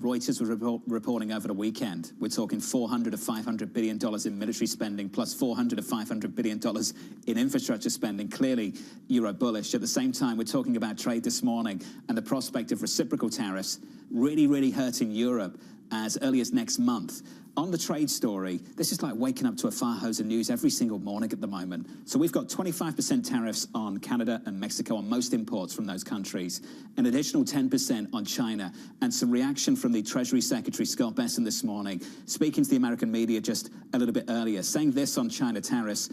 what Reuters was reporting over the weekend. We're talking $400 to $500 billion in military spending, plus $400 to $500 billion in infrastructure spending. Clearly, Euro bullish. At the same time, we're talking about trade this morning and the prospect of reciprocal tariffs really, really hurting Europe as early as next month. On the trade story, this is like waking up to a fire hose of news every single morning at the moment. So we've got 25% tariffs on Canada and Mexico on most imports from those countries, an additional 10% on China, and some reaction from the Treasury Secretary, Scott Bessent, this morning, speaking to the American media just a little bit earlier, saying this on China tariffs: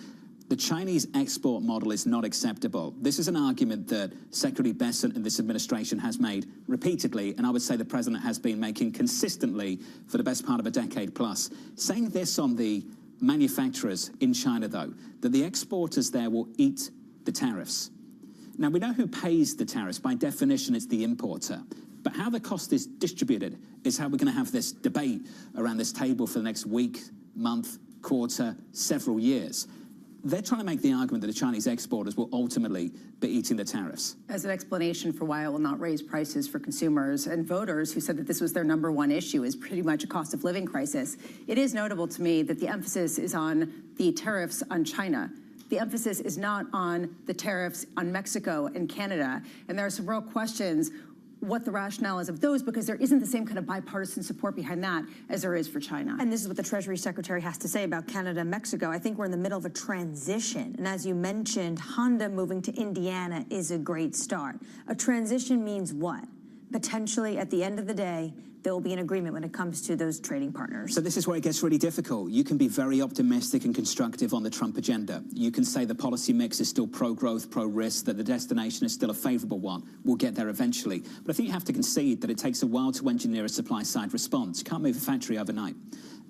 the Chinese export model is not acceptable. This is an argument that Secretary Bessent and this administration has made repeatedly, and I would say the president has been making consistently for the best part of a decade plus. Saying this on the manufacturers in China, though, that the exporters there will eat the tariffs. Now, we know who pays the tariffs. By definition, it's the importer. But how the cost is distributed is how we're going to have this debate around this table for the next week, month, quarter, several years. They're trying to make the argument that the Chinese exporters will ultimately be eating the tariffs. As an explanation for why it will not raise prices for consumers and voters who said that this was their #1 issue is pretty much a cost of living crisis, it is notable to me that the emphasis is on the tariffs on China. The emphasis is not on the tariffs on Mexico and Canada. And there are some real questions what the rationale is of those, because there isn't the same kind of bipartisan support behind that as there is for China. And this is what the Treasury Secretary has to say about Canada and Mexico. I think we're in the middle of a transition. And as you mentioned, Honda moving to Indiana is a great start. A transition means what? Potentially, at the end of the day, there will be an agreement when it comes to those trading partners. So this is where it gets really difficult. You can be very optimistic and constructive on the Trump agenda. You can say the policy mix is still pro-growth, pro-risk, that the destination is still a favorable one. We'll get there eventually. But I think you have to concede that it takes a while to engineer a supply-side response. You can't move a factory overnight.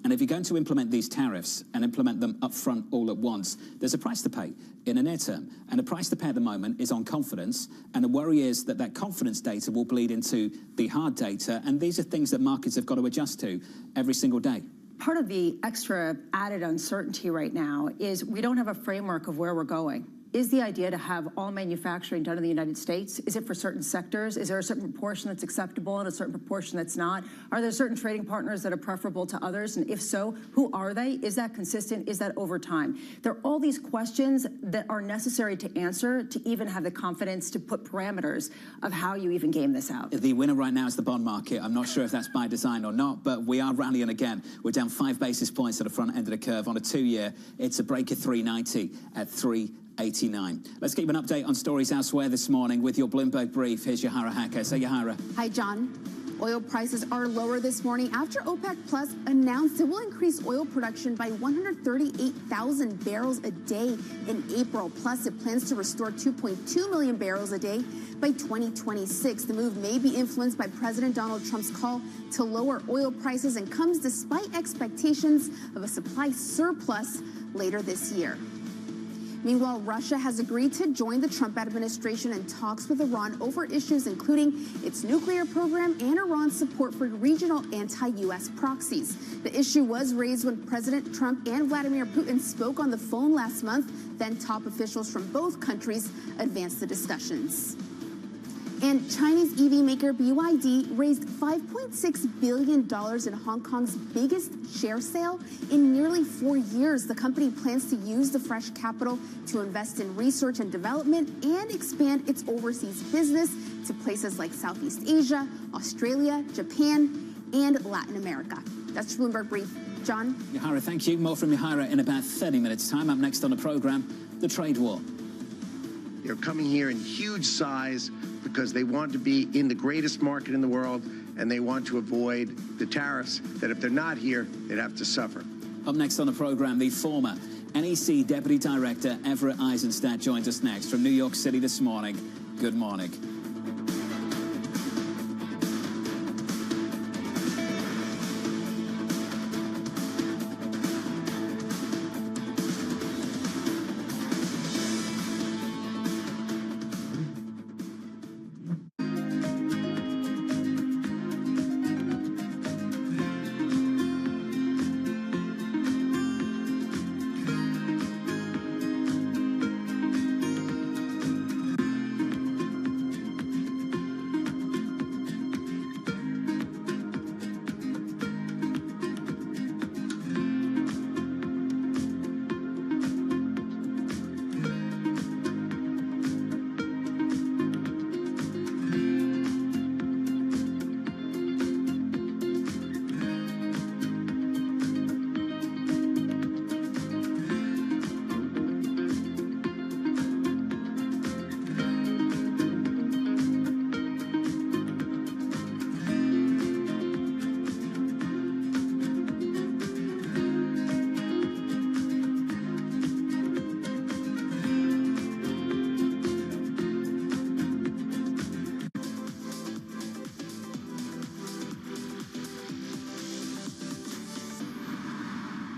And if you're going to implement these tariffs and implement them up front all at once, there's a price to pay in the near term. And the price to pay at the moment is on confidence. And the worry is that that confidence data will bleed into the hard data. And these are things that markets have got to adjust to every single day. Part of the extra added uncertainty right now is we don't have a framework of where we're going. Is the idea to have all manufacturing done in the United States? Is it for certain sectors? Is there a certain proportion that's acceptable and a certain proportion that's not? Are there certain trading partners that are preferable to others? And if so, who are they? Is that consistent? Is that over time? There are all these questions that are necessary to answer to even have the confidence to put parameters of how you even game this out. The winner right now is the bond market. I'm not sure if that's by design or not, but we are rallying again. We're down 5 basis points at the front end of the curve. On a 2-year, it's a break of 390 at 389. Let's keep an update on stories elsewhere this morning with your Bloomberg Brief. Here's Yahara Hacker. Say, Yahara. Hi, John. Oil prices are lower this morning after OPEC Plus announced it will increase oil production by 138,000 barrels a day in April. Plus, it plans to restore 2.2 million barrels a day by 2026. The move may be influenced by President Donald Trump's call to lower oil prices and comes despite expectations of a supply surplus later this year. Meanwhile, Russia has agreed to join the Trump administration in talks with Iran over issues including its nuclear program and Iran's support for regional anti-U.S. proxies. The issue was raised when President Trump and Vladimir Putin spoke on the phone last month. Then top officials from both countries advanced the discussions. And Chinese EV maker BYD raised $5.6 billion in Hong Kong's biggest share sale in nearly 4 years. The company plans to use the fresh capital to invest in research and development and expand its overseas business to places like Southeast Asia, Australia, Japan, and Latin America. That's Bloomberg Brief. John? Yahara, thank you. More from Yahara in about 30 minutes' time. Up next on the program, the trade war. They're coming here in huge size because they want to be in the greatest market in the world, and they want to avoid the tariffs that if they're not here, they'd have to suffer. Up next on the program, the former NEC Deputy Director Everett Eisenstadt joins us next from New York City this morning. Good morning.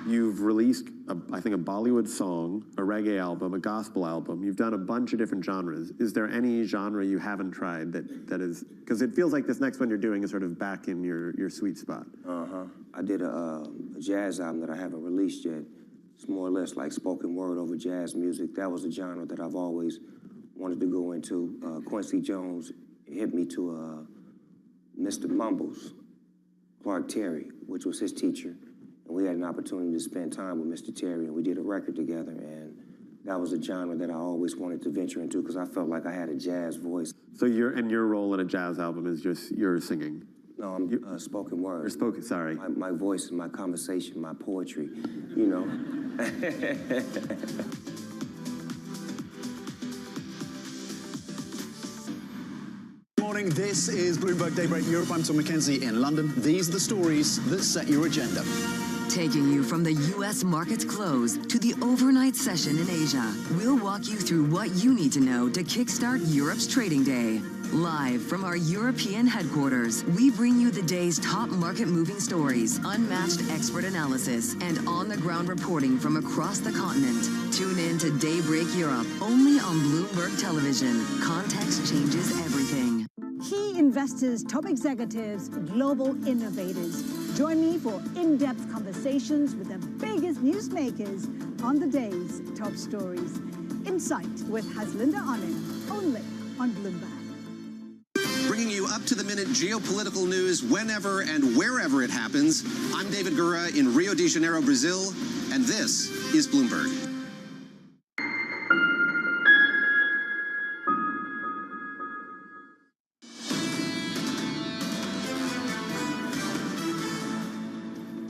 You've released, I think, a Bollywood song, a reggae album, a gospel album. You've done a bunch of different genres. Is there any genre you haven't tried that is, because it feels like this next one you're doing is sort of back in your sweet spot. I did a jazz album that I haven't released yet. It's more or less like spoken word over jazz music. That was a genre that I've always wanted to go into. Quincy Jones hit me to Mr. Mumbles, Clark Terry, which was his teacher. And we had an opportunity to spend time with Mr. Terry, and we did a record together, and that was a genre that I always wanted to venture into because I felt like I had a jazz voice. So your role in a jazz album is just your singing? No, I'm spoken word. Or spoken, sorry. My voice and my conversation, my poetry, you know. Morning, this is Bloomberg Daybreak Europe. I'm Tom McKenzie in London. These are the stories that set your agenda. Taking you from the U.S. market's close to the overnight session in Asia, we'll walk you through what you need to know to kickstart Europe's trading day. Live from our European headquarters, we bring you the day's top market-moving stories, unmatched expert analysis, and on-the-ground reporting from across the continent. Tune in to Daybreak Europe, only on Bloomberg Television. Context changes everything. Key investors, top executives, global innovators. Join me for in-depth conversations with the biggest newsmakers on the day's top stories. Insight with Haslinda Onen, only on Bloomberg. Bringing you up-to-the-minute geopolitical news whenever and wherever it happens. I'm David Gura in Rio de Janeiro, Brazil, and this is Bloomberg.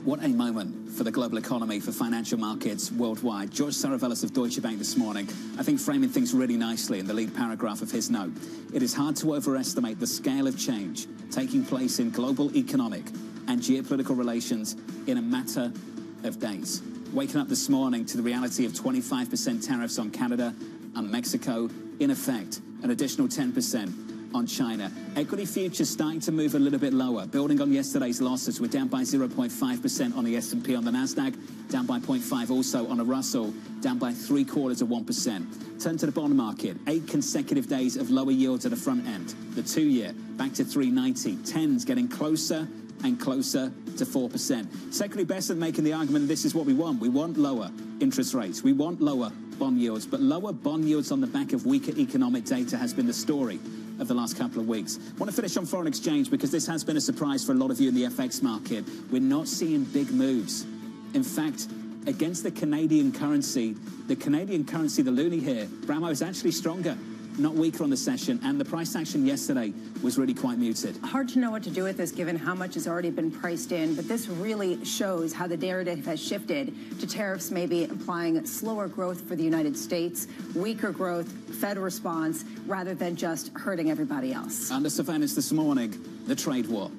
What a moment for the global economy, for financial markets worldwide. George Saravelis of Deutsche Bank this morning, I think, framing things really nicely in the lead paragraph of his note. It is hard to overestimate the scale of change taking place in global economic and geopolitical relations in a matter of days. Waking up this morning to the reality of 25% tariffs on Canada and Mexico, in effect, an additional 10% on China. Equity futures starting to move a little bit lower. Building on yesterday's losses, we're down by 0.5% on the S&P, on the Nasdaq, down by 0.5 also on a Russell, down by 0.75%. Turn to the bond market. 8 consecutive days of lower yields at the front end. The 2-year back to 390. 10s getting closer and closer to 4%. Secretary Bessent making the argument that this is what we want. We want lower interest rates. We want lower bond yields. But lower bond yields on the back of weaker economic data has been the story of the last couple of weeks. I want to finish on foreign exchange because this has been a surprise for a lot of you in the FX market. We're not seeing big moves. In fact, against the Canadian currency, the loonie here, Bramo, is actually stronger, not weaker on the session, and the price action yesterday was really quite muted. Hard to know what to do with this given how much has already been priced in, but this really shows how the narrative has shifted to tariffs maybe implying slower growth for the United States, weaker growth, Fed response, rather than just hurting everybody else. Under surveillance this morning, the trade war.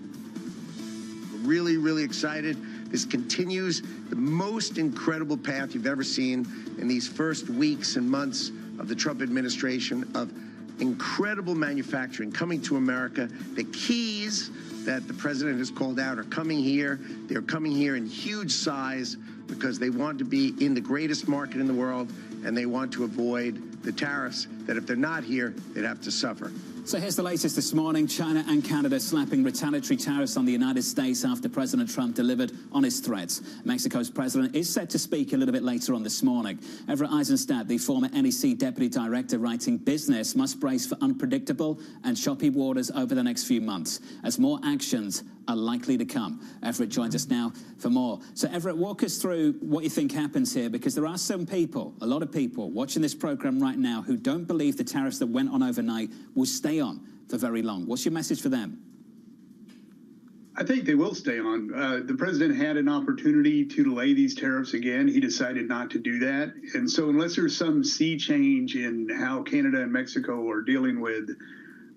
Really, really excited. This continues the most incredible path you've ever seen in these first weeks and months of the Trump administration, of incredible manufacturing coming to America. The keys that the president has called out are coming here. They're coming here in huge size because they want to be in the greatest market in the world, and they want to avoid the tariffs that if they're not here, they'd have to suffer. So here's the latest this morning. China and Canada slapping retaliatory tariffs on the United States after President Trump delivered on his threats. Mexico's president is set to speak a little bit later on this morning. Everett Eisenstadt, the former NEC deputy director, writing, business must brace for unpredictable and choppy waters over the next few months as more actions are likely to come. Everett joins us now for more. So Everett, walk us through what you think happens here, because there are some people, a lot of people watching this program right now who don't believe the tariffs that went on overnight will stay on for very long. What's your message for them? I think they will stay on. The president had an opportunity to delay these tariffs again. He decided not to do that. And so unless there's some sea change in how Canada and Mexico are dealing with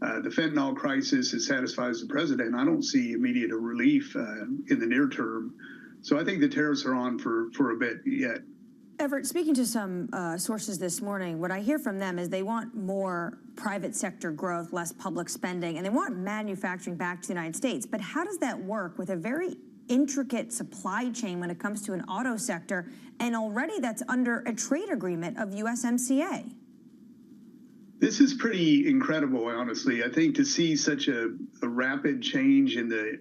the fentanyl crisis that satisfies the president, I don't see immediate relief in the near term. So I think the tariffs are on for a bit yet. Everett, speaking to some sources this morning, what I hear from them is they want more private sector growth, less public spending, and they want manufacturing back to the United States. But how does that work with a very intricate supply chain when it comes to an auto sector, and already that's under a trade agreement of USMCA. This is pretty incredible, honestly. I think to see such a rapid change in the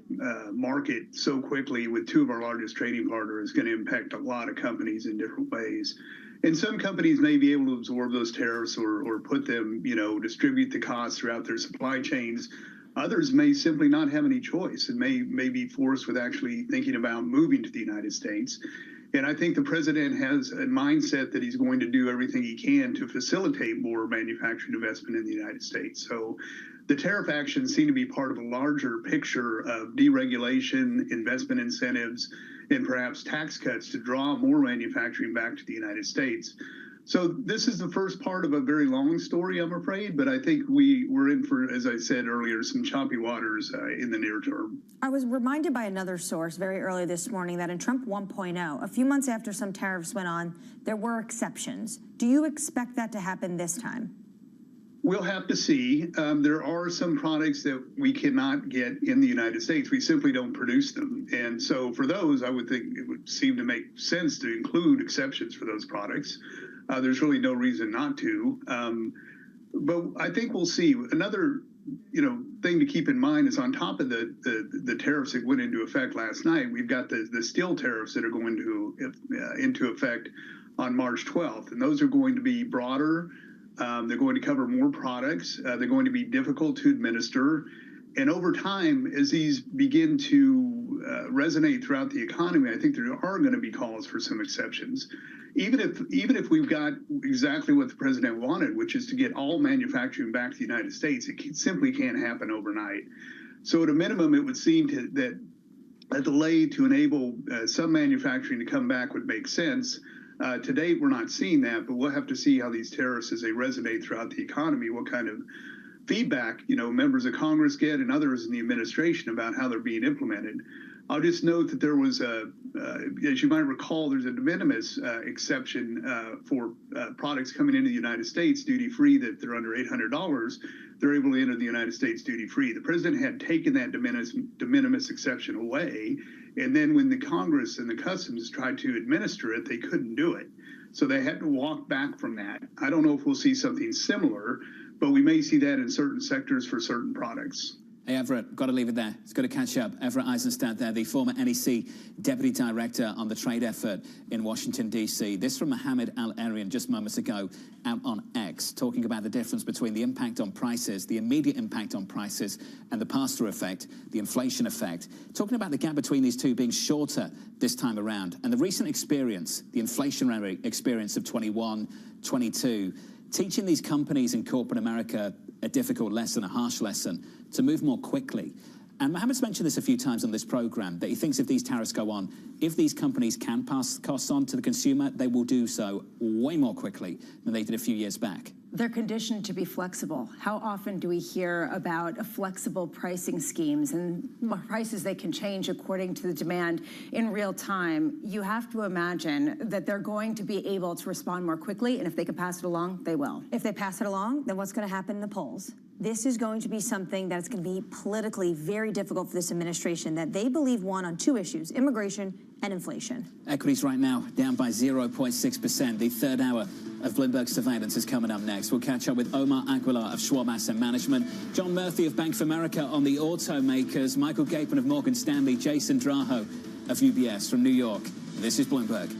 market so quickly with two of our largest trading partners is going to impact a lot of companies in different ways. And some companies may be able to absorb those tariffs or put them, distribute the costs throughout their supply chains. Others may simply not have any choice and may be forced with actually thinking about moving to the United States. And I think the president has a mindset that he's going to do everything he can to facilitate more manufacturing investment in the United States. So the tariff actions seem to be part of a larger picture of deregulation, investment incentives, and perhaps tax cuts to draw more manufacturing back to the United States. So this is the first part of a very long story, I'm afraid, but I think we're in for, as I said earlier, some choppy waters in the near term. I was reminded by another source very early this morning that in Trump 1.0, a few months after some tariffs went on, there were exceptions. Do you expect that to happen this time? We'll have to see. There are some products that we cannot get in the United States. We simply don't produce them. And so for those, I would think it would seem to make sense to include exceptions for those products. There's really no reason not to. But I think we'll see. Another thing to keep in mind is on top of the tariffs that went into effect last night, we've got the steel tariffs that are going to into effect on March 12th. And those are going to be broader. They're going to cover more products. They're going to be difficult to administer. And over time, as these begin to resonate throughout the economy, I think there are going to be calls for some exceptions. Even if we've got exactly what the president wanted, which is to get all manufacturing back to the United States, it simply can't happen overnight. So at a minimum, it would seem that a delay to enable some manufacturing to come back would make sense. To date, we're not seeing that, but we'll have to see how these tariffs, as they resonate throughout the economy, what kind of feedback members of Congress get and others in the administration about how they're being implemented. I'll just note that there was as you might recall, there's a de minimis exception for products coming into the United States duty-free that they're under $800. They're able to enter the United States duty-free. The president had taken that de minimis exception away, and then when the Congress and the Customs tried to administer it, they couldn't do it. So they had to walk back from that. I don't know if we'll see something similar, but we may see that in certain sectors for certain products. Hey, Everett, got to leave it there. It's got to catch up. Everett Eisenstadt there, the former NEC Deputy Director on the trade effort in Washington, D.C. This from Mohammed Al-Arian just moments ago out on X, talking about the difference between the impact on prices, the immediate impact on prices, and the pass-through effect, the inflation effect. Talking about the gap between these two being shorter this time around. And the recent experience, the inflationary experience of 21, 22, teaching these companies in corporate America a difficult lesson, a harsh lesson, to move more quickly. And Mohammed's mentioned this a few times on this program, that he thinks if these tariffs go on, if these companies can pass costs on to the consumer, they will do so way more quickly than they did a few years back. They're conditioned to be flexible. How often do we hear about flexible pricing schemes and prices they can change according to the demand in real time? You have to imagine that they're going to be able to respond more quickly, and if they can pass it along, they will. If they pass it along, then what's going to happen in the polls? This is going to be something that's going to be politically very difficult for this administration that they believe won on two issues, immigration and inflation. Equities right now down by 0.6%. The third hour of Bloomberg Surveillance is coming up next. We'll catch up with Omar Aguilar of Schwab Asset Management, John Murphy of Bank of America on the automakers, Michael Gapen of Morgan Stanley, Jason Draho of UBS from New York. This is Bloomberg.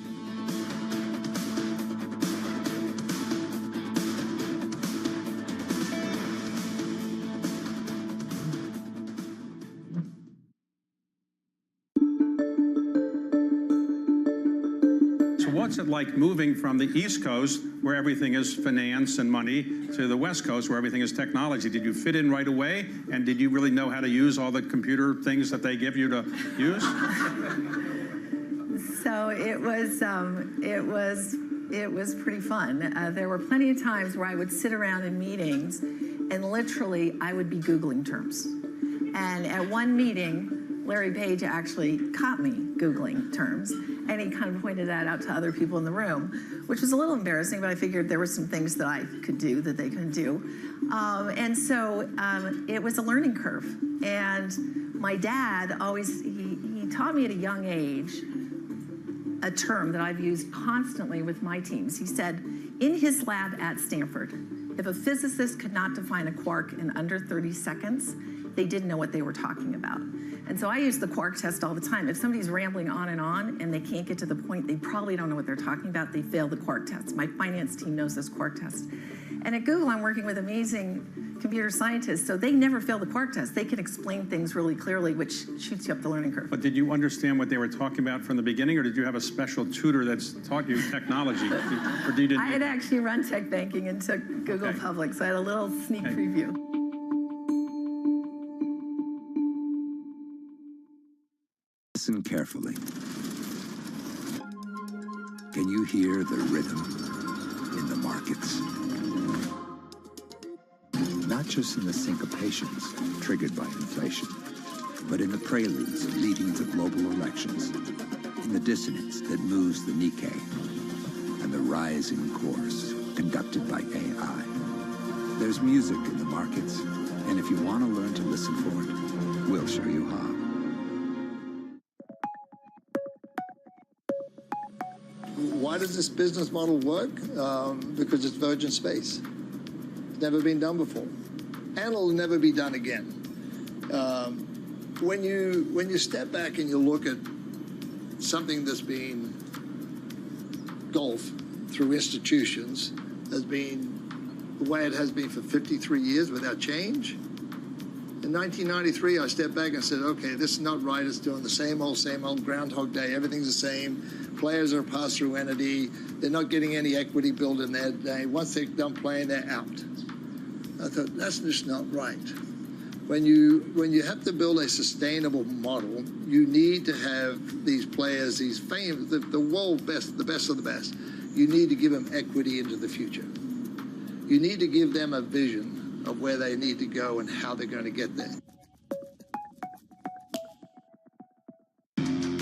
What's it like moving from the East Coast, where everything is finance and money, to the West Coast, where everything is technology? Did you fit in right away? And did you really know how to use all the computer things that they give you to use? So it was pretty fun. There were plenty of times where I would sit around in meetings, and literally I would be Googling terms. And at one meeting, Larry Page actually caught me Googling terms, and he kind of pointed that out to other people in the room, which was a little embarrassing, but I figured there were some things that I could do that they couldn't do. And so it was a learning curve. And my dad always, he taught me at a young age a term that I've used constantly with my teams. He said, in his lab at Stanford, if a physicist could not define a quark in under 30 seconds, they didn't know what they were talking about. And so I use the quark test all the time. If somebody's rambling on and they can't get to the point, they probably don't know what they're talking about, they fail the quark test. My finance team knows this quark test. And at Google, I'm working with amazing computer scientists, so they never fail the quark test. They can explain things really clearly, which shoots you up the learning curve. But did you understand what they were talking about from the beginning, or did you have a special tutor that's taught you technology? Or did you I had actually run tech banking and took Google Public, so I had a little sneak preview. Listen carefully. Can you hear the rhythm in the markets? Not just in the syncopations triggered by inflation, but in the preludes leading to global elections, in the dissonance that moves the Nikkei, and the rising course conducted by AI. There's music in the markets, and if you want to learn to listen for it, we'll show you how. Why does this business model work? Because it's virgin space. It's never been done before, and it'll never be done again. When you step back and you look at something that's been golf through institutions, has been the way it has been for 53 years without change. In 1993, I stepped back and said, okay, this is not right. It's doing the same old Groundhog Day. Everything's the same. Players are a pass-through entity. They're not getting any equity built in their day. Once they're done playing, they're out. I thought, that's just not right. When you have to build a sustainable model, you need to have these players, these famous, the world best, the best of the best. You need to give them equity into the future. You need to give them a vision of where they need to go and how they're going to get there.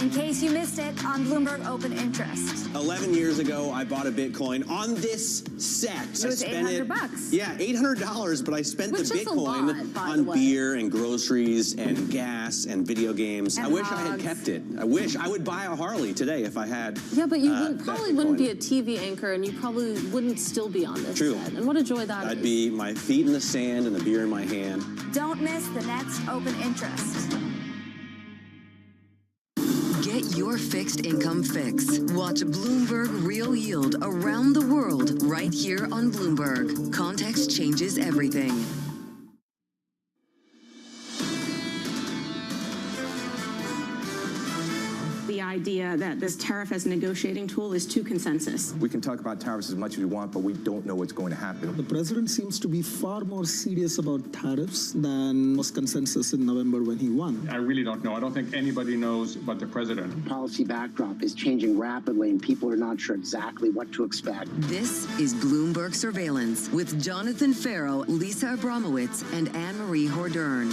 In case you missed it, on Bloomberg Open Interest. 11 years ago, I bought a Bitcoin on this set. It was $800. Yeah, $800, but I spent Which the is a Bitcoin lot, by on the way. beer and groceries and gas and video games. And I wish I had hogs. kept it. I wish I would buy a Harley today if I had. Yeah, but you that probably Bitcoin. wouldn't be a TV anchor, and you probably wouldn't still be on this True. set. And what a joy that I'd is. be my feet in the sand and the beer in my hand. Don't miss the next Open Interest. Get your fixed income fix. Watch Bloomberg Real Yield around the world right here on Bloomberg. Context changes everything. The idea that this tariff as a negotiating tool is too consensus. We can talk about tariffs as much as we want, but we don't know what's going to happen. The president seems to be far more serious about tariffs than was consensus in November when he won. I really don't know. I don't think anybody knows but the president. Policy backdrop is changing rapidly, and people are not sure exactly what to expect. This is Bloomberg Surveillance with Jonathan Farrow, Lisa Abramowitz, and Anne-Marie Hordern.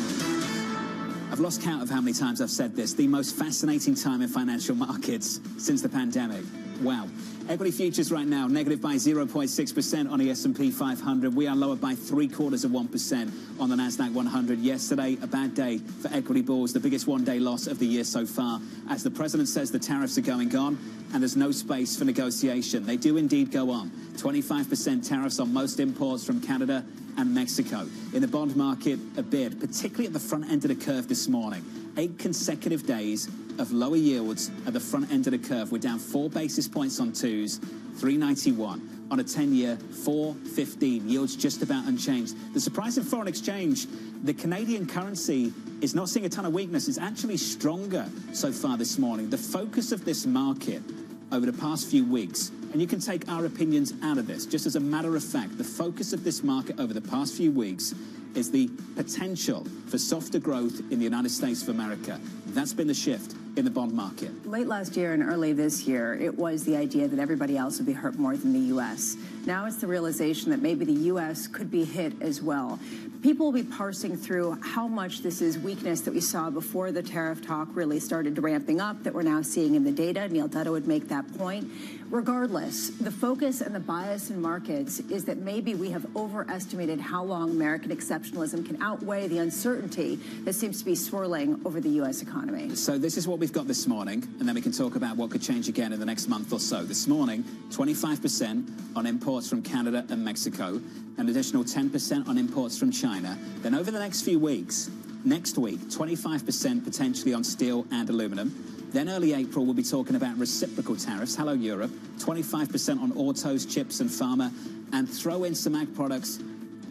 I've lost count of how many times I've said this. The most fascinating time in financial markets since the pandemic. Wow. Equity futures right now negative by 0.6% on the S&P 500. We are lower by 0.75% on the Nasdaq 100. Yesterday, a bad day for equity bulls, the biggest one-day loss of the year so far, as the president says the tariffs are going on and there's no space for negotiation. They do indeed go on. 25% tariffs on most imports from Canada and Mexico. In the bond market, a bid, particularly at the front end of the curve this morning. 8 consecutive days of lower yields at the front end of the curve. We're down 4 basis points on twos, 391. On a 10-year, 415. Yields just about unchanged. The surprise in foreign exchange, the Canadian currency is not seeing a ton of weakness. It's actually stronger so far this morning. The focus of this market over the past few weeks, and you can take our opinions out of this, just as a matter of fact, the focus of this market over the past few weeks is the potential for softer growth in the United States of America. That's been the shift in the bond market. Late last year and early this year, it was the idea that everybody else would be hurt more than the U.S. Now it's the realization that maybe the U.S. could be hit as well. people will be parsing through how much this is weakness that we saw before the tariff talk really started ramping up that we're now seeing in the data. Neil Dutta would make that point. Regardless, the focus and the bias in markets is that maybe we have overestimated how long American exceptionalism can outweigh the uncertainty that seems to be swirling over the U.S. economy. So this is what we've got this morning, and then we can talk about what could change again in the next month or so. This morning, 25% on imports from Canada and Mexico, an additional 10% on imports from China. Then over the next few weeks, next week, 25% potentially on steel and aluminum. Then early April, we'll be talking about reciprocal tariffs. Hello, Europe. 25% on autos, chips, and pharma. And throw in some ag products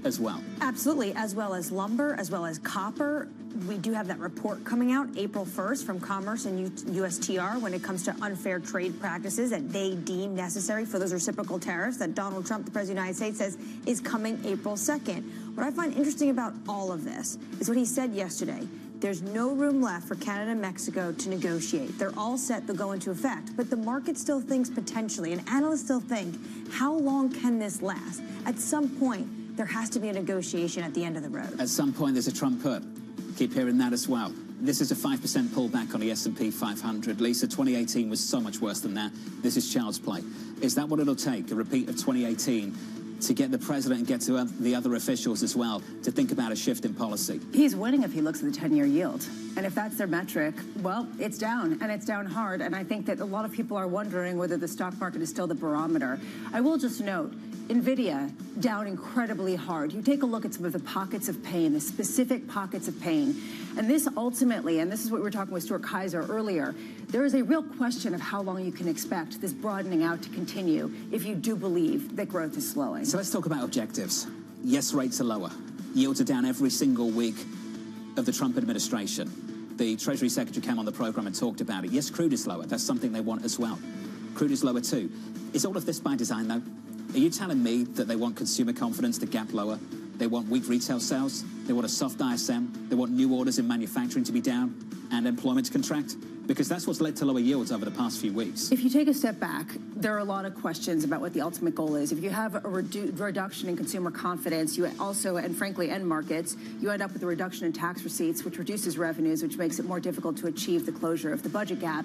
as well. Absolutely, as well as lumber, as well as copper. We do have that report coming out April 1st from Commerce and USTR when it comes to unfair trade practices that they deem necessary for those reciprocal tariffs that Donald Trump, the President of the United States, says is coming April 2nd. What I find interesting about all of this is what he said yesterday. There's no room left for Canada and Mexico to negotiate. They're all set to go into effect. But the market still thinks potentially, and analysts still think, how long can this last? At some point, there has to be a negotiation at the end of the road. At some point, there's a Trump put. Keep hearing that as well. This is a 5% pullback on the S&P 500. Lisa, 2018 was so much worse than that. This is child's play. Is that what it'll take, a repeat of 2018, to get the president and get to the other officials as well to think about a shift in policy? He's winning if he looks at the 10-year yield. And if that's their metric, well, it's down, and it's down hard. And I think that a lot of people are wondering whether the stock market is still the barometer. I will just note, NVIDIA down incredibly hard. You take a look at some of the pockets of pain, the specific pockets of pain. And this ultimately, and this is what we were talking with Stuart Kaiser earlier, there is a real question of how long you can expect this broadening out to continue if you do believe that growth is slowing. So let's talk about objectives. Yes, rates are lower. Yields are down every single week of the Trump administration. The Treasury Secretary came on the program and talked about it. Yes, crude is lower. That's something they want as well. Crude is lower too. Is all of this by design, though? Are you telling me that they want consumer confidence to gap lower? They want weak retail sales? They want a soft ISM? They want new orders in manufacturing to be down and employment to contract? Because that's what's led to lower yields over the past few weeks. If you take a step back, there are a lot of questions about what the ultimate goal is. If you have a reduction in consumer confidence, you also, and frankly, end markets, you end up with a reduction in tax receipts, which reduces revenues, which makes it more difficult to achieve the closure of the budget gap.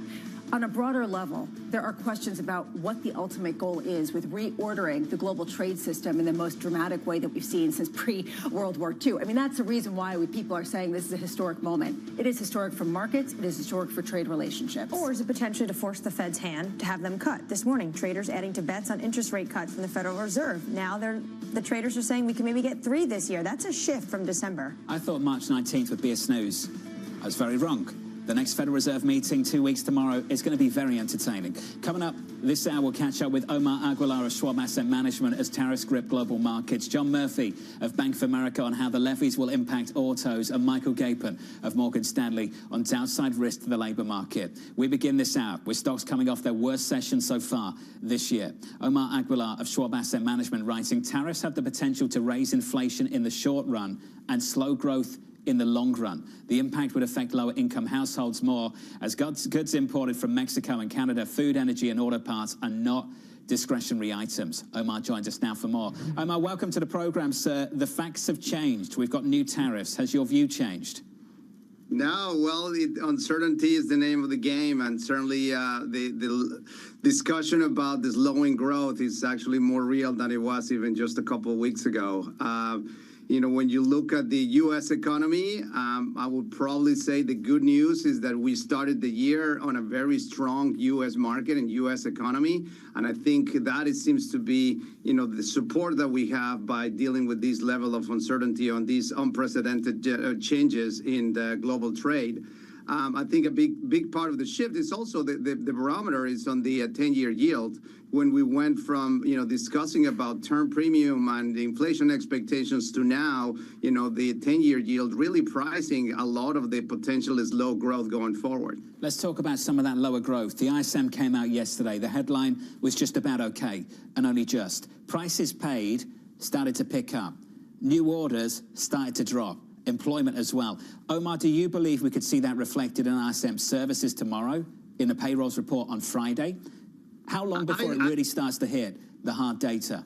On a broader level, there are questions about what the ultimate goal is with reordering the global trade system in the most dramatic way that we've seen since pre-World War II. I mean, that's the reason why people are saying this is a historic moment. It is historic for markets. It is historic for trade relationships. Or is it potentially to force the Fed's hand to have them cut? This morning, traders adding to bets on interest rate cuts from the Federal Reserve. Now the traders are saying we can maybe get 3 this year. That's a shift from December. I thought March 19th would be a snooze. I was very wrong. The next Federal Reserve meeting 2 weeks tomorrow is going to be very entertaining. Coming up this hour, we'll catch up with Omar Aguilar of Schwab Asset Management as tariffs grip global markets, John Murphy of Bank of America on how the levies will impact autos, and Michael Gapin of Morgan Stanley on downside risk to the labor market. We begin this hour with stocks coming off their worst session so far this year. Omar Aguilar of Schwab Asset Management writing, tariffs have the potential to raise inflation in the short run and slow growth in the long run. The impact would affect lower income households more as goods imported from Mexico and Canada, food, energy and auto parts are not discretionary items. Omar joins us now for more. Omar, welcome to the program, sir. The facts have changed. We've got new tariffs. Has your view changed? No, well, uncertainty is the name of the game, and certainly the discussion about the slowing growth is actually more real than it was even just a couple of weeks ago. You know, when you look at the U.S. economy, I would probably say the good news is that we started the year on a very strong U.S. market and U.S. economy. And I think that it seems to be, you know, the support that we have by dealing with this level of uncertainty on these unprecedented changes in the global trade. I think a big part of the shift is also the barometer is on the 10-year yield. When we went from, you know, discussing about term premium and the inflation expectations to now, you know, the 10-year yield really pricing a lot of the potential is low growth going forward. Let's talk about some of that lower growth. The ISM came out yesterday. The headline was just about okay, and only just. Prices paid started to pick up. New orders started to drop. Employment as well. Omar, do you believe we could see that reflected in ISM services tomorrow, in the payrolls report on Friday? How long before it really starts to hit the hard data?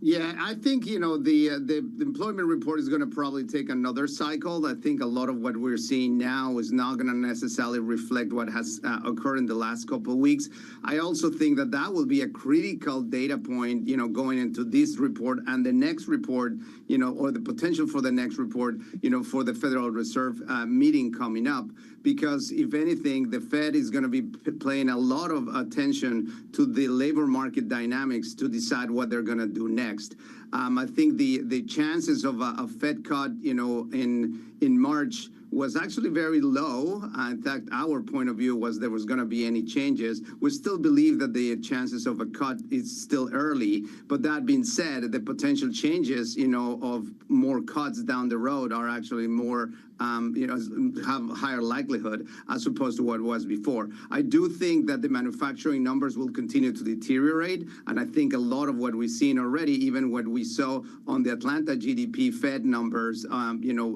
Yeah, I think, the employment report is going to probably take another cycle. I think a lot of what we're seeing now is not going to necessarily reflect what has occurred in the last couple of weeks. I also think that that will be a critical data point, going into this report and the next report, or the potential for the next report, for the Federal Reserve meeting coming up. Because if anything, the Fed is going to be paying a lot of attention to the labor market dynamics to decide what they're going to do next. I think the chances of a Fed cut, in March was actually very low. In fact, our point of view was there was going to be any changes. We still believe that the chances of a cut is still early. But that being said, the potential changes, of more cuts down the road are actually more, have higher likelihood as opposed to what was before. I do think that the manufacturing numbers will continue to deteriorate. And I think a lot of what we've seen already, even what we saw on the Atlanta GDP Fed numbers,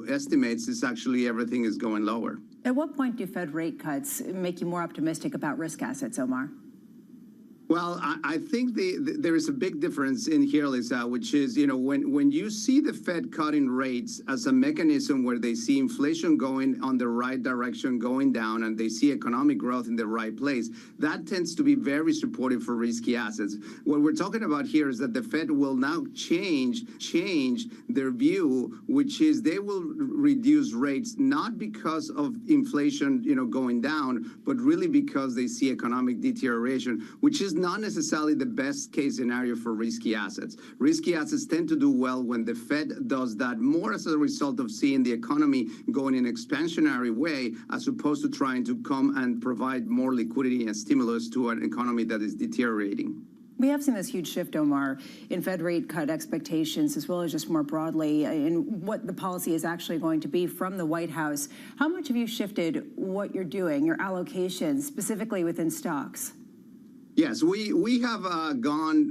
estimates, is actually everything is going lower. At what point do Fed rate cuts make you more optimistic about risk assets, Omar? Well, I think there is a big difference in here, Lisa, which is, when you see the Fed cutting rates as a mechanism where they see inflation going on the right direction, going down, and they see economic growth in the right place, that tends to be very supportive for risky assets. What we're talking about here is that the Fed will now change their view, which is they will reduce rates not because of inflation, going down, but really because they see economic deterioration, which is not necessarily the best case scenario for risky assets. Risky assets tend to do well when the Fed does that more as a result of seeing the economy going in an expansionary way, as opposed to trying to come and provide more liquidity and stimulus to an economy that is deteriorating. We have seen this huge shift, Omar, in Fed rate cut expectations, as well as just more broadly in what the policy is actually going to be from the White House. How much have you shifted what you're doing, your allocations, specifically within stocks? Yes, we have gone,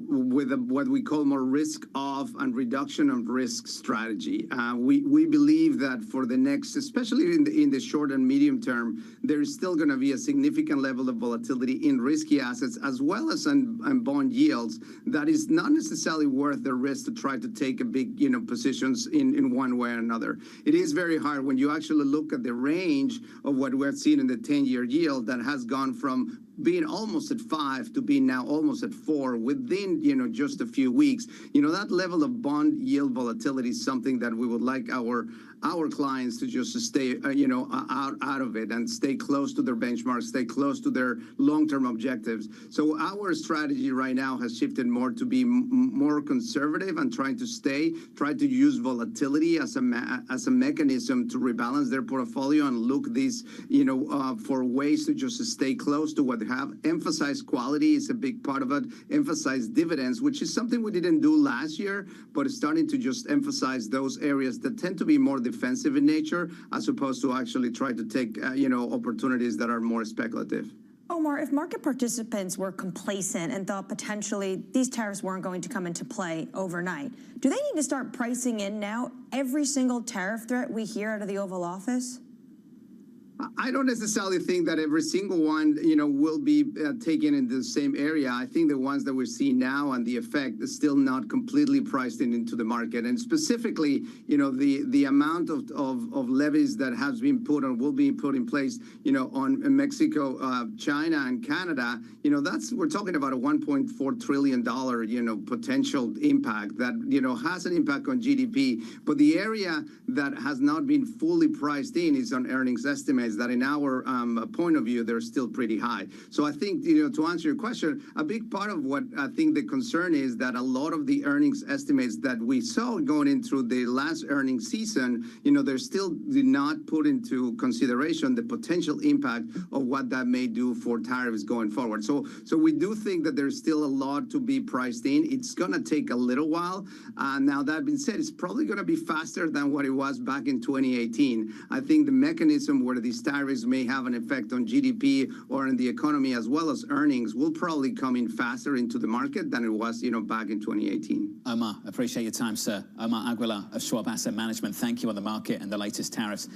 with what we call more risk-off and reduction of risk strategy. We believe that for the next, especially in the short and medium term, there is still going to be a significant level of volatility in risky assets as well as in bond yields that is not necessarily worth the risk to try to take a big, positions in one way or another. It is very hard when you actually look at the range of what we're seeing in the 10-year yield that has gone from being almost at 5 to being now almost at 4 within, just a few weeks. That level of bond yield volatility is something that we would like our clients to just stay, out of it and stay close to their benchmarks, stay close to their long-term objectives. So our strategy right now has shifted more to be more conservative and try to use volatility as a mechanism to rebalance their portfolio and look for ways to just stay close to what they have. Emphasize quality is a big part of it. Emphasize dividends, which is something we didn't do last year, but it's starting to just emphasize those areas that tend to be more defensive in nature, as opposed to actually try to take, opportunities that are more speculative. Omar, if market participants were complacent and thought potentially these tariffs weren't going to come into play overnight, do they need to start pricing in now every single tariff threat we hear out of the Oval Office? I don't necessarily think that every single one, will be taken into the same area. I think the ones that we're seeing now and the effect is still not completely priced into the market. And specifically, the amount of levies that has been put or will be put in place, on Mexico, China, and Canada, we're talking about a $1.4 trillion, potential impact that, has an impact on GDP. But the area that has not been fully priced in is on earnings estimates that in our point of view, they're still pretty high. So I think, to answer your question, a big part of what I think the concern is that a lot of the earnings estimates that we saw going into the last earnings season, they still did not put into consideration the potential impact of what that may do for tariffs going forward. So we do think that there's still a lot to be priced in. It's going to take a little while. Now, that being said, it's probably going to be faster than what it was back in 2018. I think the mechanism where these tariffs may have an effect on GDP or in the economy as well as earnings will probably come in faster into the market than it was, back in 2018. Omar, appreciate your time, sir. Omar Aguilar of Schwab Asset Management. Thank you on the market and the latest tariffs.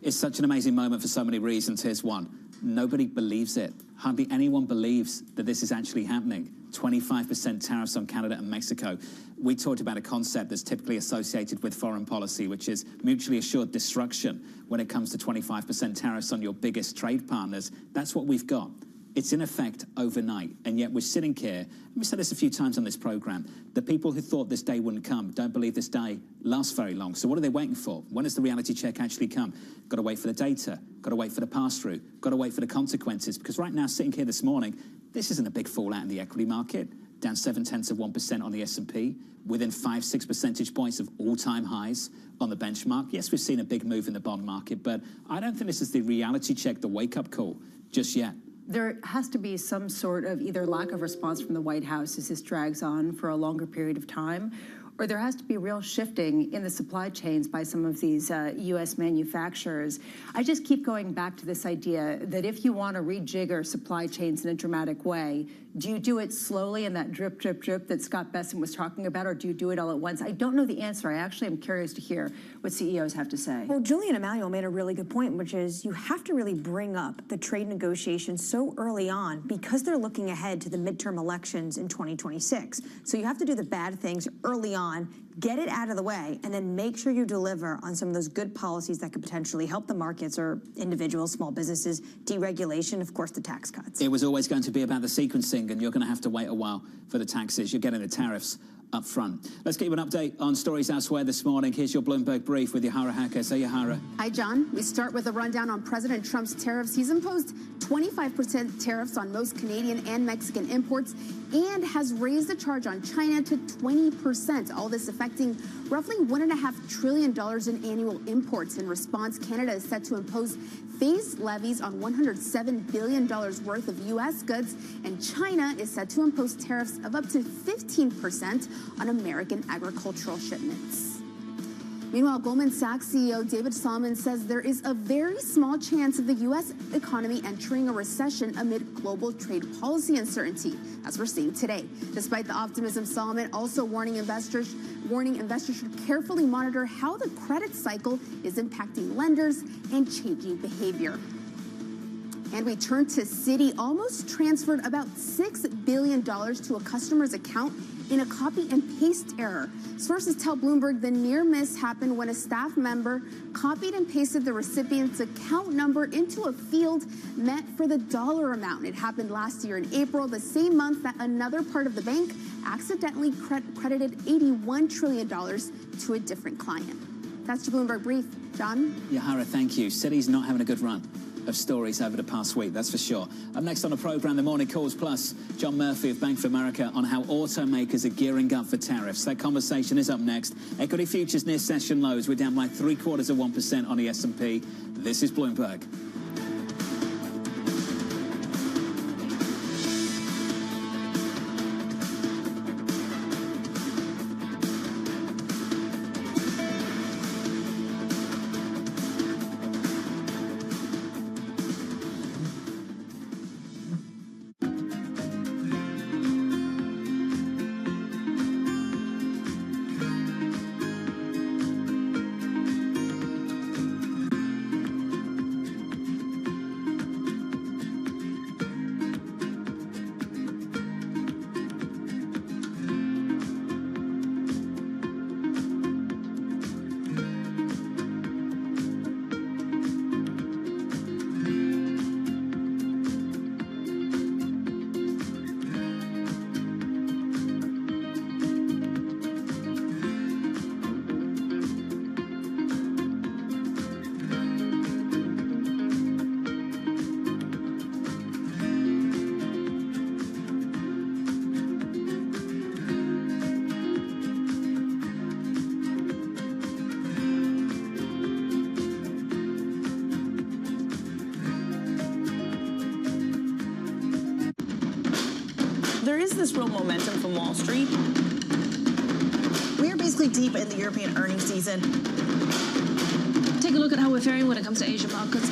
It's such an amazing moment for so many reasons. Here's one. Nobody believes it. Hardly anyone believes that this is actually happening. 25% tariffs on Canada and Mexico. We talked about a concept that's typically associated with foreign policy, which is mutually assured destruction when it comes to 25% tariffs on your biggest trade partners. That's what we've got. It's in effect overnight, and yet we're sitting here, and we said this a few times on this program, the people who thought this day wouldn't come don't believe this day lasts very long. So what are they waiting for? When does the reality check actually come? Got to wait for the data, got to wait for the pass-through, got to wait for the consequences, because right now, sitting here this morning, this isn't a big fallout in the equity market, down 0.7% on the S&P, within 5-6 percentage points of all-time highs on the benchmark. Yes, we've seen a big move in the bond market, but I don't think this is the reality check, the wake-up call, just yet. There has to be some sort of either lack of response from the White House as this drags on for a longer period of time, or there has to be real shifting in the supply chains by some of these U.S. manufacturers. I just keep going back to this idea that if you want to rejigger supply chains in a dramatic way, do you do it slowly in that drip, drip, drip that Scott Besson was talking about, or do you do it all at once? I don't know the answer. I actually am curious to hear what CEOs have to say. Well, Julian Emanuel made a really good point, which is you have to really bring up the trade negotiations so early on because they're looking ahead to the midterm elections in 2026. So you have to do the bad things early on, get it out of the way, and then make sure you deliver on some of those good policies that could potentially help the markets or individuals, small businesses, deregulation, of course, the tax cuts. It was always going to be about the sequencing, and you're going to have to wait a while for the taxes. You're getting the tariffs up front. Let's get you an update on stories elsewhere this morning. Here's your Bloomberg Brief with Yahara Hacker. Say, Yahara. Hi, John. We start with a rundown on President Trump's tariffs. He's imposed 25% tariffs on most Canadian and Mexican imports and has raised the charge on China to 20%. All this affecting roughly $1.5 trillion in annual imports. In response, Canada is set to impose phased levies on $107 billion worth of U.S. goods, and China is set to impose tariffs of up to 15% on American agricultural shipments. Meanwhile, Goldman Sachs CEO David Solomon says there is a very small chance of the U.S. economy entering a recession amid global trade policy uncertainty, as we're seeing today. Despite the optimism, Solomon also warning investors should carefully monitor how the credit cycle is impacting lenders and changing behavior. And we turn to Citi, almost transferred about $6 billion to a customer's account in a copy and paste error. Sources tell Bloomberg the near miss happened when a staff member copied and pasted the recipient's account number into a field meant for the dollar amount. It happened last year in April, the same month that another part of the bank accidentally credited $81 trillion to a different client. That's your Bloomberg Brief. John? Yahara, thank you. Citi's not having a good run of stories over the past week, that's for sure. Up next on the program, the Morning Calls Plus, John Murphy of Bank of America on how automakers are gearing up for tariffs. That conversation is up next. Equity futures near session lows. We're down by 0.75% on the S&P. This is Bloomberg. There is this real momentum from Wall Street. We are basically deep in the European earnings season. Take a look at how we're faring when it comes to Asian markets.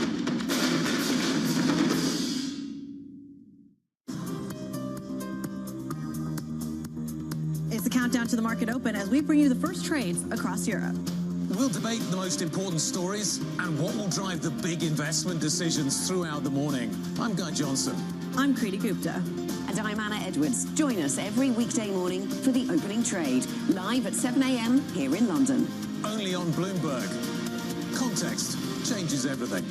It's the countdown to the market open as we bring you the first trades across Europe. We'll debate the most important stories and what will drive the big investment decisions throughout the morning. I'm Guy Johnson. I'm Kriti Gupta. And I'm Anna Edwards. Join us every weekday morning for the opening trade, live at 7 a.m. here in London. Only on Bloomberg. Context changes everything.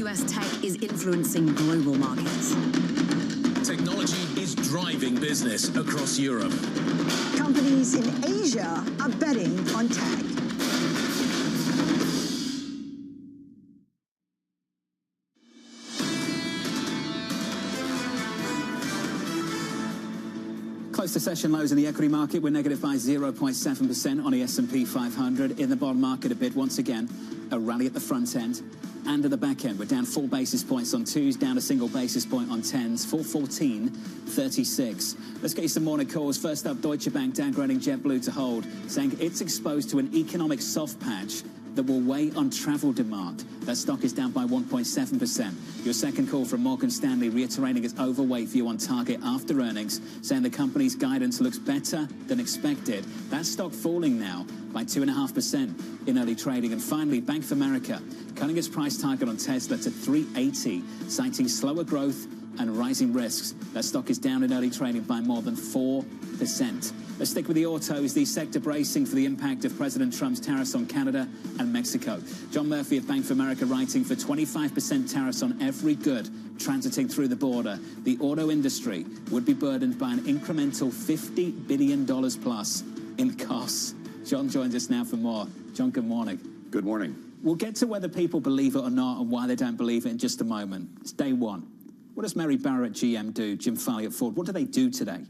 US tech is influencing global markets. Technology is driving business across Europe. Companies in Asia are betting on tech. Close to session lows in the equity market. We're negative by 0.7% on the S&P 500. In the bond market a bit once again. A rally at the front end and at the back end. We're down 4 basis points on 2s, down a single basis point on 10s, 414.36. Let's get you some morning calls. First up, Deutsche Bank downgrading JetBlue to hold, saying it's exposed to an economic soft patch that will weigh on travel demand. That stock is down by 1.7%. Your second call from Morgan Stanley reiterating its overweight view on Target after earnings, saying the company's guidance looks better than expected. That stock falling now by 2.5% in early trading. And finally, Bank of America cutting its price target on Tesla to $380, citing slower growth and rising risks. That stock is down in early trading by more than 4%. Let's stick with the autos, the sector bracing for the impact of President Trump's tariffs on Canada and Mexico. John Murphy of Bank of America writing, for 25% tariffs on every good transiting through the border, the auto industry would be burdened by an incremental $50 billion plus in costs. John joins us now for more. John, good morning. Good morning. We'll get to whether people believe it or not and why they don't believe it in just a moment. It's day one. What does Mary Barra at GM do, Jim Farley at Ford? What do they do today?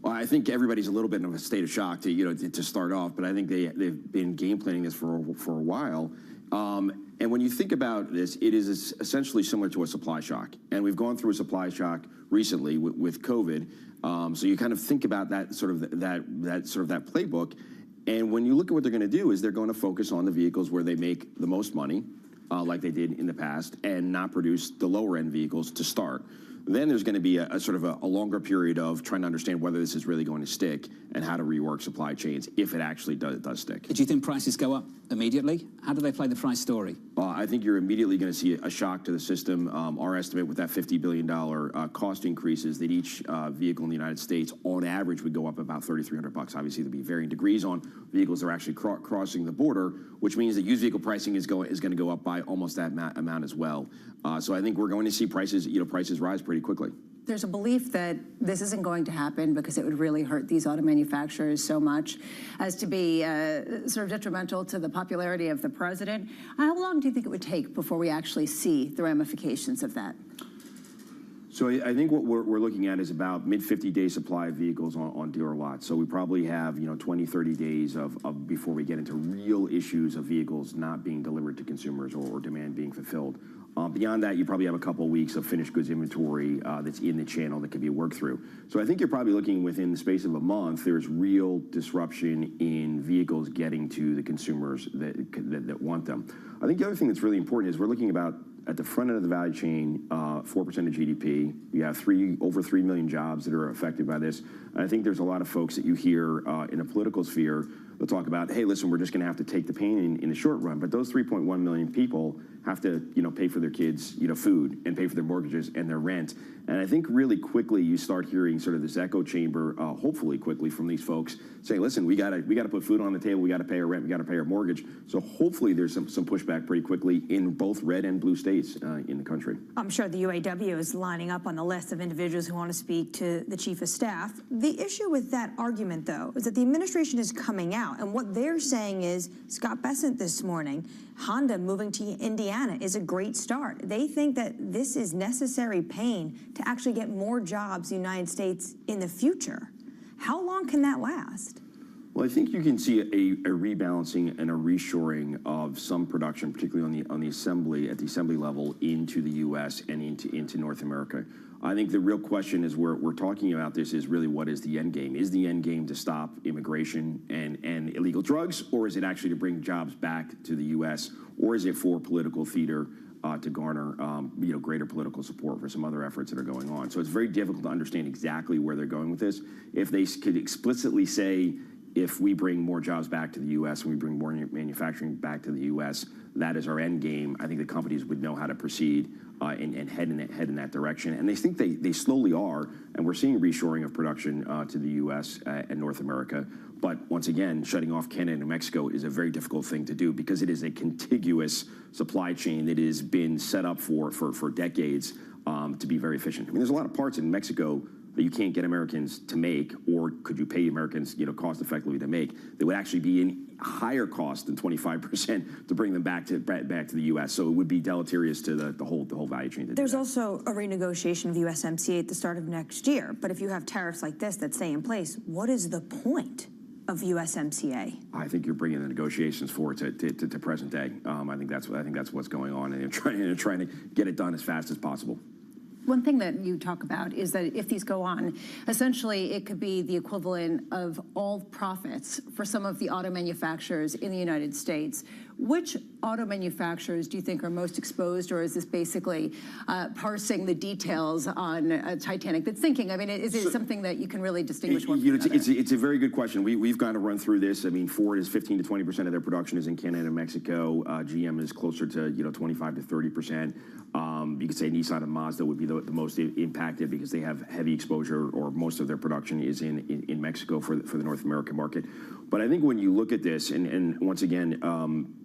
Well, I think everybody's a little bit in a state of shock to start off, but I think they've been game planning this for a while. And when you think about this, it is essentially similar to a supply shock, and we've gone through a supply shock recently with COVID. So you kind of think about that playbook, and when you look at what they're going to do, is they're going to focus on the vehicles where they make the most money, like they did in the past, and not produce the lower end vehicles to start. Then there's going to be a longer period of trying to understand whether this is really going to stick and how to rework supply chains if it actually does stick. Do you think prices go up immediately? How do they play the price story? I think you're immediately going to see a shock to the system. Our estimate with that $50 billion cost increase is that each vehicle in the United States, on average, would go up about $3,300. Obviously, there'll be varying degrees on vehicles that are actually crossing the border, which means that used vehicle pricing is going to go up by almost that amount as well. So I think we're going to see prices rise pretty quickly. There's a belief that this isn't going to happen because it would really hurt these auto manufacturers so much as to be sort of detrimental to the popularity of the president. How long do you think it would take before we actually see the ramifications of that? So I think what we're looking at is about mid-50-day supply of vehicles on dealer lots. So we probably have 20, 30 days of before we get into real issues of vehicles not being delivered to consumers or demand being fulfilled. Beyond that, you probably have a couple of weeks of finished goods inventory that's in the channel that can be worked through. So I think you're probably looking within the space of a month, there's real disruption in vehicles getting to the consumers that want them. I think the other thing that's really important is we're looking about at the front end of the value chain, 4% of GDP. You have over 3 million jobs that are affected by this. And I think there's a lot of folks that you hear in a political sphere that talk about, hey, listen, we're just going to have to take the pain in the short run. But those 3.1 million people have to, pay for their kids, food and pay for their mortgages and their rent. And I think really quickly you start hearing sort of this echo chamber, hopefully quickly from these folks saying, listen, we got to put food on the table, we got to pay our rent, we got to pay our mortgage. So hopefully there's some pushback pretty quickly in both red and blue states in the country. I'm sure the UAW is lining up on the list of individuals who want to speak to the chief of staff. The issue with that argument, though, is that the administration is coming out, and what they're saying is, Scott Bessent this morning, Honda moving to Indiana is a great start. They think that this is necessary pain to actually get more jobs in the United States in the future. How long can that last? Well, I think you can see a rebalancing and a reshoring of some production, particularly at the assembly level, into the U.S. and into North America. I think the real question is we're talking about this is really what is the end game? Is the end game to stop immigration and illegal drugs, or is it actually to bring jobs back to the U.S., or is it for political theater to garner greater political support for some other efforts that are going on. So it's very difficult to understand exactly where they're going with this. If they could explicitly say, if we bring more jobs back to the U.S. and we bring more manufacturing back to the U.S., that is our end game, I think the companies would know how to proceed and head in that direction. And they think they slowly are, and we're seeing reshoring of production to the U.S. And North America. But once again, shutting off Canada and Mexico is a very difficult thing to do because it is a contiguous supply chain that has been set up for decades to be very efficient. I mean, there's a lot of parts in Mexico that you can't get Americans to make, or could you pay Americans, cost effectively to make, that would actually be in higher cost than 25% to bring them back to the U.S. So it would be deleterious to the whole value chain. There's also a renegotiation of USMCA at the start of next year. But if you have tariffs like this that stay in place, what is the point of USMCA? I think you're bringing the negotiations forward to present day. I think that's what's going on, and they're trying to get it done as fast as possible. One thing that you talk about is that if these go on, essentially it could be the equivalent of all profits for some of the auto manufacturers in the United States. Which auto manufacturers do you think are most exposed, or is this basically parsing the details on Titanic that's sinking? I mean, is it something that you can really distinguish one from another? It's a very good question. We've got to run through this. I mean, Ford is 15 to 20% of their production is in Canada and Mexico. GM is closer to 25 to 30%. You could say Nissan and Mazda would be the most impacted because they have heavy exposure, or most of their production is in Mexico for the North American market. But I think when you look at this, and once again,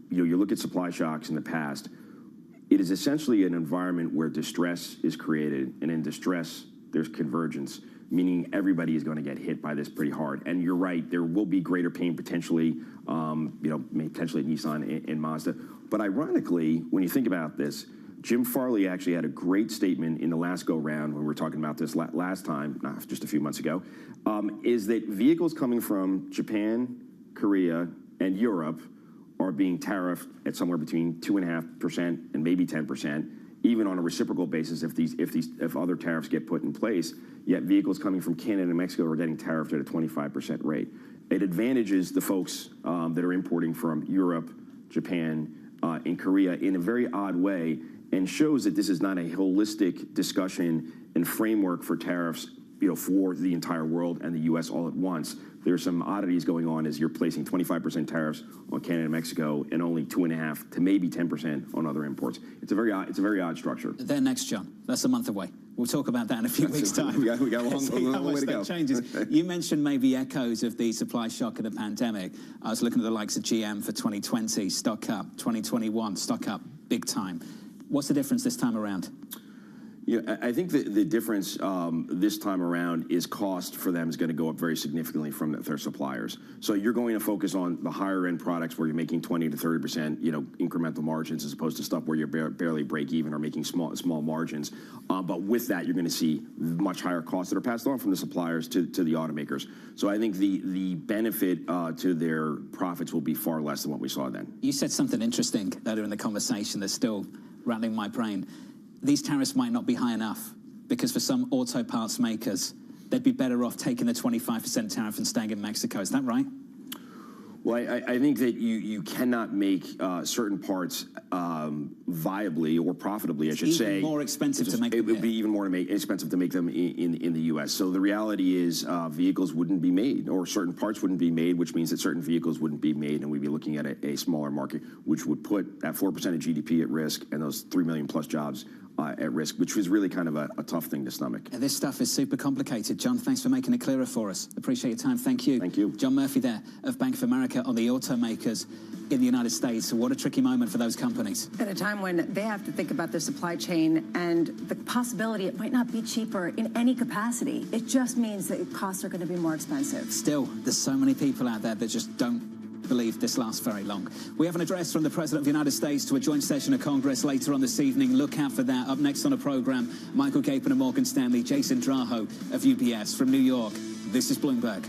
you look at supply shocks in the past, it is essentially an environment where distress is created, and in distress, there's convergence, meaning everybody is going to get hit by this pretty hard. And you're right, there will be greater pain potentially, potentially at Nissan and Mazda. But ironically, when you think about this, Jim Farley actually had a great statement in the last go-round when we were talking about this last time, just a few months ago, is that vehicles coming from Japan, Korea, and Europe are being tariffed at somewhere between 2.5% and maybe 10%, even on a reciprocal basis if other tariffs get put in place. Yet vehicles coming from Canada and Mexico are getting tariffed at a 25% rate. It advantages the folks that are importing from Europe, Japan, and Korea in a very odd way, and shows that this is not a holistic discussion and framework for tariffs, for the entire world and the U.S. all at once. There's some oddities going on as you're placing 25% tariffs on Canada and Mexico and only 2.5% to maybe 10% on other imports. It's a very odd structure. They're next, John. That's a month away. We'll talk about that in a few weeks' time. We got a long way to go. Changes. You mentioned maybe echoes of the supply shock of the pandemic. I was looking at the likes of GM for 2020, stock up. 2021, stock up big time. What's the difference this time around? I think the difference this time around is cost for them is going to go up very significantly from their suppliers. So you're going to focus on the higher end products where you're making 20 to 30%, incremental margins, as opposed to stuff where you're barely break even or making small margins. But with that, you're going to see much higher costs that are passed on from the suppliers to the automakers. So I think the benefit to their profits will be far less than what we saw then. You said something interesting earlier in the conversation that's still rattling my brain. These tariffs might not be high enough because for some auto parts makers, they'd be better off taking the 25% tariff and staying in Mexico. Is that right? Well, I think that you cannot make certain parts viably or profitably, I should say. Even more expensive to make them. It would be even more expensive to make them in the U.S. So the reality is vehicles wouldn't be made, or certain parts wouldn't be made, which means that certain vehicles wouldn't be made, and we'd be looking at a smaller market, which would put that 4% of GDP at risk and those 3 million plus jobs at risk, which was really kind of a tough thing to stomach. And this stuff is super complicated. John, thanks for making it clearer for us. Appreciate your time. Thank you. Thank you. John Murphy there of Bank of America on the automakers in the United States. What a tricky moment for those companies. At a time when they have to think about their supply chain and the possibility it might not be cheaper in any capacity. It just means that costs are going to be more expensive. Still, there's so many people out there that just don't believe this lasts very long. We have an address from the President of the United States to a joint session of Congress later on this evening. Look out for that. Up next on the program, Michael Capon of Morgan Stanley, Jason Draho of UBS. From New York, this is Bloomberg.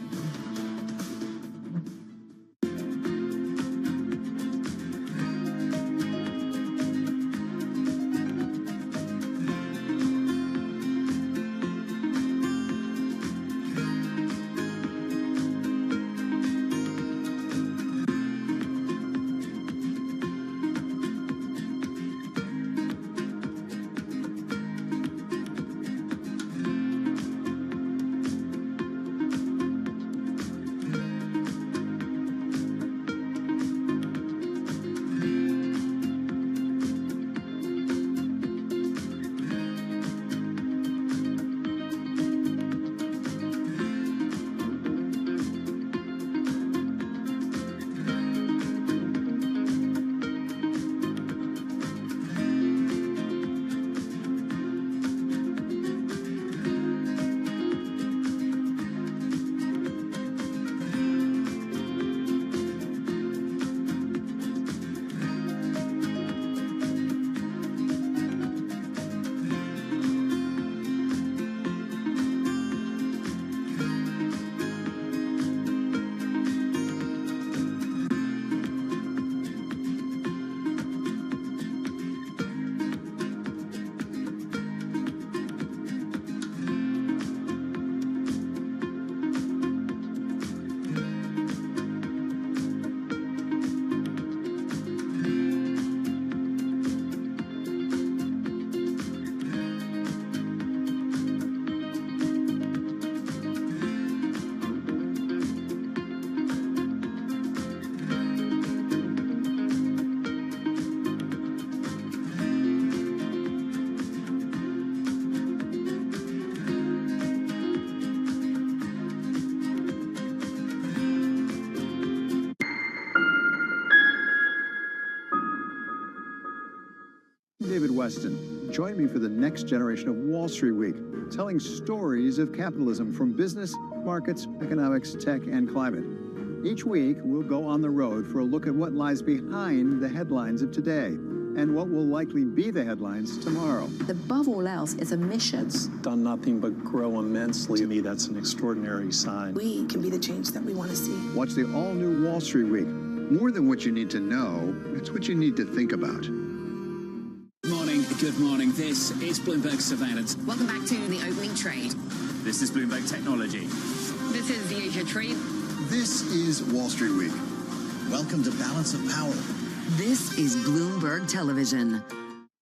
David Weston. Join me for the next generation of Wall Street Week, telling stories of capitalism from business, markets, economics, tech, and climate. Each week, we'll go on the road for a look at what lies behind the headlines of today and what will likely be the headlines tomorrow. Above all else, it's a mission. It's done nothing but grow immensely. To me, that's an extraordinary sign. We can be the change that we want to see. Watch the all-new Wall Street Week. More than what you need to know, it's what you need to think about. Good morning. This is Bloomberg Surveillance. Welcome back to the opening trade. This is Bloomberg Technology. This is the Asia trade. This is Wall Street Week. Welcome to Balance of Power. This is Bloomberg Television.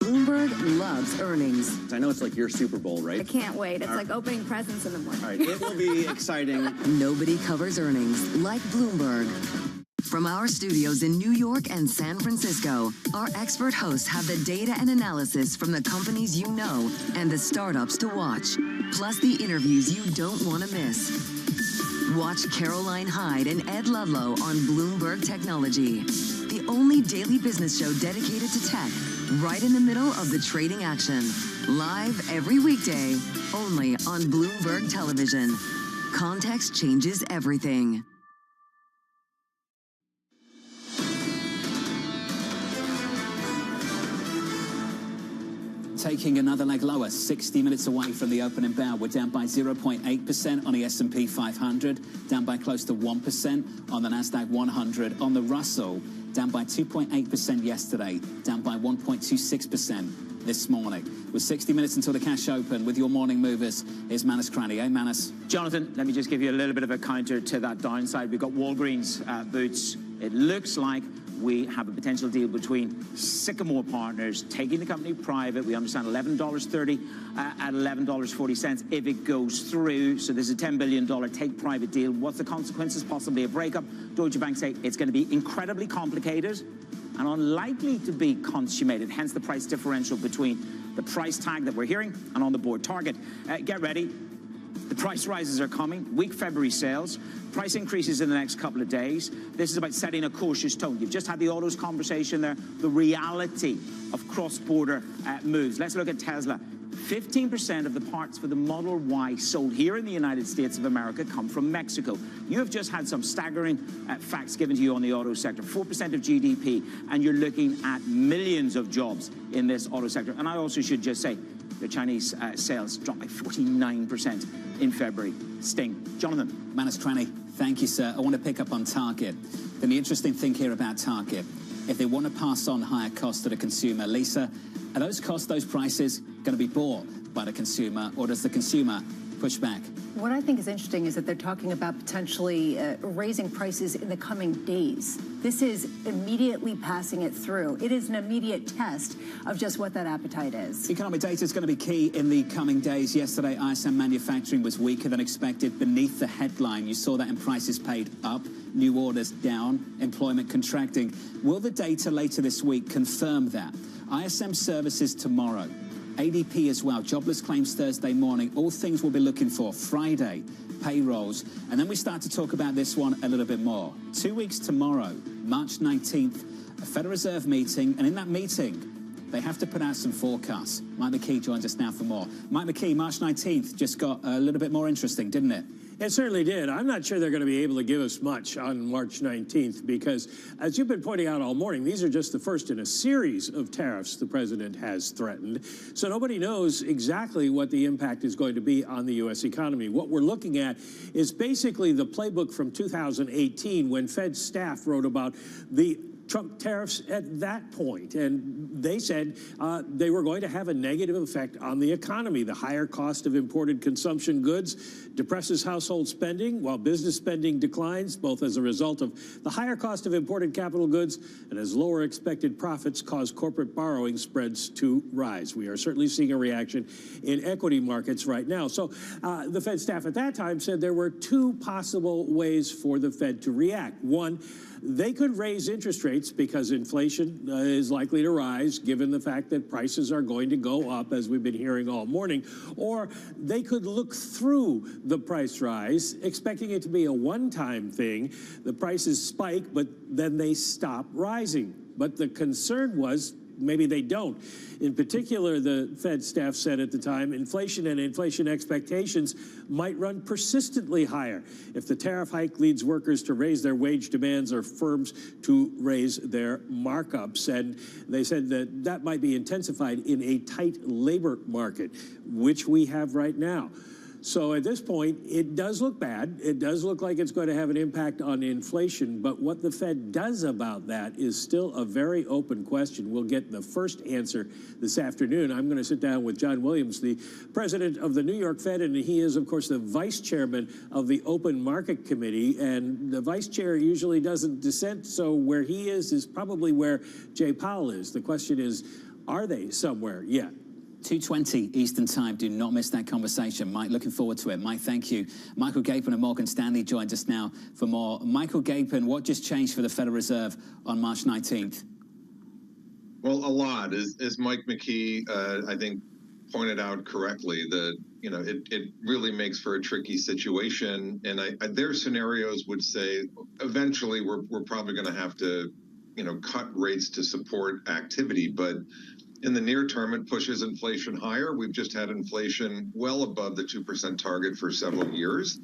Bloomberg loves earnings. I know it's like your Super Bowl, right? I can't wait. It's like opening presents in the morning. All right, it will be exciting. Nobody covers earnings like Bloomberg. From our studios in New York and San Francisco, our expert hosts have the data and analysis from the companies you know and the startups to watch, plus the interviews you don't want to miss. Watch Caroline Hyde and Ed Ludlow on Bloomberg Technology, the only daily business show dedicated to tech, right in the middle of the trading action. Live every weekday, only on Bloomberg Television. Context changes everything. Taking another leg lower, 60 minutes away from the opening bell. We're down by 0.8% on the S&P 500, down by close to 1% on the Nasdaq 100. On the Russell, down by 2.8% yesterday, down by 1.26% this morning. With 60 minutes until the cash open, with your morning movers, is Manus Cranny. Hey, Manus. Jonathan, let me just give you a little bit of a counter to that downside. We've got Walgreens boots. It looks like we have a potential deal between Sycamore Partners taking the company private. We understand $11.30 at $11.40 if it goes through. So there's a $10 billion take-private deal. What's the consequences? Possibly a breakup. Deutsche Bank say it's going to be incredibly complicated and unlikely to be consummated, hence the price differential between the price tag that we're hearing and on the board target. Get ready. The price rises are coming. Weak February sales. Price increases in the next couple of days. This is about setting a cautious tone. You've just had the autos conversation there. The reality of cross-border moves. Let's look at Tesla. 15% of the parts for the Model Y sold here in the United States of America come from Mexico. You have just had some staggering facts given to you on the auto sector. 4% of GDP, and you're looking at millions of jobs in this auto sector. And I also should just say, the Chinese sales dropped by 49% in February. Sting. Jonathan. Manus Cranny, thank you, sir. I want to pick up on Target. And the interesting thing here about Target, if they want to pass on higher costs to the consumer, Lisa, are those costs, those prices going to be bought by the consumer, or does the consumer push back? What I think is interesting is that they're talking about potentially raising prices in the coming days. This is immediately passing it through. It is an immediate test of just what that appetite is. Economic data is going to be key in the coming days. Yesterday, ISM manufacturing was weaker than expected beneath the headline. You saw that in prices paid up, new orders down, employment contracting. Will the data later this week confirm that? ISM services tomorrow. ADP as well, jobless claims Thursday morning, all things we'll be looking for. Friday, payrolls, and then we start to talk about this one a little bit more. 2 weeks tomorrow, March 19th, a Federal Reserve meeting, and in that meeting, they have to put out some forecasts. Mike McKee joins us now for more. Mike McKee, March 19th just got a little bit more interesting, didn't it? It certainly did. I'm not sure they're going to be able to give us much on March 19th because, as you've been pointing out all morning, these are just the first in a series of tariffs the president has threatened. So nobody knows exactly what the impact is going to be on the U.S. economy. What we're looking at is basically the playbook from 2018 when Fed staff wrote about the Trump tariffs at that point, and they said they were going to have a negative effect on the economy. The higher cost of imported consumption goods depresses household spending, while business spending declines, both as a result of the higher cost of imported capital goods and as lower expected profits cause corporate borrowing spreads to rise. We are certainly seeing a reaction in equity markets right now. So the Fed staff at that time said there were two possible ways for the Fed to react. One, they could raise interest rates because inflation is likely to rise, given the fact that prices are going to go up, as we've been hearing all morning. Or they could look through the price rise, expecting it to be a one-time thing. The prices spike, but then they stop rising. But the concern was maybe they don't. In particular, the Fed staff said at the time, inflation and inflation expectations might run persistently higher if the tariff hike leads workers to raise their wage demands or firms to raise their markups. And they said that that might be intensified in a tight labor market, which we have right now. So at this point, it does look bad. It does look like it's going to have an impact on inflation. But what the Fed does about that is still a very open question. We'll get the first answer this afternoon. I'm going to sit down with John Williams, the president of the New York Fed, and he is, of course, the vice chairman of the Open Market Committee. And the vice chair usually doesn't dissent, so where he is probably where Jay Powell is. The question is, are they somewhere yet? 2:20 Eastern Time. Do not miss that conversation. Mike, looking forward to it. Mike, thank you. Michael Gapin of Morgan Stanley joins us now for more. Michael Gapin, what just changed for the Federal Reserve on March 19th? Well, a lot. As Mike McKee, I think, pointed out correctly, that it really makes for a tricky situation. And their scenarios would say eventually we're probably going to have to cut rates to support activity, but in the near term, it pushes inflation higher. We've just had inflation well above the 2% target for several years.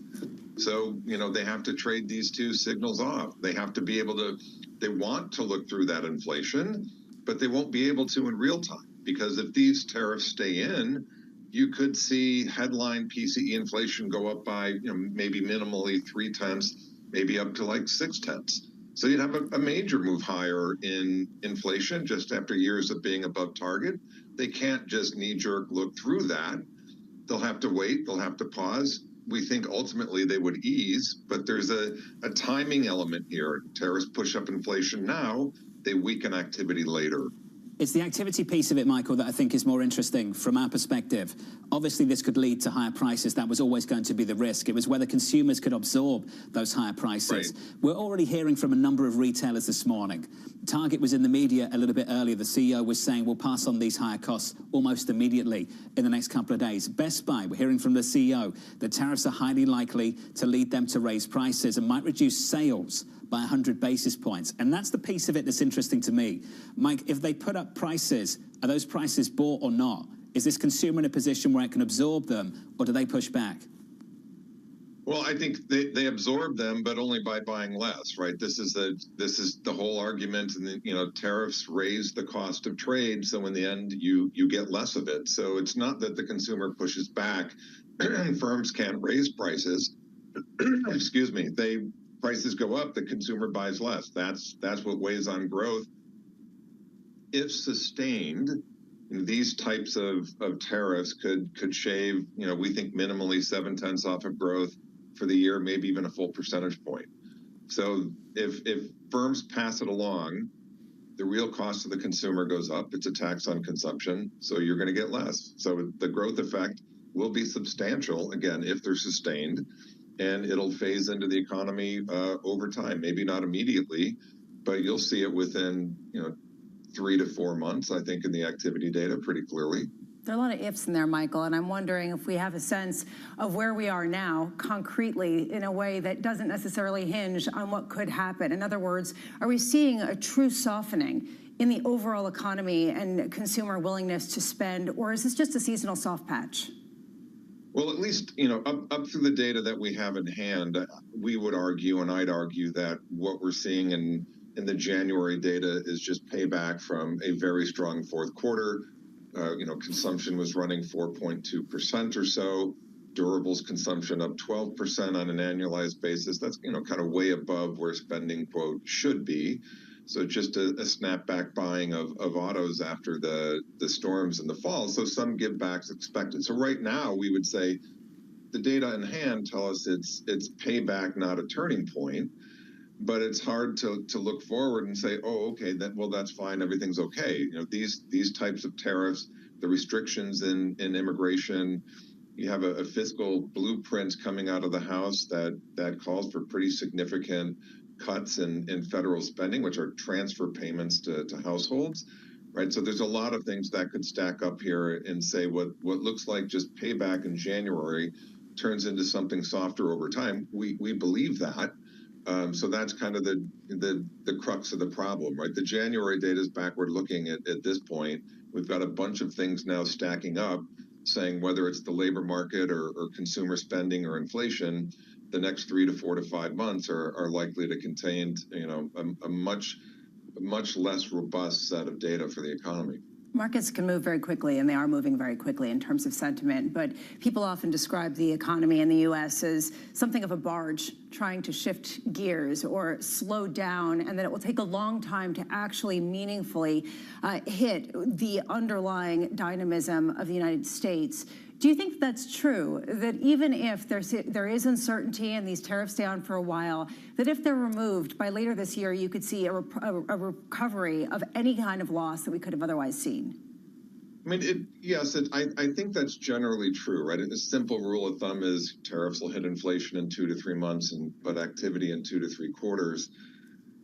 So, they have to trade these two signals off. They have to be able to, they want to look through that inflation, but they won't be able to in real time, because if these tariffs stay in, you could see headline PCE inflation go up by, maybe minimally 0.3, maybe up to like 0.6. So you'd have a major move higher in inflation just after years of being above target. They can't just knee-jerk look through that. They'll have to wait. They'll have to pause. We think ultimately they would ease, but there's a timing element here. Tariffs push up inflation now. They weaken activity later. It's the activity piece of it, Michael, that I think is more interesting from our perspective. Obviously, this could lead to higher prices. That was always going to be the risk. It was whether consumers could absorb those higher prices. Right. We're already hearing from a number of retailers this morning. Target was in the media a little bit earlier. The CEO was saying we'll pass on these higher costs almost immediately in the next couple of days. Best Buy, we're hearing from the CEO that tariffs are highly likely to lead them to raise prices and might reduce sales by 100 basis points. And that's the piece of it that's interesting to me. Mike, if they put up prices, are those prices bought or not? Is this consumer in a position where it can absorb them, or do they push back? Well, I think they absorb them, but only by buying less, right? This is the whole argument, and tariffs raise the cost of trade, so in the end you get less of it. So it's not that the consumer pushes back. Firms can't raise prices. Excuse me. Prices go up, the consumer buys less. That's what weighs on growth. If sustained, these types of tariffs could shave, we think minimally 0.7 off of growth for the year, maybe even a full percentage point. So if firms pass it along, the real cost of the consumer goes up. It's a tax on consumption, so you're going to get less. So the growth effect will be substantial, again, if they're sustained. And it'll phase into the economy over time. Maybe not immediately, but you'll see it within 3 to 4 months, I think, in the activity data pretty clearly. There are a lot of ifs in there, Michael, and I'm wondering if we have a sense of where we are now concretely in a way that doesn't necessarily hinge on what could happen. In other words, are we seeing a true softening in the overall economy and consumer willingness to spend, or is this just a seasonal soft patch? Well, at least, up through the data that we have in hand, we would argue, and I'd argue, that what we're seeing in the January data is just payback from a very strong fourth quarter. Consumption was running 4.2% or so. Durables consumption up 12% on an annualized basis. That's, kind of way above where spending, quote, should be. So just a snapback buying of autos after the storms in the fall. So some give backs expected. So right now we would say the data in hand tell us it's payback, not a turning point. But it's hard to look forward and say, oh, okay, that's fine, everything's okay. These types of tariffs, the restrictions in immigration, you have a fiscal blueprint coming out of the House that calls for pretty significant cuts in federal spending, which are transfer payments to households, right? So there's a lot of things that could stack up here and say what looks like just payback in January turns into something softer over time. We believe that. So that's kind of the crux of the problem, right? The January data is backward looking at this point. We've got a bunch of things now stacking up, saying whether it's the labor market or consumer spending or inflation, the next 3 to 4 to 5 months are likely to contain, a much less robust set of data for the economy. Markets can move very quickly, and they are moving very quickly in terms of sentiment, but people often describe the economy in the U.S. as something of a barge trying to shift gears or slow down, and that it will take a long time to actually meaningfully hit the underlying dynamism of the United States. Do you think that's true, that even if there is uncertainty and these tariffs stay on for a while, that if they're removed by later this year, you could see a recovery of any kind of loss that we could have otherwise seen? I mean, I think that's generally true, right? A simple rule of thumb is tariffs will hit inflation in 2 to 3 months, but activity in 2 to 3 quarters.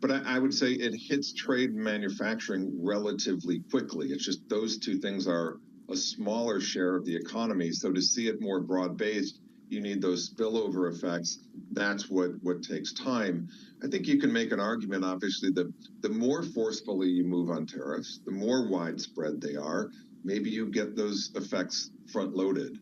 But I would say it hits trade and manufacturing relatively quickly. It's just those two things are a smaller share of the economy. So to see it more broad-based, you need those spillover effects. That's what takes time. I think you can make an argument, obviously, the more forcefully you move on tariffs, the more widespread they are, maybe you get those effects front-loaded.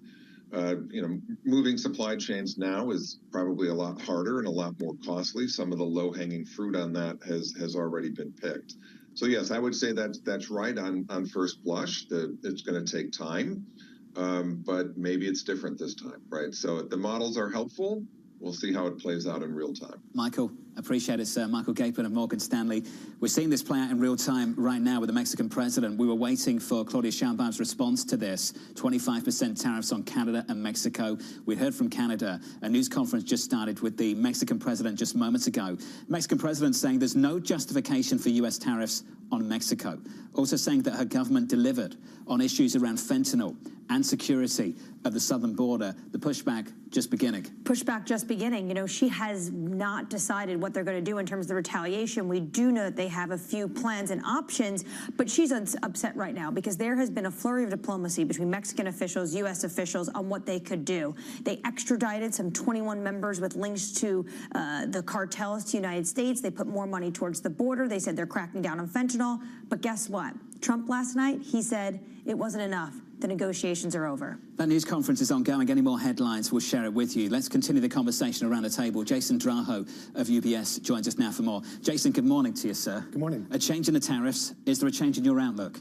Moving supply chains now is probably a lot harder and a lot more costly. Some of the low-hanging fruit on that has already been picked. So yes, I would say that's right on first blush. It's going to take time, but maybe it's different this time, right? So the models are helpful. We'll see how it plays out in real time. Michael, appreciate it, sir. Michael Gapin of Morgan Stanley. We're seeing this play out in real time right now with the Mexican president. We were waiting for Claudia Sheinbaum's response to this. 25% tariffs on Canada and Mexico. We heard from Canada. A news conference just started with the Mexican president just moments ago. Mexican president saying there's no justification for U.S. tariffs on Mexico. Also saying that her government delivered on issues around fentanyl and security of the southern border. The pushback just beginning. Pushback just beginning. She has not decided what they're going to do in terms of the retaliation. We do know that they have a few plans and options, but she's upset right now because there has been a flurry of diplomacy between Mexican officials, U.S. officials on what they could do. They extradited some 21 members with links to the cartels to the United States. They put more money towards the border. They said they're cracking down on fentanyl. But guess what? Trump last night, he said it wasn't enough. The negotiations are over. That news conference is ongoing. Any more headlines, we'll share it with you. Let's continue the conversation around the table. Jason Draho of UBS joins us now for more. Jason, good morning to you, sir. Good morning. A change in the tariffs. Is there a change in your outlook?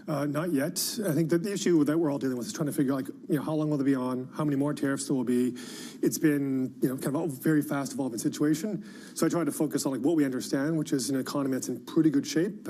Not yet. I think that the issue that we're all dealing with is trying to figure out, how long will they be on? How many more tariffs there will be? It's been, kind of a very fast evolving situation. So I try to focus on what we understand, which is an economy that's in pretty good shape.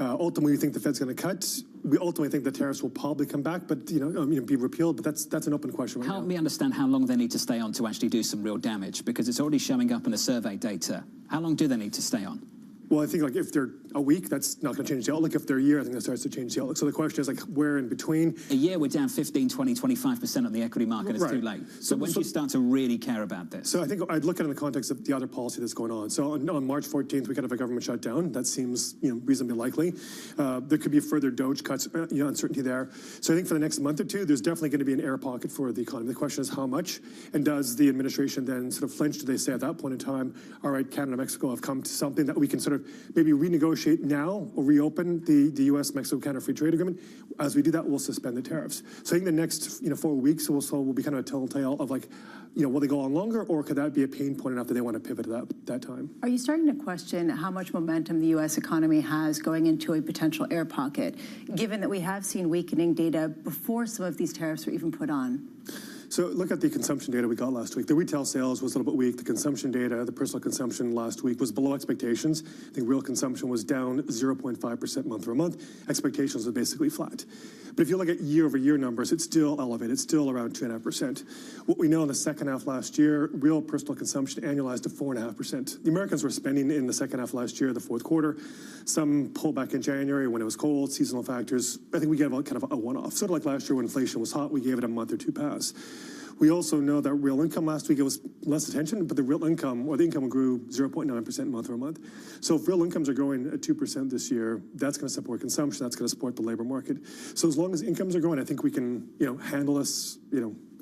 Ultimately, we think the Fed's going to cut. We ultimately think the tariffs will probably come back, but be repealed. But that's an open question right now. Help me understand how long they need to stay on to actually do some real damage, because it's already showing up in the survey data. How long do they need to stay on? Well, I think if they're a week, that's not going to change the outlook. If they're a year, I think that starts to change the outlook. So the question is where in between? A year, we're down 15, 20, 25% on the equity market. It's too late. So when do you start to really care about this? So I think I'd look at it in the context of the other policy that's going on. So on March 14th, we could have a government shutdown. That seems reasonably likely. There could be further DOGE cuts, uncertainty there. So I think for the next month or two, there's definitely going to be an air pocket for the economy. The question is how much, and does the administration then sort of flinch? Do they say at that point in time, all right, Canada and Mexico have come to something that we can sort of maybe renegotiate now or reopen the U.S.-Mexico-Canada Free Trade Agreement? As we do that, we'll suspend the tariffs. So I think the next 4 weeks will be kind of a telltale of will they go on longer, or could that be a pain point enough that they want to pivot at that time? Are you starting to question how much momentum the U.S. economy has going into a potential air pocket, given that we have seen weakening data before some of these tariffs were even put on? So look at the consumption data we got last week. The retail sales was a little bit weak. The consumption data, the personal consumption last week was below expectations. I think real consumption was down 0.5% month over month. Expectations were basically flat. But if you look at year-over-year numbers, it's still elevated. It's still around 2.5%. What we know in the second half last year, real personal consumption annualized to 4.5%. The Americans were spending in the second half last year, the fourth quarter. Some pullback in January when it was cold, seasonal factors. I think we gave kind of a one-off. Sort of like last year when inflation was hot, we gave it a month or two pass. We also know that real income last week, it was less attention, but the real income, or the income grew 0.9% month over month. So if real incomes are growing at 2% this year, that's going to support consumption, that's going to support the labor market. So as long as incomes are growing, I think we can, handle this,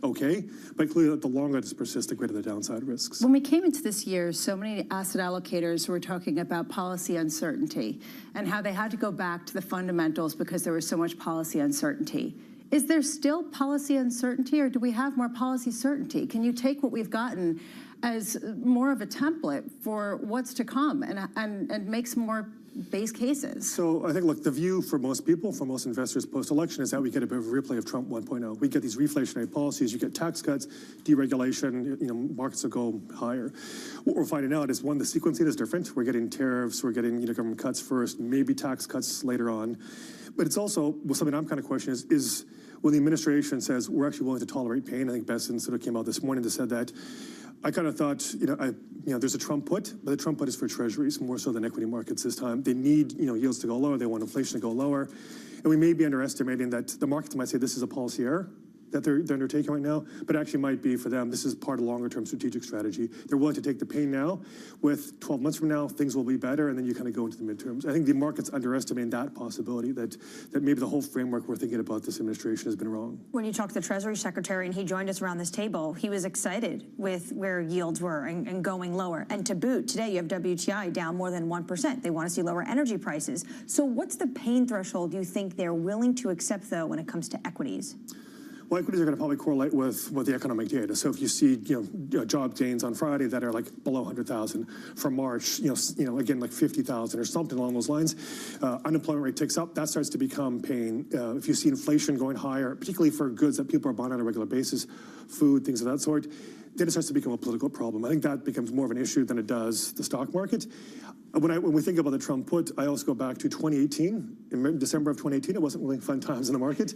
okay, but clearly the longer this persists, the greater the downside risks. When we came into this year, so many asset allocators were talking about policy uncertainty and how they had to go back to the fundamentals because there was so much policy uncertainty. Is there still policy uncertainty, or do we have more policy certainty? Can you take what we've gotten as more of a template for what's to come and make some more base cases? So I think, look, the view for most people, for most investors post-election, is that we get a bit of a replay of Trump 1.0. We get these reflationary policies, you get tax cuts, deregulation, markets will go higher. What we're finding out is, one, the sequencing is different. We're getting tariffs, we're getting government cuts first, maybe tax cuts later on. But it's also, something I'm kind of questioning is when the administration says we're actually willing to tolerate pain. I think Besson sort of came out this morning to said that. I kind of thought, there's a Trump put, but the Trump put is for treasuries more so than equity markets this time. They need, yields to go lower. They want inflation to go lower. And we may be underestimating that the markets might say this is a policy error that they're undertaking right now, but actually might be for them, this is part of longer-term strategic strategy. They're willing to take the pain now. With 12 months from now, things will be better, and then you kind of go into the midterms. I think the market's underestimating that possibility, that maybe the whole framework we're thinking about this administration has been wrong. When you talked to the Treasury Secretary and he joined us around this table, he was excited with where yields were and going lower. And to boot, today you have WTI down more than 1%. They want to see lower energy prices. So what's the pain threshold you think they're willing to accept, though, when it comes to equities? Well, equities are going to probably correlate with the economic data. So if you see, job gains on Friday that are like below 100,000 from March, again, like 50,000 or something along those lines, unemployment rate ticks up, that starts to become pain. If you see inflation going higher, particularly for goods that people are buying on a regular basis, food, things of that sort, then it starts to become a political problem. I think that becomes more of an issue than it does the stock market. When we think about the Trump put, I also go back to 2018. In December of 2018, it wasn't really fun times in the market,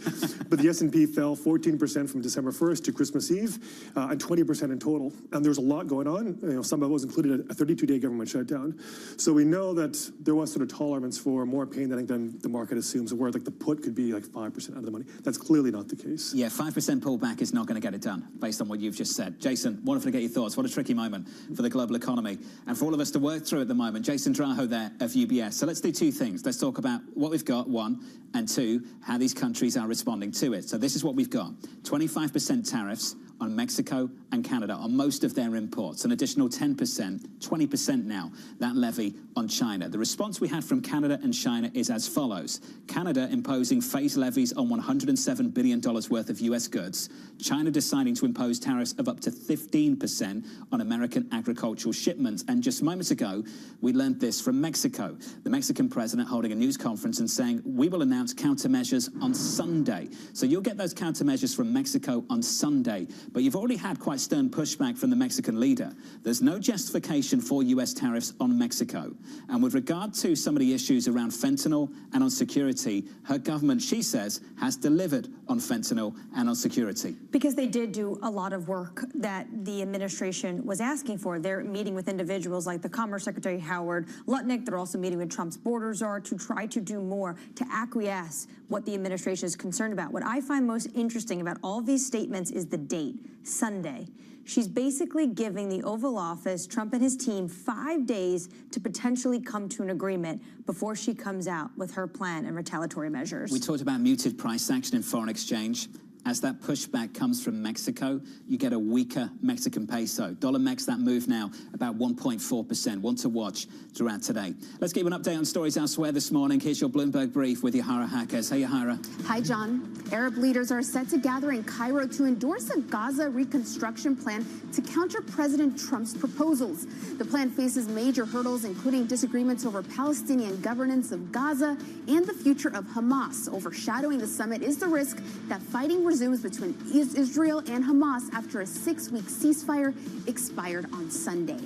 but the S&P fell 14% from December 1st to Christmas Eve, and 20% in total. And there's a lot going on. Some of it was included a 32-day government shutdown. So we know that there was sort of tolerance for more pain than the market assumes, where like the put could be like 5% out of the money. That's clearly not the case. Yeah, 5% pullback is not going to get it done, based on what you've just said. Jason, wonderful to get your thoughts. What a tricky moment for the global economy and for all of us to work through at the moment. Jason Draho there of UBS. So let's do two things. Let's talk about what we've got, one, and two, how these countries are responding to it. So this is what we've got. 25% tariffs on Mexico and Canada on most of their imports, an additional 10%, 20% now, that levy on China. The response we had from Canada and China is as follows. Canada imposing phased levies on $107 billion worth of US goods. China deciding to impose tariffs of up to 15% on American agricultural shipments. And just moments ago, we learned this from Mexico. The Mexican president holding a news conference and saying, we will announce countermeasures on Sunday. So you'll get those countermeasures from Mexico on Sunday. But you've already had quite stern pushback from the Mexican leader. There's no justification for US tariffs on Mexico. And with regard to some of the issues around fentanyl and on security, her government, she says, has delivered on fentanyl and on security. Because they did do a lot of work that the administration was asking for. They're meeting with individuals like the Commerce Secretary Howard Lutnick. They're also meeting with Trump's border czar to try to do more to acquiesce what the administration is concerned about. What I find most interesting about all these statements is the date, Sunday. She's basically giving the Oval Office, Trump and his team, 5 days to potentially come to an agreement before she comes out with her plan and retaliatory measures. We talked about muted price action in foreign exchange. As that pushback comes from Mexico, you get a weaker Mexican peso. Dollar Mex, that move now about 1.4%. One to watch throughout today. Let's give you an update on stories elsewhere this morning. Here's your Bloomberg Brief with Yahara Hackers. Hey, Yahara. Hi, John. Arab leaders are set to gather in Cairo to endorse a Gaza reconstruction plan to counter President Trump's proposals. The plan faces major hurdles, including disagreements over Palestinian governance of Gaza and the future of Hamas. Overshadowing the summit is the risk that fighting resumes between Israel and Hamas after a 6-week ceasefire expired on Sunday.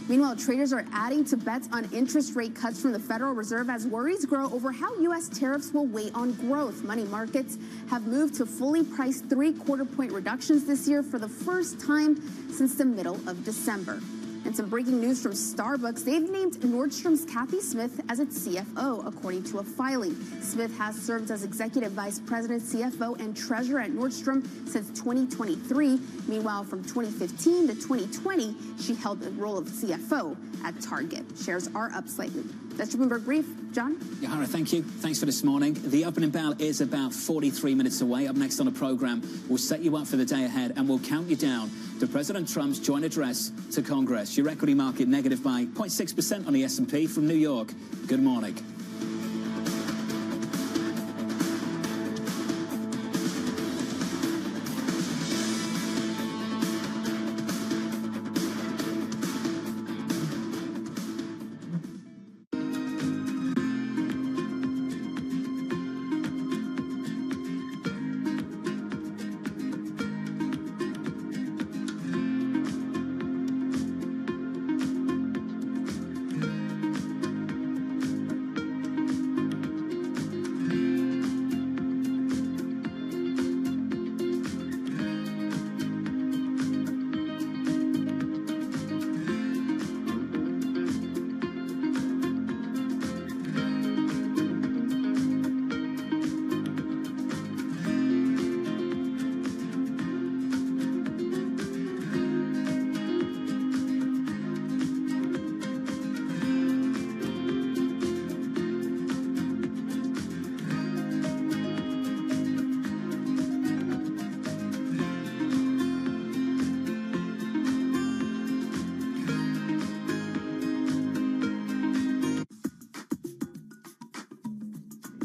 Meanwhile, traders are adding to bets on interest rate cuts from the Federal Reserve as worries grow over how U.S. tariffs will weigh on growth. Money markets have moved to fully priced 3/4-point reductions this year for the first time since the middle of December. And some breaking news from Starbucks. They've named Nordstrom's Kathy Smith as its CFO, according to a filing. Smith has served as Executive Vice President, CFO, and Treasurer at Nordstrom since 2023. Meanwhile, from 2015 to 2020, she held the role of CFO at Target. Shares are up slightly. That's your Bloomberg Brief. John? Yahara, thank you. Thanks for this morning. The opening bell is about 43 minutes away. Up next on the program, we'll set you up for the day ahead and we'll count you down to President Trump's joint address to Congress. Your equity market negative by 0.6% on the S&P from New York. Good morning.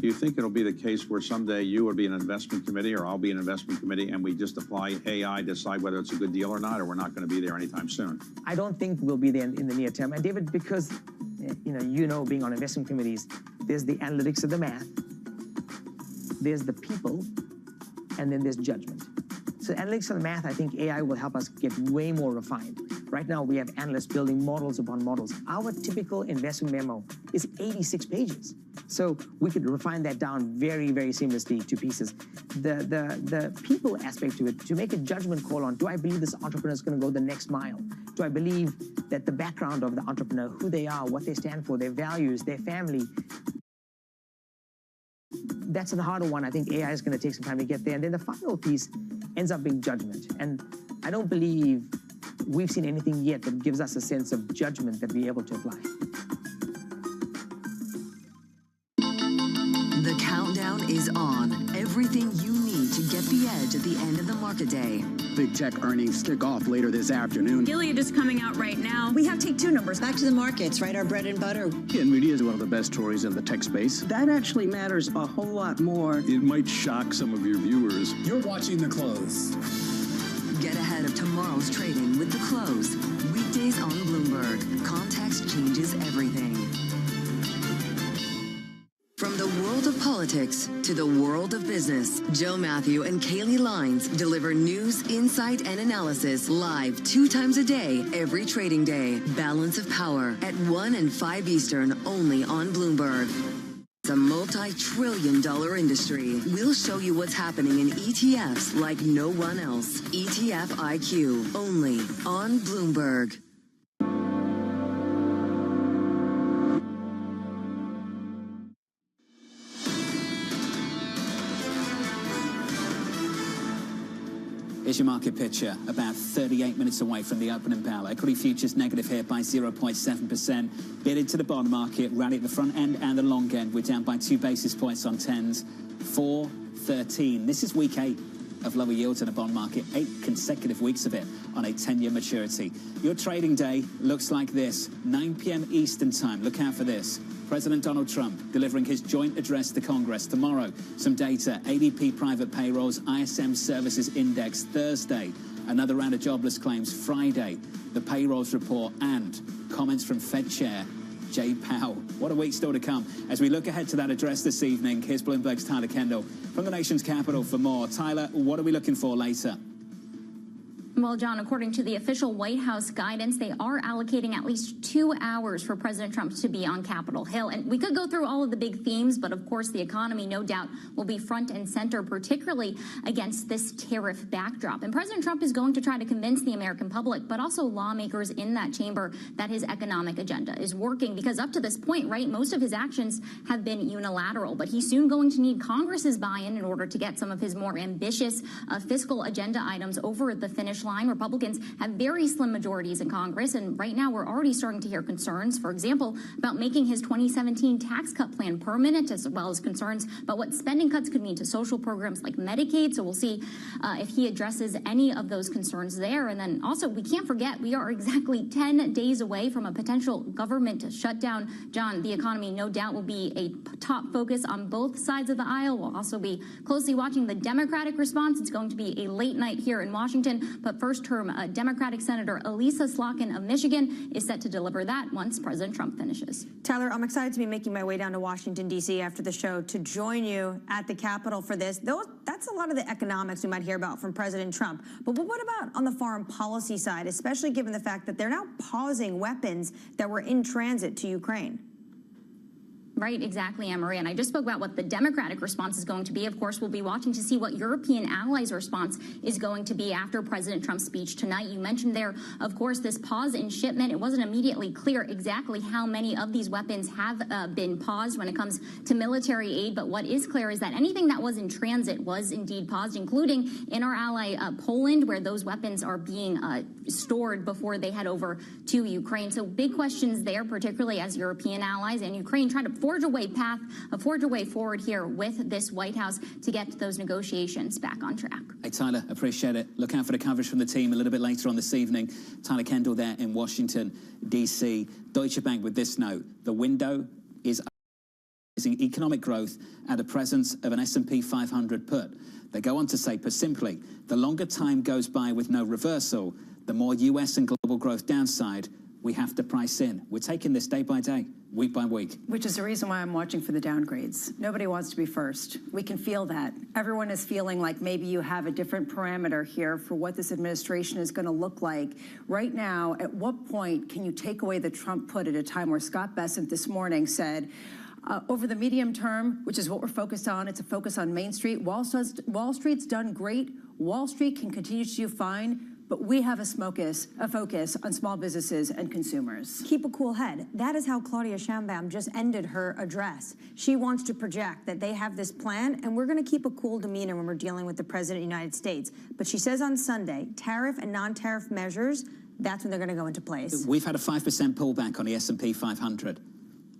Do you think it'll be the case where someday you will be an investment committee or I'll be an investment committee and we just apply AI, decide whether it's a good deal or not, or we're not going to be there anytime soon? I don't think we'll be there in the near term. And David, because, being on investment committees, there's the analytics of the math, there's the people, and then there's judgment. So analytics of the math, I think AI will help us get way more refined. Right now, we have analysts building models upon models. Our typical investment memo is 86 pages. So we could refine that down very, very seamlessly to pieces. The people aspect to it, to make a judgment call on, do I believe this entrepreneur is going to go the next mile? Do I believe that the background of the entrepreneur, who they are, what they stand for, their values, their family, that's the harder one. I think AI is going to take some time to get there. And then the final piece ends up being judgment. And I don't believe we've seen anything yet that gives us a sense of judgment that we're able to apply. The countdown is on. Everything you need to get the edge at the end of the market day. Big tech earnings kick off later this afternoon. Gilead is coming out right now. We have take two numbers. Back to the markets, right? Our bread and butter. NVIDIA is one of the best stories in the tech space. That actually matters a whole lot more. It might shock some of your viewers. You're watching The Close. Get ahead of tomorrow's trading with The Close. Weekdays on Bloomberg. Context changes everything. From the world of politics to the world of business, Joe Matthew and Kaylee Lines deliver news, insight, and analysis live 2 times a day, every trading day. Balance of Power at 1 and 5 Eastern, only on Bloomberg. It's a multi-trillion-dollar industry. We'll show you what's happening in ETFs like no one else. ETF IQ, only on Bloomberg. Here's your market picture, about 38 minutes away from the opening bell. Equity futures negative here by 0.7%. Bid into the bond market, rally at the front end and the long end. We're down by 2 basis points on 10s, 4.13. This is week 8 of lower yields in the bond market, 8 consecutive weeks of it on a 10-year maturity. Your trading day looks like this, 9 p.m. Eastern time. Look out for this. President Donald Trump delivering his joint address to Congress. Tomorrow, some data, ADP private payrolls, ISM services index. Thursday, another round of jobless claims. Friday, the payrolls report and comments from Fed Chair Jay Powell. What a week still to come. As we look ahead to that address this evening, here's Bloomberg's Tyler Kendall from the nation's capital for more. Tyler, what are we looking for later? Well, John, according to the official White House guidance, they are allocating at least 2 hours for President Trump to be on Capitol Hill. And we could go through all of the big themes, but of course, the economy, no doubt, will be front and center, particularly against this tariff backdrop. And President Trump is going to try to convince the American public, but also lawmakers in that chamber, that his economic agenda is working. Because up to this point, right, most of his actions have been unilateral. But he's soon going to need Congress's buy-in in order to get some of his more ambitious fiscal agenda items over the finish line. line. Republicans have very slim majorities in Congress, and right now we're already starting to hear concerns, for example, about making his 2017 tax cut plan permanent, as well as concerns about what spending cuts could mean to social programs like Medicaid. So we'll see if he addresses any of those concerns there. And then also, we can't forget, we are exactly 10 days away from a potential government shutdown. John, the economy no doubt will be a top focus on both sides of the aisle. We'll also be closely watching the Democratic response. It's going to be a late night here in Washington, but first-term Democratic Senator Elisa Slotkin of Michigan is set to deliver that once President Trump finishes. Tyler, I'm excited to be making my way down to Washington, D.C. after the show to join you at the Capitol for this. That's a lot of the economics we might hear about from President Trump. But what about on the foreign policy side, especially given the fact that they're now pausing weapons that were in transit to Ukraine? Right, exactly, Anne-Marie. And I just spoke about what the Democratic response is going to be. Of course, we'll be watching to see what European allies' response is going to be after President Trump's speech tonight. You mentioned there, of course, this pause in shipment. It wasn't immediately clear exactly how many of these weapons have been paused when it comes to military aid. But what is clear is that anything that was in transit was indeed paused, including in our ally Poland, where those weapons are being stored before they head over to Ukraine. So big questions there, particularly as European allies and Ukraine try to forge a way forward here with this White House to get those negotiations back on track. Hey, Tyler, appreciate it. Look out for the coverage from the team a little bit later on this evening. Tyler Kendall there in Washington, D.C. Deutsche Bank with this note: the window is economic growth at the presence of an S&P 500 put. They go on to say, put simply, the longer time goes by with no reversal, the more U.S. and global growth downside we have to price in. We're taking this day by day, week by week. Which is the reason why I'm watching for the downgrades. Nobody wants to be first. We can feel that. Everyone is feeling like maybe you have a different parameter here for what this administration is going to look like. Right now, at what point can you take away the Trump put at a time where Scott Bessent this morning said, over the medium term, which is what we're focused on, it's a focus on Main Street. Wall Street's done great. Wall Street can continue to do fine. But we have a focus on small businesses and consumers. Keep a cool head. That is how Claudia Sheinbaum just ended her address. She wants to project that they have this plan, and we're going to keep a cool demeanor when we're dealing with the President of the United States. But she says on Sunday, tariff and non-tariff measures, that's when they're going to go into place. We've had a 5% pullback on the S&P 500.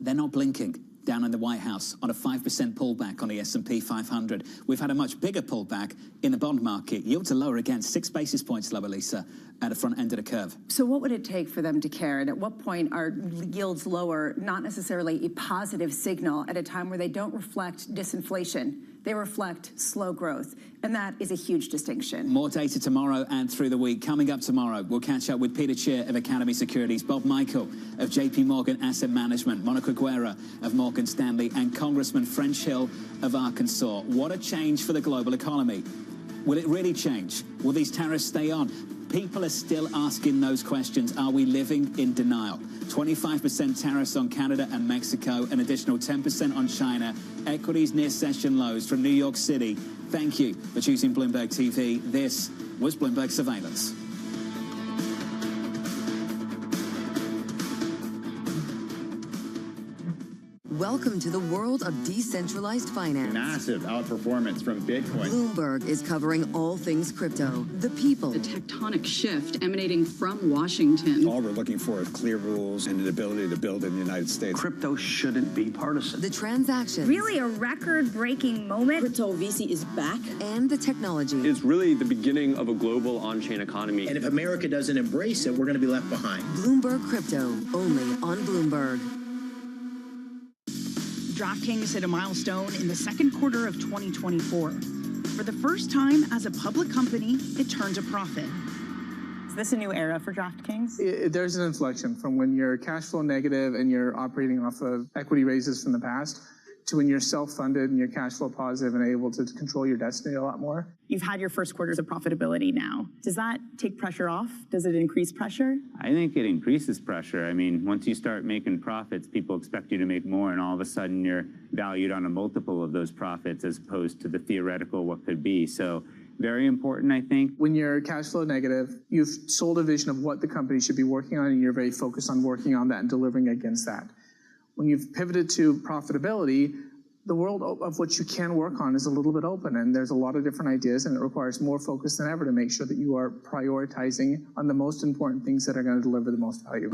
They're not blinking. Down in the White House on a 5% pullback on the S&P 500. We've had a much bigger pullback in the bond market. Yields are lower again, 6 basis points lower, Lisa, at the front end of the curve. So what would it take for them to care? And at what point are yields lower not necessarily a positive signal at a time where they don't reflect disinflation? They reflect slow growth, and that is a huge distinction. More data tomorrow and through the week. Coming up tomorrow, we'll catch up with Peter Cheer of Academy Securities, Bob Michael of JP Morgan Asset Management, Monica Guerra of Morgan Stanley, and Congressman French Hill of Arkansas. What a change for the global economy. Will it really change? Will these tariffs stay on? People are still asking those questions. Are we living in denial? 25% tariffs on Canada and Mexico, an additional 10% on China. Equities near session lows from New York City. Thank you for choosing Bloomberg TV. This was Bloomberg Surveillance. Welcome to the world of decentralized finance. Massive outperformance from Bitcoin. Bloomberg is covering all things crypto, the people. The tectonic shift emanating from Washington. All we're looking for is clear rules and an ability to build in the United States. Crypto shouldn't be partisan. The transactions. Really a record-breaking moment. Crypto VC is back. And the technology. It's really the beginning of a global on-chain economy. And if America doesn't embrace it, we're going to be left behind. Bloomberg Crypto, only on Bloomberg. DraftKings hit a milestone in the second quarter of 2024. For the first time as a public company, it turned a profit. Is this a new era for DraftKings? There's an inflection from when you're cash flow negative and you're operating off of equity raises from the past to when you're self-funded and you're cash flow positive and able to control your destiny a lot more. You've had your first quarters of profitability now. Does that take pressure off? Does it increase pressure? I think it increases pressure. I mean, once you start making profits, people expect you to make more, and all of a sudden you're valued on a multiple of those profits as opposed to the theoretical what could be. So very important, I think. When you're cash flow negative, you've sold a vision of what the company should be working on, and you're very focused on working on that and delivering against that. When you've pivoted to profitability, The world of what you can work on is a little bit open, and there's a lot of different ideas, and it requires more focus than ever to make sure that you are prioritizing on the most important things that are going to deliver the most value.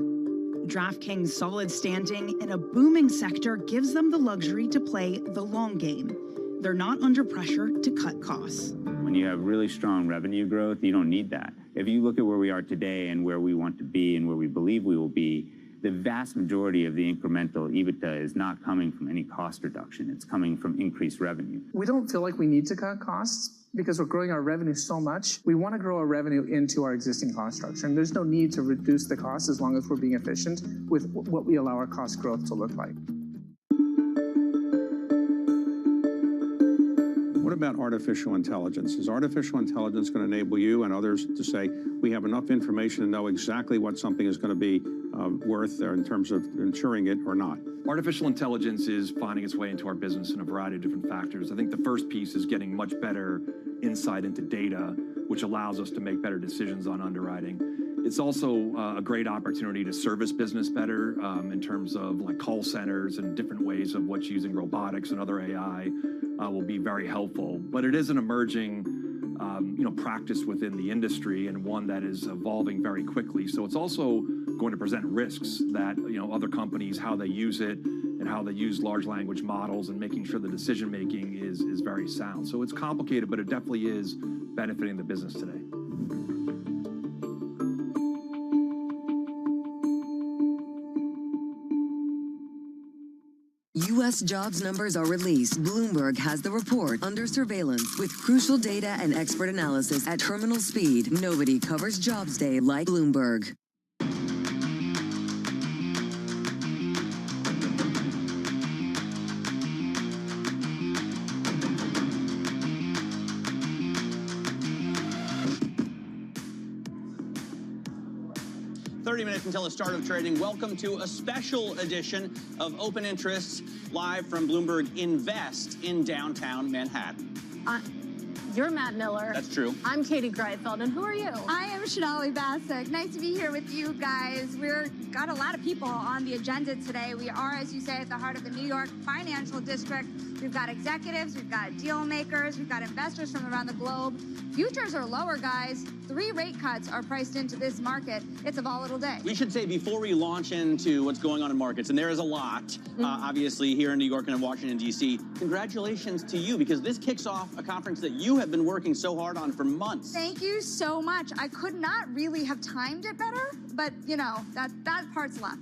DraftKings' solid standing in a booming sector gives them the luxury to play the long game. They're not under pressure to cut costs. When you have really strong revenue growth, you don't need that. If you look at where we are today and where we want to be and where we believe we will be, the vast majority of the incremental EBITDA is not coming from any cost reduction. It's coming from increased revenue. We don't feel like we need to cut costs because we're growing our revenue so much. We want to grow our revenue into our existing cost structure, and there's no need to reduce the cost as long as we're being efficient with what we allow our cost growth to look like. What about artificial intelligence? Is artificial intelligence going to enable you and others to say, we have enough information to know exactly what something is going to be worth in terms of insuring it or not? Artificial intelligence is finding its way into our business in a variety of different factors. I think the first piece is getting much better insight into data, which allows us to make better decisions on underwriting. It's also a great opportunity to service business better in terms of like call centers and different ways of what's using robotics and other AI will be very helpful. But it is an emerging practice within the industry and one that is evolving very quickly. So it's also going to present risks that other companies, how they use it and how they use large language models and making sure the decision making is very sound. So it's complicated, but it definitely is benefiting the business today. U.S. jobs numbers are released. Bloomberg has the report under surveillance with crucial data and expert analysis at terminal speed. Nobody covers Jobs Day like Bloomberg. Minutes until the start of trading. Welcome to a special edition of Open Interest, live from Bloomberg Invest in downtown Manhattan. You're Matt Miller. That's true. I'm Katie Greifeld, and who are you? I am Shonali Basak. Nice to be here with you guys. We've got a lot of people on the agenda today. We are, as you say, at the heart of the New York financial district. We've got executives, we've got deal makers, we've got investors from around the globe. Futures are lower, guys. 3 rate cuts are priced into this market. It's a volatile day. We should say before we launch into what's going on in markets, and there is a lot, obviously, here in New York and in Washington, D.C., congratulations to you, because this kicks off a conference that you have been working so hard on for months. Thank you so much. I could not really have timed it better, but, that part's luck.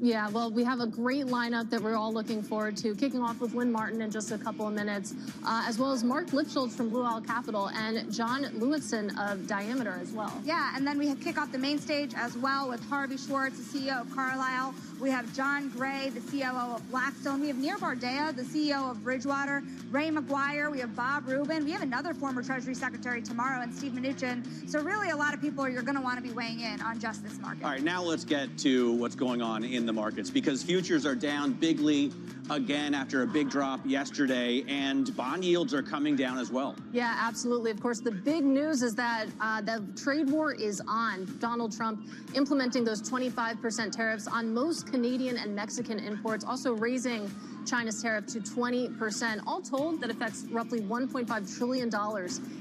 Yeah, well, we have a great lineup that we're all looking forward to, kicking off with Lynn Martin in just a couple of minutes, as well as Mark Lipschultz from Blue Owl Capital and John Lewitson of Diameter as well. Yeah, and then we kick off the main stage as well with Harvey Schwartz, the CEO of Carlyle. We have John Gray, the COO of Blackstone. We have Nir Bardea, the CEO of Bridgewater. Ray McGuire. We have Bob Rubin. We have another former Treasury Secretary tomorrow, and Steve Mnuchin. So really a lot of people you're going to want to be weighing in on just this market. All right, now let's get to what's going on in the markets, because futures are down bigly again after a big drop yesterday, and bond yields are coming down as well. Yeah, absolutely. Of course, the big news is that the trade war is on. Donald Trump implementing those 25% tariffs on most Canadian and Mexican imports, also raising China's tariff to 20%. All told, that affects roughly $1.5 trillion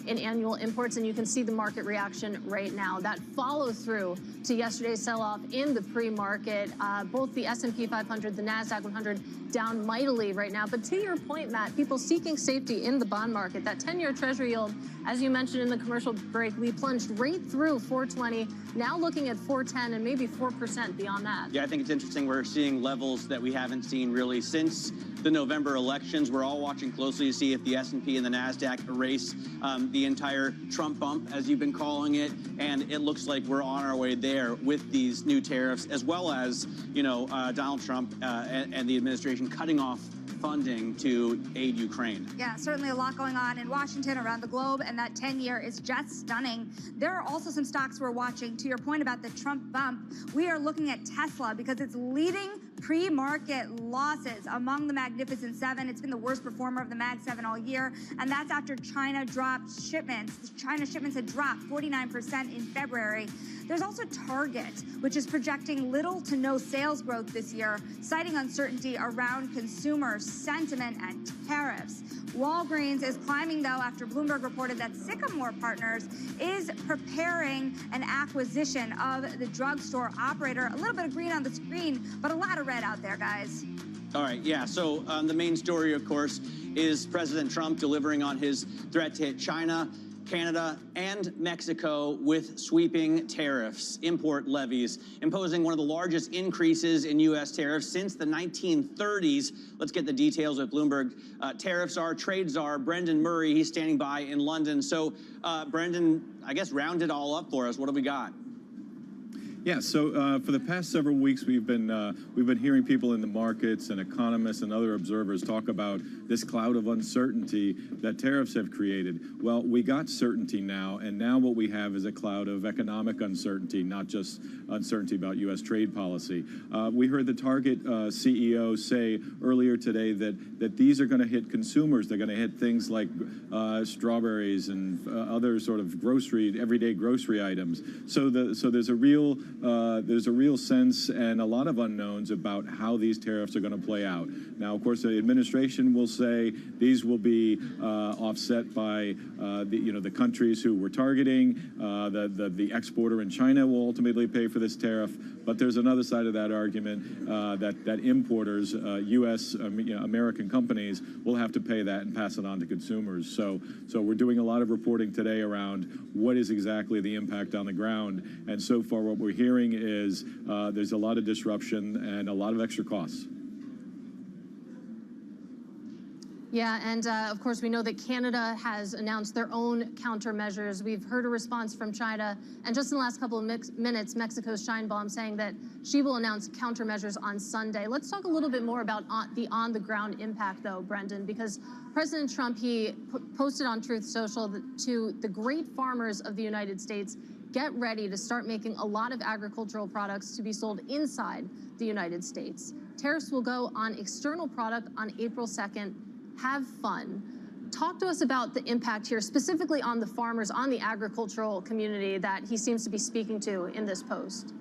in annual imports, and you can see the market reaction right now. That follow-through to yesterday's sell-off in the pre-market. Both the S&P 500, the NASDAQ 100 down mightily right now. But to your point, Matt, people seeking safety in the bond market. That 10-year Treasury yield, as you mentioned in the commercial break, we plunged right through 420, now looking at 410 and maybe 4% beyond that. Yeah, I think it's interesting. We're seeing levels that we haven't seen really since the November elections. We're all watching closely to see if the S&P and the NASDAQ erase the entire Trump bump, as you've been calling it. And it looks like we're on our way there with these new tariffs, as well as, Donald Trump and the administration cutting off funding to aid Ukraine. Yeah, certainly a lot going on in Washington, around the globe, and that 10-year is just stunning. There are also some stocks we're watching. To your point about the Trump bump, we are looking at Tesla because it's leading pre-market losses among the Magnificent Seven. It's been the worst performer of the Mag 7 all year, and that's after China dropped shipments. China shipments had dropped 49% in February. There's also Target, which is projecting little to no sales growth this year, citing uncertainty around consumer sentiment and tariffs. Walgreens is climbing, though, after Bloomberg reported that Sycamore Partners is preparing an acquisition of the drugstore operator. A little bit of green on the screen, but a lot of red out there, guys. All right, yeah, so the main story, of course, is President Trump delivering on his threat to hit China, Canada, and Mexico with sweeping tariffs, import levies, imposing one of the largest increases in U.S. tariffs since the 1930s. Let's get the details with Bloomberg tariff czar, trade czar, Brendan Murray. He's standing by in London. So, Brendan, I guess round it all up for us. What have we got? Yeah, so for the past several weeks, we've been hearing people in the markets and economists and other observers talk about this cloud of uncertainty that tariffs have created. Well, we got certainty now, and now what we have is a cloud of economic uncertainty, not just uncertainty about U.S. trade policy. We heard the Target CEO say earlier today that these are going to hit consumers. They're going to hit things like strawberries and other sort of everyday grocery items. So there's a real sense and a lot of unknowns about how these tariffs are going to play out. Now, of course, the administration will say these will be offset by the countries who we're targeting. The exporter in China will ultimately pay for this tariff. But there's another side of that argument that importers, U.S. American companies, will have to pay that and pass it on to consumers. So we're doing a lot of reporting today around what is exactly the impact on the ground. And so far, what we're hearing is there's a lot of disruption and a lot of extra costs. Yeah, and of course, we know that Canada has announced their own countermeasures. We've heard a response from China, and just in the last couple of minutes, Mexico's Sheinbaum saying that she will announce countermeasures on Sunday. Let's talk a little bit more about the on-the-ground impact, though, Brendan, because President Trump, he posted on Truth Social to the great farmers of the United States, get ready to start making a lot of agricultural products to be sold inside the United States. Tariffs will go on external product on April 2nd. Have fun. Talk to us about the impact here, specifically on the farmers, on the agricultural community that he seems to be speaking to in this post.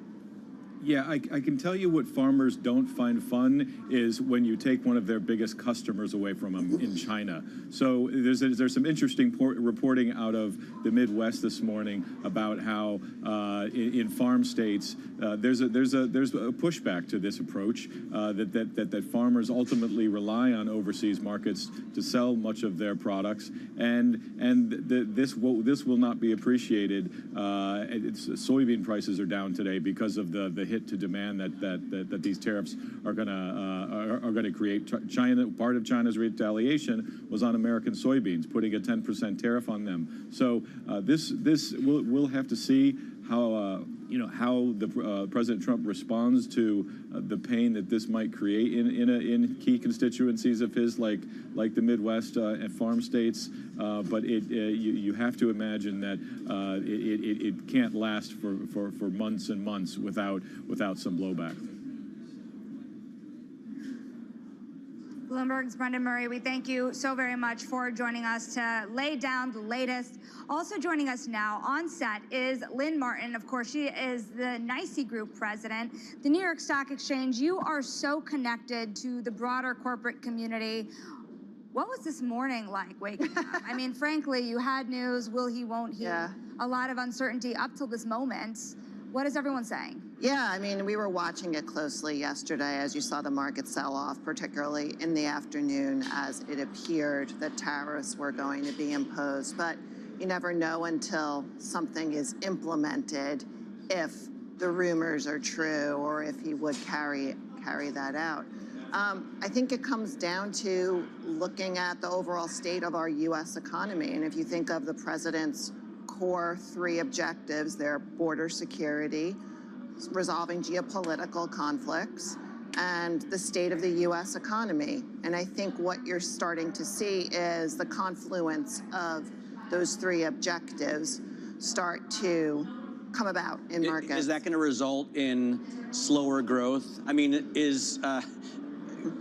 Yeah, I can tell you what farmers don't find fun is when you take one of their biggest customers away from them in China. So there's some interesting reporting out of the Midwest this morning about how in farm states there's a pushback to this approach that farmers ultimately rely on overseas markets to sell much of their products, and this will not be appreciated. Soybean prices are down today because of the hit to demand that these tariffs are going to create. China, part of China's retaliation was on American soybeans, putting a 10% tariff on them. So we'll have to see how President Trump responds to the pain that this might create in key constituencies of his, like the Midwest and farm states. But you have to imagine that it can't last for months and months without some blowback. Bloomberg's Brendan Murray, we thank you so very much for joining us to lay down the latest. Also joining us now on set is Lynn Martin. Of course, she is the NYSE Group president. The New York Stock Exchange, you are so connected to the broader corporate community. What was this morning like waking up? I mean, frankly, you had news, will he, won't he? Yeah. A lot of uncertainty up till this moment. What is everyone saying? Yeah, I mean, we were watching it closely yesterday as you saw the market sell off, particularly in the afternoon as it appeared that tariffs were going to be imposed. But you never know until something is implemented if the rumors are true or if he would carry that out. I think it comes down to looking at the overall state of our U.S. economy. And if you think of the president's core three objectives, they're border security, resolving geopolitical conflicts, and the state of the U.S. economy. And I think what you're starting to see is the confluence of those three objectives start to come about in markets. Is that going to result in slower growth? I mean,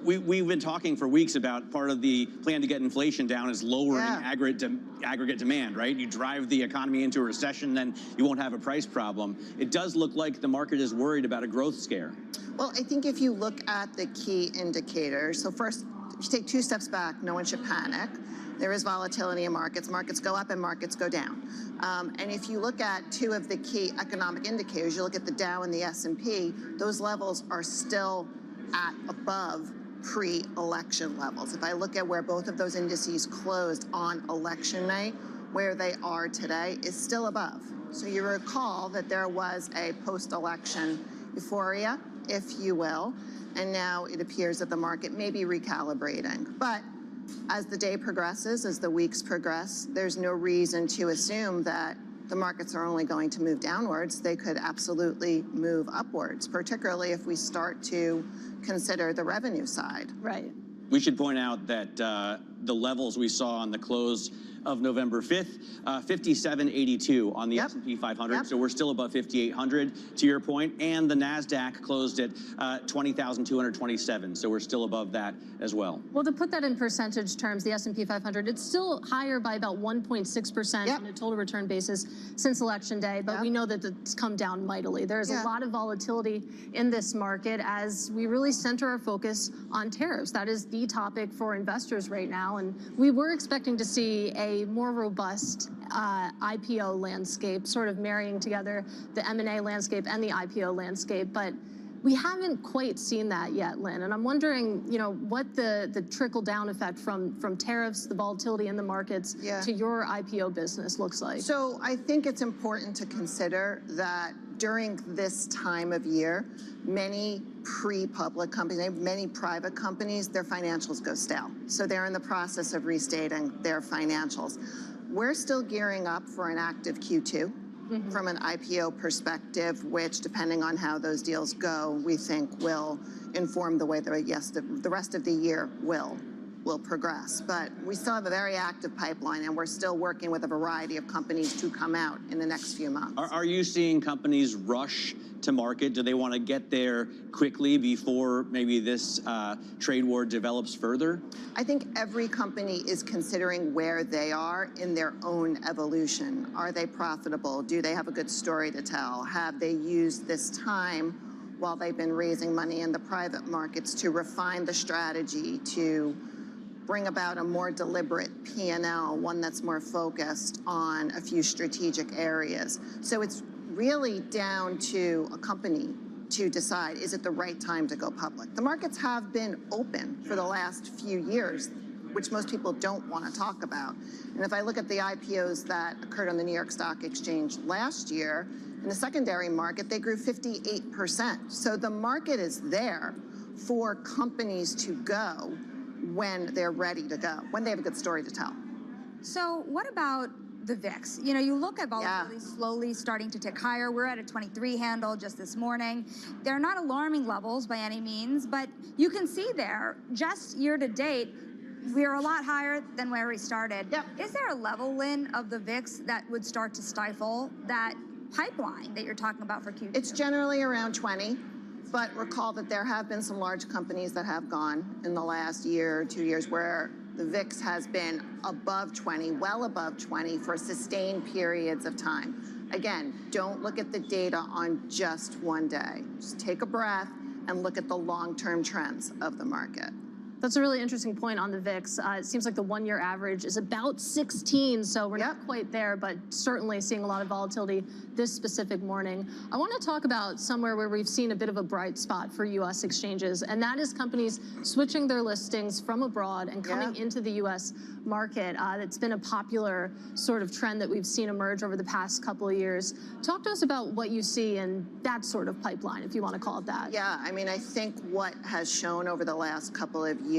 we've been talking for weeks about part of the plan to get inflation down is lowering aggregate demand, right? You drive the economy into a recession, then you won't have a price problem. It does look like the market is worried about a growth scare. Well, I think if you look at the key indicators, so first, if you take 2 steps back, no one should panic. There is volatility in markets. Markets go up and markets go down. And if you look at 2 of the key economic indicators, you look at the Dow and the S&P, those levels are still at above pre-election levels. If I look at where both of those indices closed on election night, where they are today is still above. So you recall that there was a post-election euphoria, if you will, and now it appears that the market may be recalibrating. But as the day progresses, as the weeks progress, there's no reason to assume that the markets are only going to move downwards. They could absolutely move upwards, particularly if we start to consider the revenue side. Right. We should point out that the levels we saw on the close of November 5th, 5782 on the S&P 500. So we're still above 5,800 to your point. And the NASDAQ closed at 20,227. So we're still above that as well. Well, to put that in percentage terms, the S&P 500, it's still higher by about 1.6% on a total return basis since election day. But we know that it's come down mightily. There's a lot of volatility in this market as we really center our focus on tariffs. That is the topic for investors right now. And we were expecting to see a more robust IPO landscape, sort of marrying together the M&A landscape and the IPO landscape, but we haven't quite seen that yet, Lynn. And I'm wondering, you know, what the trickle-down effect from tariffs, the volatility in the markets to your IPO business looks like. So I think it's important to consider that during this time of year, many pre-public companies, many private companies, their financials go stale. So they're in the process of restating their financials. We're still gearing up for an active Q2 from an IPO perspective, which, depending on how those deals go, we think will inform the way that, the rest of the year will progress. But we still have a very active pipeline, and we're still working with a variety of companies to come out in the next few months. Are you seeing companies rush to market? Do they want to get there quickly before maybe this trade war develops further? I think every company is considering where they are in their own evolution. Are they profitable? Do they have a good story to tell? Have they used this time while they've been raising money in the private markets to refine the strategy, to bring about a more deliberate P&L, one that's more focused on a few strategic areas? So it's really down to a company to decide, is it the right time to go public? The markets have been open for the last few years, which most people don't want to talk about. And if I look at the IPOs that occurred on the New York Stock Exchange last year, in the secondary market, they grew 58%. So the market is there for companies to go when they're ready to go, when they have a good story to tell. So what about the VIX? You know, you look at volatility slowly starting to tick higher. We're at a 23 handle just this morning. They're not alarming levels by any means, but you can see there, just year to date, we're a lot higher than where we started. Is there a level, Lynn, of the VIX that would start to stifle that pipeline that you're talking about for Q2? It's generally around 20. But recall that there have been some large companies that have gone in the last year or 2 years where the VIX has been above 20, well above 20 for sustained periods of time. Again, don't look at the data on just one day. Just take a breath and look at the long-term trends of the market. That's a really interesting point on the VIX. It seems like the one-year average is about 16, so we're not quite there, but certainly seeing a lot of volatility this specific morning. I want to talk about somewhere where we've seen a bit of a bright spot for U.S. exchanges, and that is companies switching their listings from abroad and coming into the U.S. market. It's been a popular sort of trend that we've seen emerge over the past couple of years. Talk to us about what you see in that sort of pipeline, if you want to call it that. Yeah, I mean, I think what has shown over the last couple of years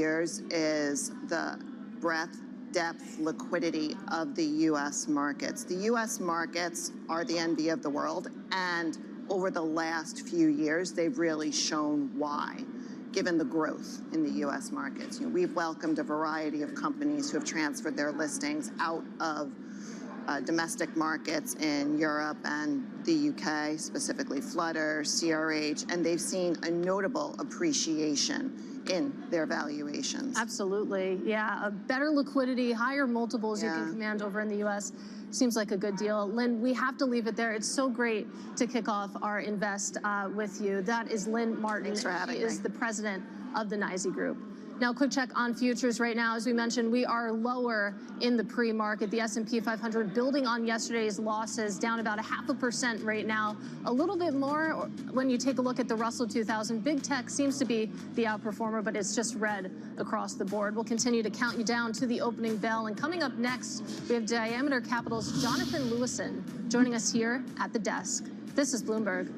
is the breadth, depth, liquidity of the U.S. markets. The U.S. markets are the envy of the world, and over the last few years, they've really shown why, given the growth in the U.S. markets. You know, we've welcomed a variety of companies who have transferred their listings out of domestic markets in Europe and the UK, specifically Flutter, CRH, and they've seen a notable appreciation in their valuations. Absolutely, yeah. A better liquidity, higher multiples you can command over in the U.S. seems like a good deal. Lynn, we have to leave it there. It's so great to kick off our Invest with you. That is Lynn Martin. Thanks for having me. She is the president of the NYSE Group. Now, quick check on futures right now. As we mentioned, we are lower in the pre-market. The S&P 500 building on yesterday's losses, down about 0.5% right now. A little bit more when you take a look at the Russell 2000. Big tech seems to be the outperformer, but it's just red across the board. We'll continue to count you down to the opening bell. And coming up next, we have Diameter Capital's Jonathan Lewison joining us here at the desk. This is Bloomberg.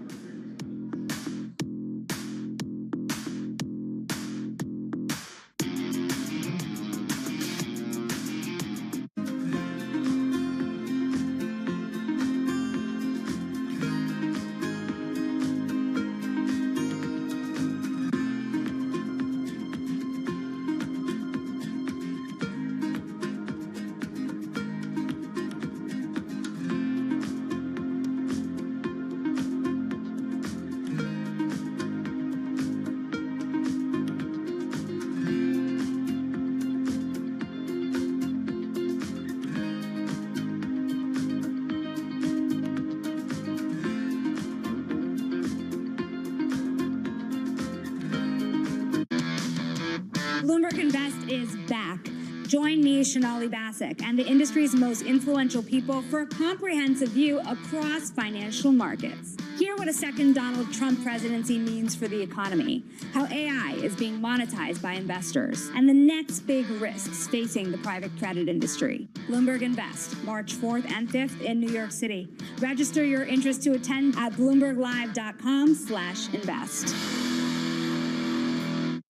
Bloomberg Invest is back. Join me, Shonali Basak, and the industry's most influential people for a comprehensive view across financial markets. Hear what a second Donald Trump presidency means for the economy, how AI is being monetized by investors, and the next big risks facing the private credit industry. Bloomberg Invest, March 4th and 5th in New York City. Register your interest to attend at bloomberglive.com/invest.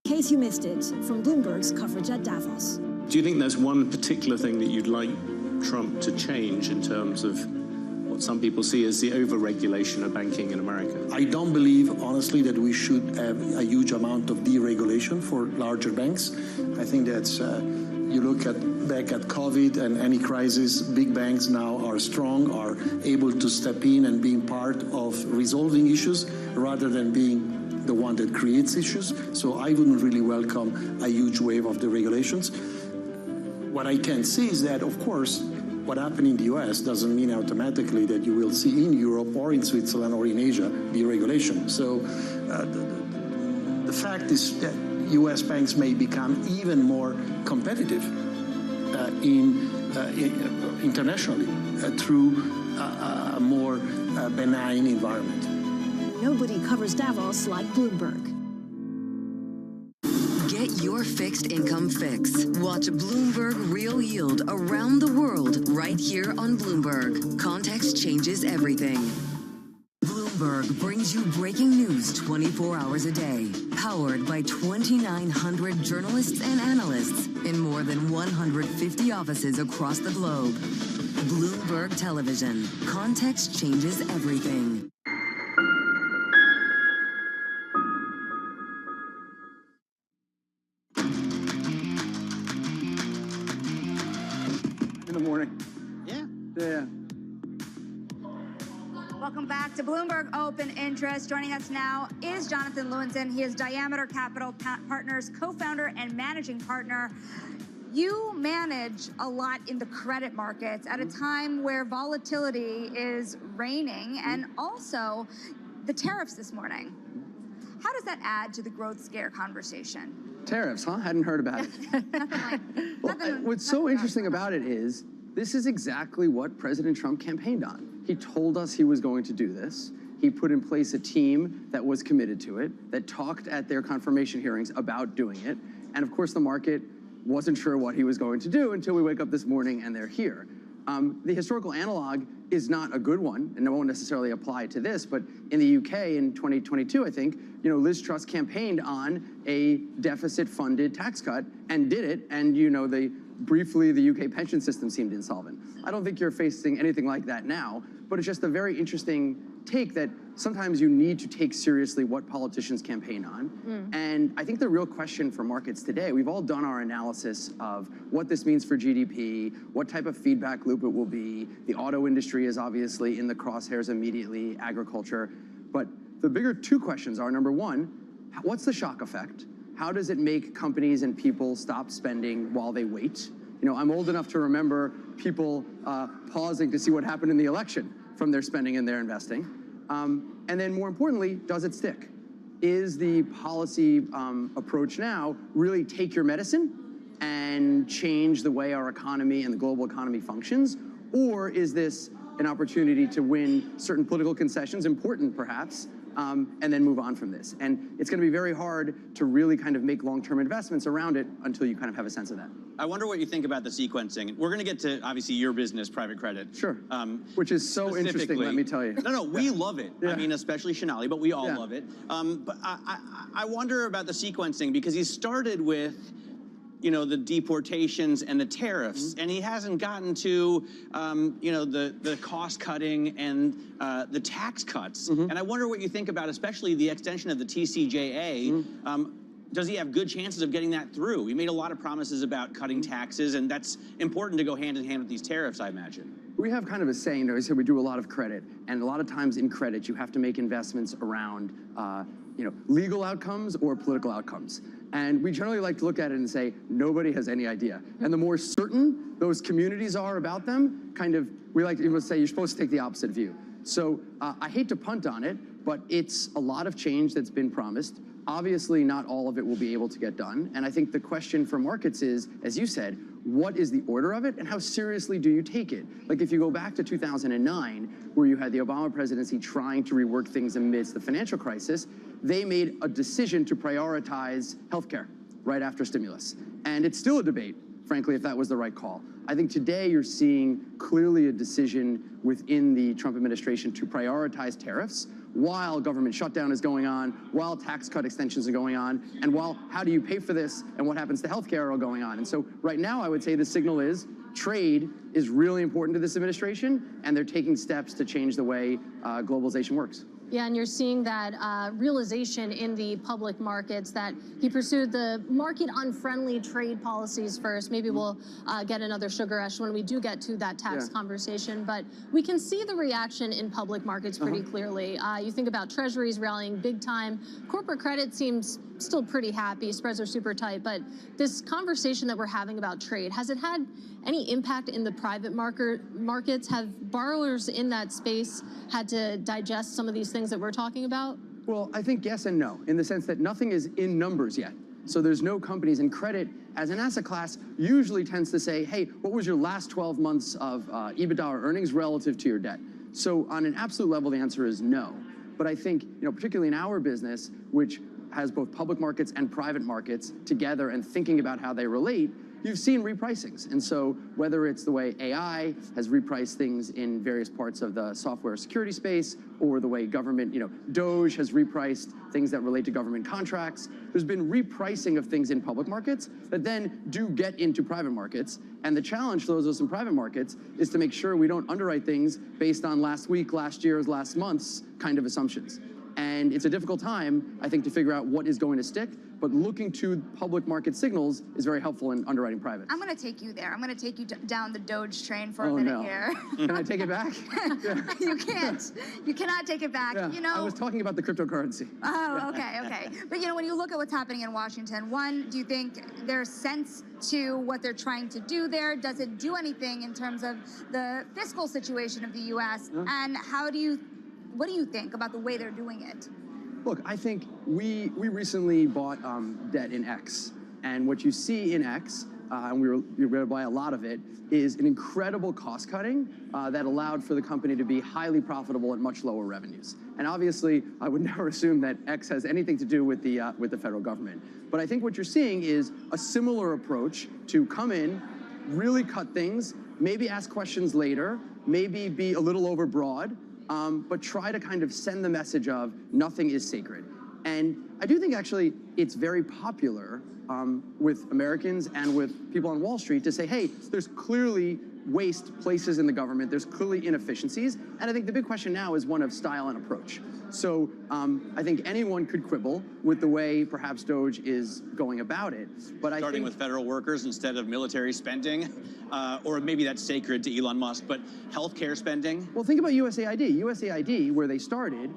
In case you missed it, from Bloomberg's coverage at Davos. Do you think there's one particular thing that you'd like Trump to change in terms of what some people see as the over-regulation of banking in America? I don't believe, honestly, that we should have a huge amount of deregulation for larger banks. I think that's, you look back at COVID and any crisis, big banks now are strong, are able to step in and being part of resolving issues rather than being the one that creates issues. So I wouldn't really welcome a huge wave of deregulations. What I can see is that, of course, what happened in the US doesn't mean automatically that you will see in Europe or in Switzerland or in Asia deregulation. So the fact is that US banks may become even more competitive internationally through a more benign environment. Nobody covers Davos like Bloomberg. Get your fixed income fix. Watch Bloomberg Real Yield around the world right here on Bloomberg. Context changes everything. Bloomberg brings you breaking news 24 hours a day. Powered by 2,900 journalists and analysts in more than 150 offices across the globe. Bloomberg Television. Context changes everything. Morning. Yeah. Welcome back to Bloomberg Open Interest. Joining us now is Jonathan Lewison. He is Diameter Capital Partners co-founder and managing partner. You manage a lot in the credit markets at a time where volatility is reigning and also the tariffs this morning. How does that add to the growth scare conversation? Tariffs, huh? Hadn't heard about it. What's so interesting about it is this is exactly what President Trump campaigned on. He told us he was going to do this. He put in place a team that was committed to it, that talked at their confirmation hearings about doing it. And of course, the market wasn't sure what he was going to do until we wake up this morning and they're here. The historical analog is not a good one, and it won't necessarily apply to this, but in the UK in 2022, I think, Liz Truss campaigned on a deficit-funded tax cut and did it, and briefly the UK pension system seemed insolvent. I don't think you're facing anything like that now, but it's just a very interesting take that sometimes you need to take seriously what politicians campaign on. And I think the real question for markets today, we've all done our analysis of what this means for GDP, what type of feedback loop it will be. The auto industry is obviously in the crosshairs immediately, agriculture. But the bigger two questions are, number one, what's the shock effect? How does it make companies and people stop spending while they wait? You know, I'm old enough to remember people pausing to see what happened in the election from their spending and their investing. And then more importantly, does it stick? Is the policy approach now really take your medicine and change the way our economy and the global economy functions? Or is this an opportunity to win certain political concessions, important perhaps, and then move on from this? And it's going to be very hard to really kind of make long-term investments around it until you kind of have a sense of that. I wonder what you think about the sequencing. We're going to get to, obviously, your business, private credit. Sure. Which is so interesting, let me tell you. No, we love it. Yeah. I mean, especially Shanali, but we all love it. But I wonder about the sequencing, because he started with, you know, the deportations and the tariffs, and he hasn't gotten to, you know, the cost cutting and the tax cuts. And I wonder what you think about, especially the extension of the TCJA. Does he have good chances of getting that through? He made a lot of promises about cutting taxes, and that's important to go hand in hand with these tariffs, I imagine. We have kind of a saying, though, so we do a lot of credit, and a lot of times in credit, you have to make investments around, you know, legal outcomes or political outcomes. And we generally like to look at it and say, nobody has any idea. And the more certain those communities are about them, kind of, we like to even say, you're supposed to take the opposite view. So I hate to punt on it, but it's a lot of change that's been promised. Obviously, not all of it will be able to get done. And I think the question for markets is, as you said, what is the order of it and how seriously do you take it? Like if you go back to 2009, where you had the Obama presidency trying to rework things amidst the financial crisis, they made a decision to prioritize healthcare right after stimulus. And it's still a debate, frankly, if that was the right call. I think today you're seeing clearly a decision within the Trump administration to prioritize tariffs while government shutdown is going on, while tax cut extensions are going on, and while how do you pay for this and what happens to healthcare are going on. And so right now I would say the signal is trade is really important to this administration, and they're taking steps to change the way globalization works. Yeah, and you're seeing that realization in the public markets that he pursued the market-unfriendly trade policies first. Maybe we'll get another sugar rush when we do get to that tax conversation. But we can see the reaction in public markets pretty clearly. You think about treasuries rallying big time. Corporate credit seems still pretty happy. Spreads are super tight. But this conversation that we're having about trade, has it had any impact in the private markets? Have borrowers in that space had to digest some of these things that we're talking about? Well, I think yes and no, in the sense that nothing is in numbers yet. So there's no companies, and credit as an asset class usually tends to say, hey, what was your last 12 months of EBITDA or earnings relative to your debt? So on an absolute level, the answer is no. But I think, you know, particularly in our business, which has both public markets and private markets together and thinking about how they relate, you've seen repricings. And so whether it's the way AI has repriced things in various parts of the software security space, or the way government, you know, DOGE has repriced things that relate to government contracts, there's been repricing of things in public markets that then do get into private markets. And the challenge for those of us in private markets is to make sure we don't underwrite things based on last week, last year's, last month's kind of assumptions. And it's a difficult time, I think, to figure out what is going to stick, but looking to public market signals is very helpful in underwriting private. I'm going to take you there. I'm going to take you down the Doge train for a minute here. Can I take it back? You can't. You cannot take it back. Yeah, you know, I was talking about the cryptocurrency. Oh, okay. But, you know, when you look at what's happening in Washington, one, do you think there's sense to what they're trying to do there? Does it do anything in terms of the fiscal situation of the U.S.? And what do you think about the way they're doing it? Look, I think we recently bought debt in X, and what you see in X, and we were going to buy a lot of it, is an incredible cost cutting that allowed for the company to be highly profitable at much lower revenues. And obviously, I would never assume that X has anything to do with the federal government. But I think what you're seeing is a similar approach to come in, really cut things, maybe ask questions later, maybe be a little overbroad, but try to kind of send the message of nothing is sacred. And I do think actually it's very popular with Americans and with people on Wall Street to say, hey, there's clearly waste places in the government. There's clearly inefficiencies. And I think the big question now is one of style and approach. So I think anyone could quibble with the way perhaps Doge is going about it. But Starting with federal workers instead of military spending, or maybe that's sacred to Elon Musk, but healthcare spending. Well, think about USAID. USAID, where they started,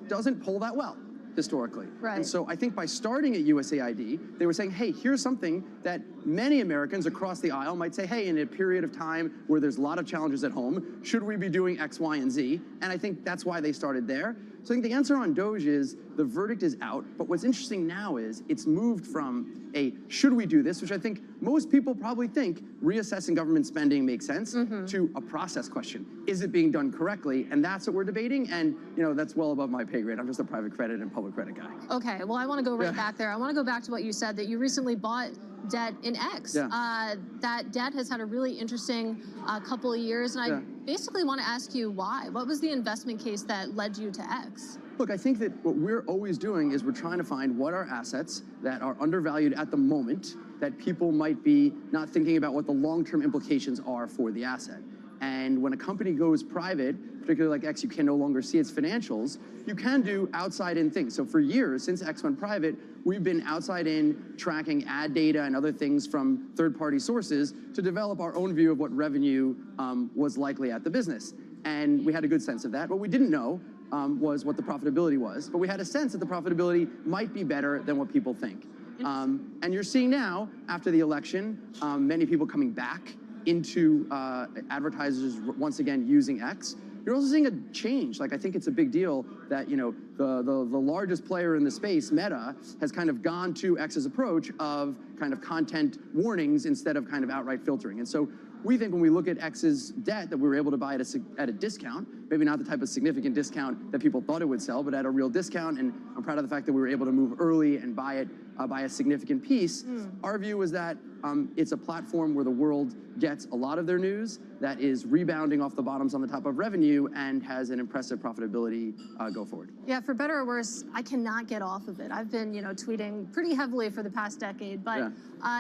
doesn't poll that well historically. Right. And so I think by starting at USAID, they were saying, hey, here's something that many Americans across the aisle might say, hey, in a period of time where there's a lot of challenges at home, should we be doing X, Y, and Z? And I think that's why they started there. So I think the answer on Doge is the verdict is out, but what's interesting now is it's moved from a should we do this, which I think most people probably think reassessing government spending makes sense, to a process question. Is it being done correctly? And that's what we're debating, and that's well above my pay grade. I'm just a private credit and public credit guy. Okay, well, I want to go right back there. I want to go back to what you said, that you recently bought debt in X. Yeah. That debt has had a really interesting couple of years, and I basically want to ask you why. What was the investment case that led you to X? Look, I think that what we're always doing is we're trying to find what are assets that are undervalued at the moment that people might be not thinking about what the long-term implications are for the asset. And when a company goes private, particularly like X, you can no longer see its financials, you can do outside-in things. So for years, since X went private, we've been outside-in tracking ad data and other things from third-party sources to develop our own view of what revenue was likely at the business. And we had a good sense of that. What we didn't know was what the profitability was, but we had a sense that the profitability might be better than what people think. And you're seeing now, after the election, many people coming back into advertisers once again using X. You're also seeing a change. Like, I think it's a big deal that, the largest player in the space, Meta, has kind of gone to X's approach of kind of content warnings instead of kind of outright filtering. And so we think when we look at X's debt that we were able to buy at a discount, maybe not the type of significant discount that people thought it would sell, but at a real discount, and I'm proud of the fact that we were able to move early and buy it by a significant piece. Our view is that it's a platform where the world gets a lot of their news, that is rebounding off the bottoms on the top of revenue, and has an impressive profitability go forward. Yeah, for better or worse, I cannot get off of it. I've been, tweeting pretty heavily for the past decade, but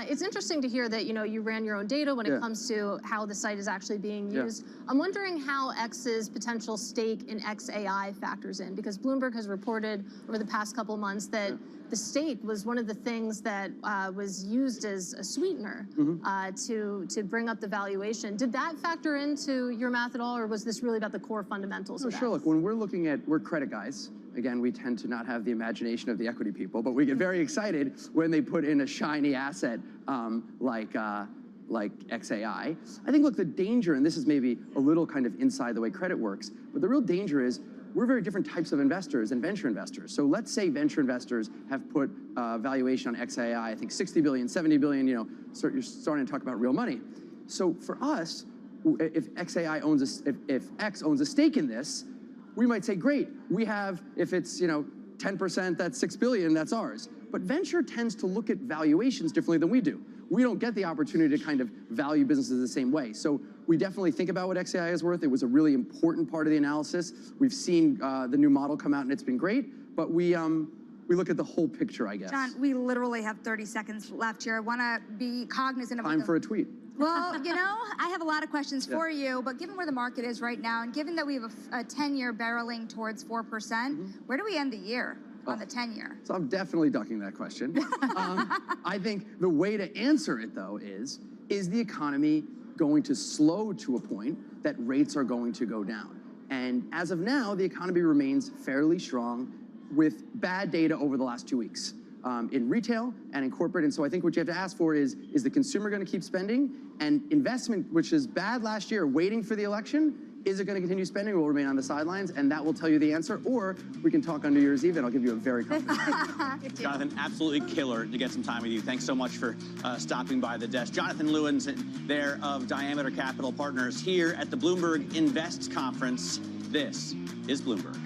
it's interesting to hear that, you ran your own data when it comes to how the site is actually being used. I'm wondering how X's potential stake in XAI factors in, because Bloomberg has reported over the past couple months that the stake was one of the things that was used as a sweetener to bring up the valuation. Did that factor into your math at all, or was this really about the core fundamentals of that? Sure, look, when we're credit guys, again, we tend to not have the imagination of the equity people, but we get very excited when they put in a shiny asset like XAI. I think, look, the danger, and this is maybe a little kind of inside the way credit works, but the real danger is we're very different types of investors and venture investors. So let's say venture investors have put valuation on XAI, I think 60 billion, 70 billion, you're starting to talk about real money. So for us, if if X owns a stake in this, we might say, great, we have, if it's 10%, that's 6 billion, that's ours. But venture tends to look at valuations differently than we do. We don't get the opportunity to kind of value businesses the same way. So we definitely think about what XAI is worth. It was a really important part of the analysis. We've seen the new model come out and it's been great, but we look at the whole picture, I guess. John, we literally have 30 seconds left here. I want to be cognizant of time for a tweet. Well, I have a lot of questions for you, but given where the market is right now, and given that we have a 10-year barreling towards 4%, where do we end the year on the 10-year? So I'm definitely ducking that question. I think the way to answer it, though, is the economy going to slow to a point that rates are going to go down? And as of now, the economy remains fairly strong with bad data over the last 2 weeks. In retail and in corporate. And so I think what you have to ask for is the consumer going to keep spending? And investment, which is bad last year, waiting for the election, is it going to continue spending or will remain on the sidelines? And that will tell you the answer. Or we can talk on New Year's Eve and I'll give you a very comprehensive Jonathan, absolutely killer to get some time with you. Thanks so much for stopping by the desk. Jonathan Lewins there of Diameter Capital Partners here at the Bloomberg Invest Conference. This is Bloomberg.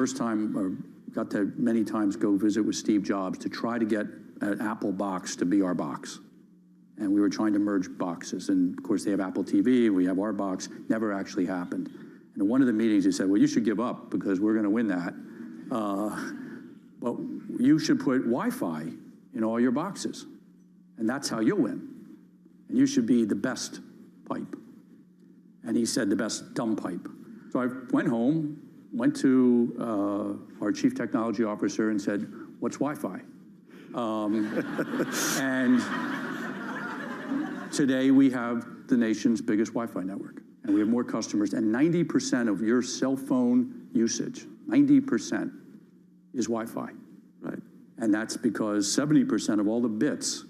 first time, or got to many times go visit with Steve Jobs to try to get an Apple box to be our box. And we were trying to merge boxes. And of course, they have Apple TV, we have our box. Never actually happened. And in one of the meetings, he said, well, you should give up because we're going to win that. But you should put Wi-Fi in all your boxes. And that's how you'll win. And you should be the best pipe. And he said the best dumb pipe. So I went home, went to our chief technology officer and said, what's Wi-Fi? And today we have the nation's biggest Wi-Fi network. And we have more customers. And 90% of your cell phone usage, 90% is Wi-Fi. Right. And that's because 70% of all the bits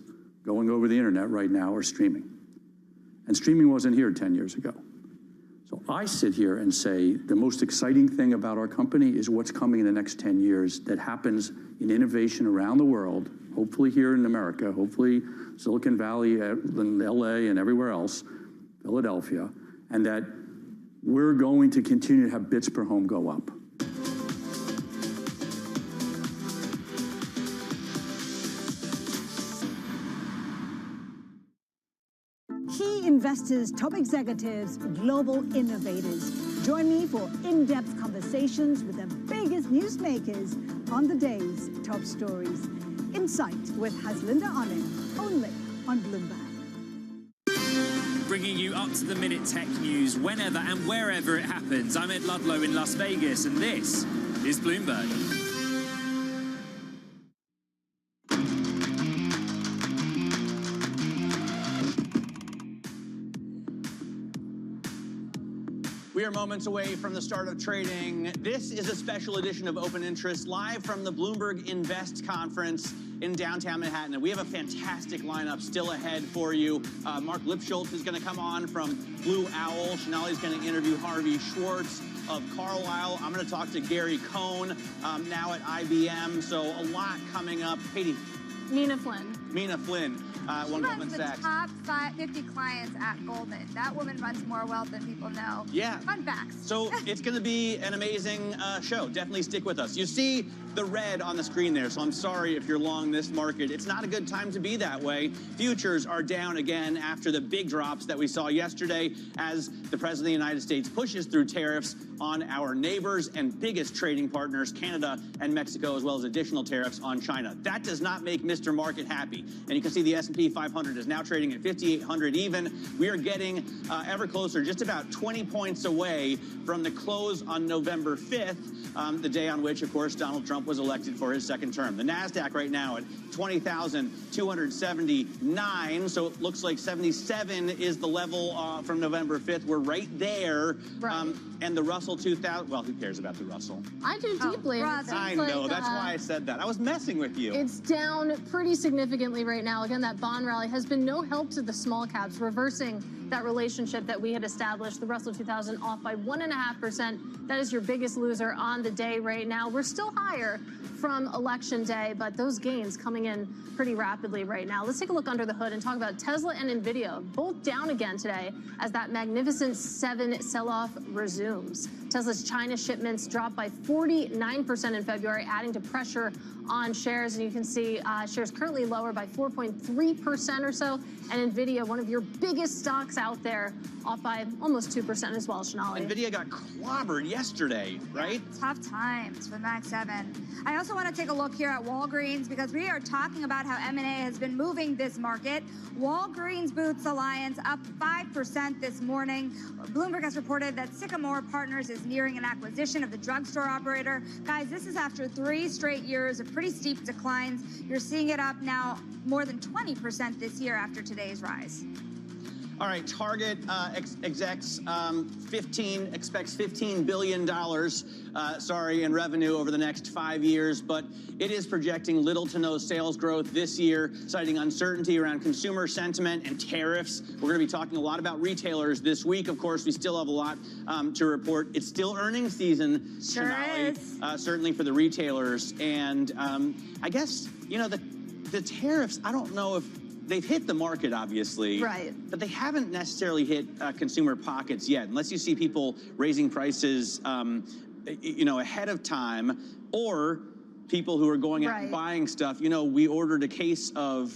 going over the internet right now are streaming. And streaming wasn't here 10 years ago. So I sit here and say the most exciting thing about our company is what's coming in the next 10 years that happens in innovation around the world, hopefully here in America, hopefully Silicon Valley, in LA and everywhere else, Philadelphia, and that we're going to continue to have bits per home go up. Key investors, top executives, global innovators. Join me for in-depth conversations with the biggest newsmakers on the day's top stories. Insight with Haslinda Onen, only on Bloomberg. Bringing you up-to-the-minute tech news whenever and wherever it happens. I'm Ed Ludlow in Las Vegas, and this is Bloomberg. We are moments away from the start of trading. This is a special edition of Open Interest, live from the Bloomberg Invest Conference in downtown Manhattan. And we have a fantastic lineup still ahead for you. Mark Lipschultz is going to come on from Blue Owl. Shanali's going to interview Harvey Schwartz of Carlyle. I'm going to talk to Gary Cohn now at IBM. So a lot coming up. Katie. Mina Flynn. She runs the top 50 clients at Goldman. That woman runs more wealth than people know. Yeah. Fun facts. So it's going to be an amazing show. Definitely stick with us. You see the red on the screen there, so I'm sorry if you're long this market. It's not a good time to be that way. Futures are down again after the big drops that we saw yesterday as the President of the United States pushes through tariffs on our neighbors and biggest trading partners, Canada and Mexico, as well as additional tariffs on China. That does not make Mr. Market happy. And you can see the S&P 500 is now trading at 5,800 even. We are getting ever closer, just about 20 points away from the close on November 5th, the day on which, of course, Donald Trump was elected for his second term. The NASDAQ right now at 20,279, so it looks like 77 is the level from November 5th. We're right there. Right. And the Russell 2000, well, who cares about the Russell? I do deeply. I know, that's why I said that. I was messing with you. It's down pretty significantly right now. Again, that bond rally has been no help to the small caps, reversing that relationship that we had established. The Russell 2000 off by 1.5%. That is your biggest loser on the day right now. We're still higher from election day, but those gains coming in pretty rapidly right now. Let's take a look under the hood and talk about Tesla and Nvidia, both down again today as that magnificent 7 sell-off resumes. Tesla's China shipments dropped by 49% in February, adding to pressure on shares. And you can see shares currently lower by 4.3% or so. And Nvidia, one of your biggest stocks out there, off by almost 2% as well, Shanali. Nvidia got clobbered yesterday, right? Tough times for Mag 7. I also want to take a look here at Walgreens because we are talking about how M&A has been moving this market. Walgreens Boots Alliance up 5% this morning. Bloomberg has reported that Sycamore Partners is nearing an acquisition of the drugstore operator. Guys, this is after 3 straight years of pretty steep declines. You're seeing it up now more than 20% this year after today's rise. All right, Target expects $15 billion, in revenue over the next 5 years, but it is projecting little to no sales growth this year, citing uncertainty around consumer sentiment and tariffs. We're going to be talking a lot about retailers this week. Of course, we still have a lot to report. It's still earnings season, sure is. Certainly for the retailers. And I guess, you know, the tariffs, I don't know if they've hit the market, obviously, right? But they haven't necessarily hit consumer pockets yet, unless you see people raising prices ahead of time, or people who are going out and buying stuff. We ordered a case of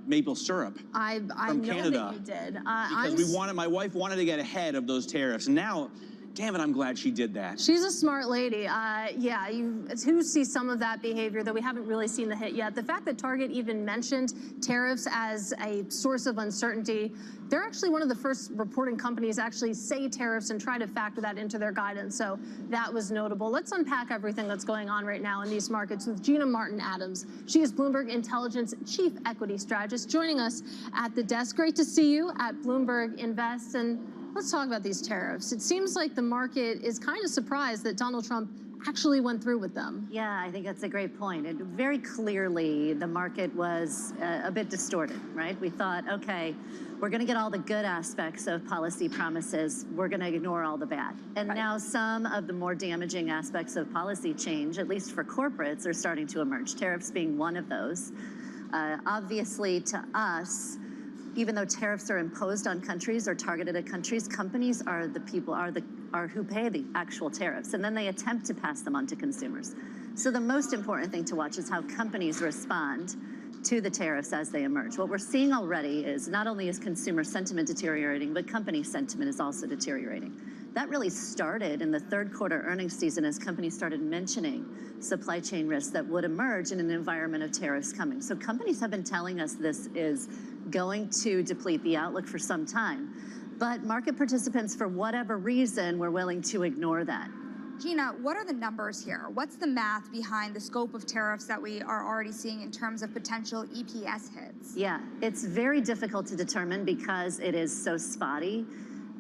maple syrup I from know Canada that you did. because my wife wanted to get ahead of those tariffs. And now, damn it, I'm glad she did that. She's a smart lady. Yeah, you do see some of that behavior, though we haven't really seen the hit yet. The fact that Target even mentioned tariffs as a source of uncertainty, they're actually one of the first reporting companies to actually say tariffs and try to factor that into their guidance. So that was notable. Let's unpack everything that's going on right now in these markets with Gina Martin-Adams. She is Bloomberg Intelligence Chief Equity Strategist, joining us at the desk. Great to see you at Bloomberg Invest. And let's talk about these tariffs. It seems like the market is kind of surprised that Donald Trump actually went through with them. Yeah, I think that's a great point. And very clearly, the market was a bit distorted, right? We thought, okay, we're going to get all the good aspects of policy promises. We're going to ignore all the bad. And now some of the more damaging aspects of policy change, at least for corporates, are starting to emerge, tariffs being one of those. Obviously, to us, even though tariffs are imposed on countries or targeted at countries, companies are the people who pay the actual tariffs, and then they attempt to pass them on to consumers. So the most important thing to watch is how companies respond to the tariffs as they emerge. What we're seeing already is not only is consumer sentiment deteriorating, but company sentiment is also deteriorating. That really started in the third quarter earnings season as companies started mentioning supply chain risks that would emerge in an environment of tariffs coming. So companies have been telling us this is going to deplete the outlook for some time. But market participants, for whatever reason, were willing to ignore that. Gina, what are the numbers here? What's the math behind the scope of tariffs that we are already seeing in terms of potential EPS hits? Yeah, it's very difficult to determine because it is so spotty.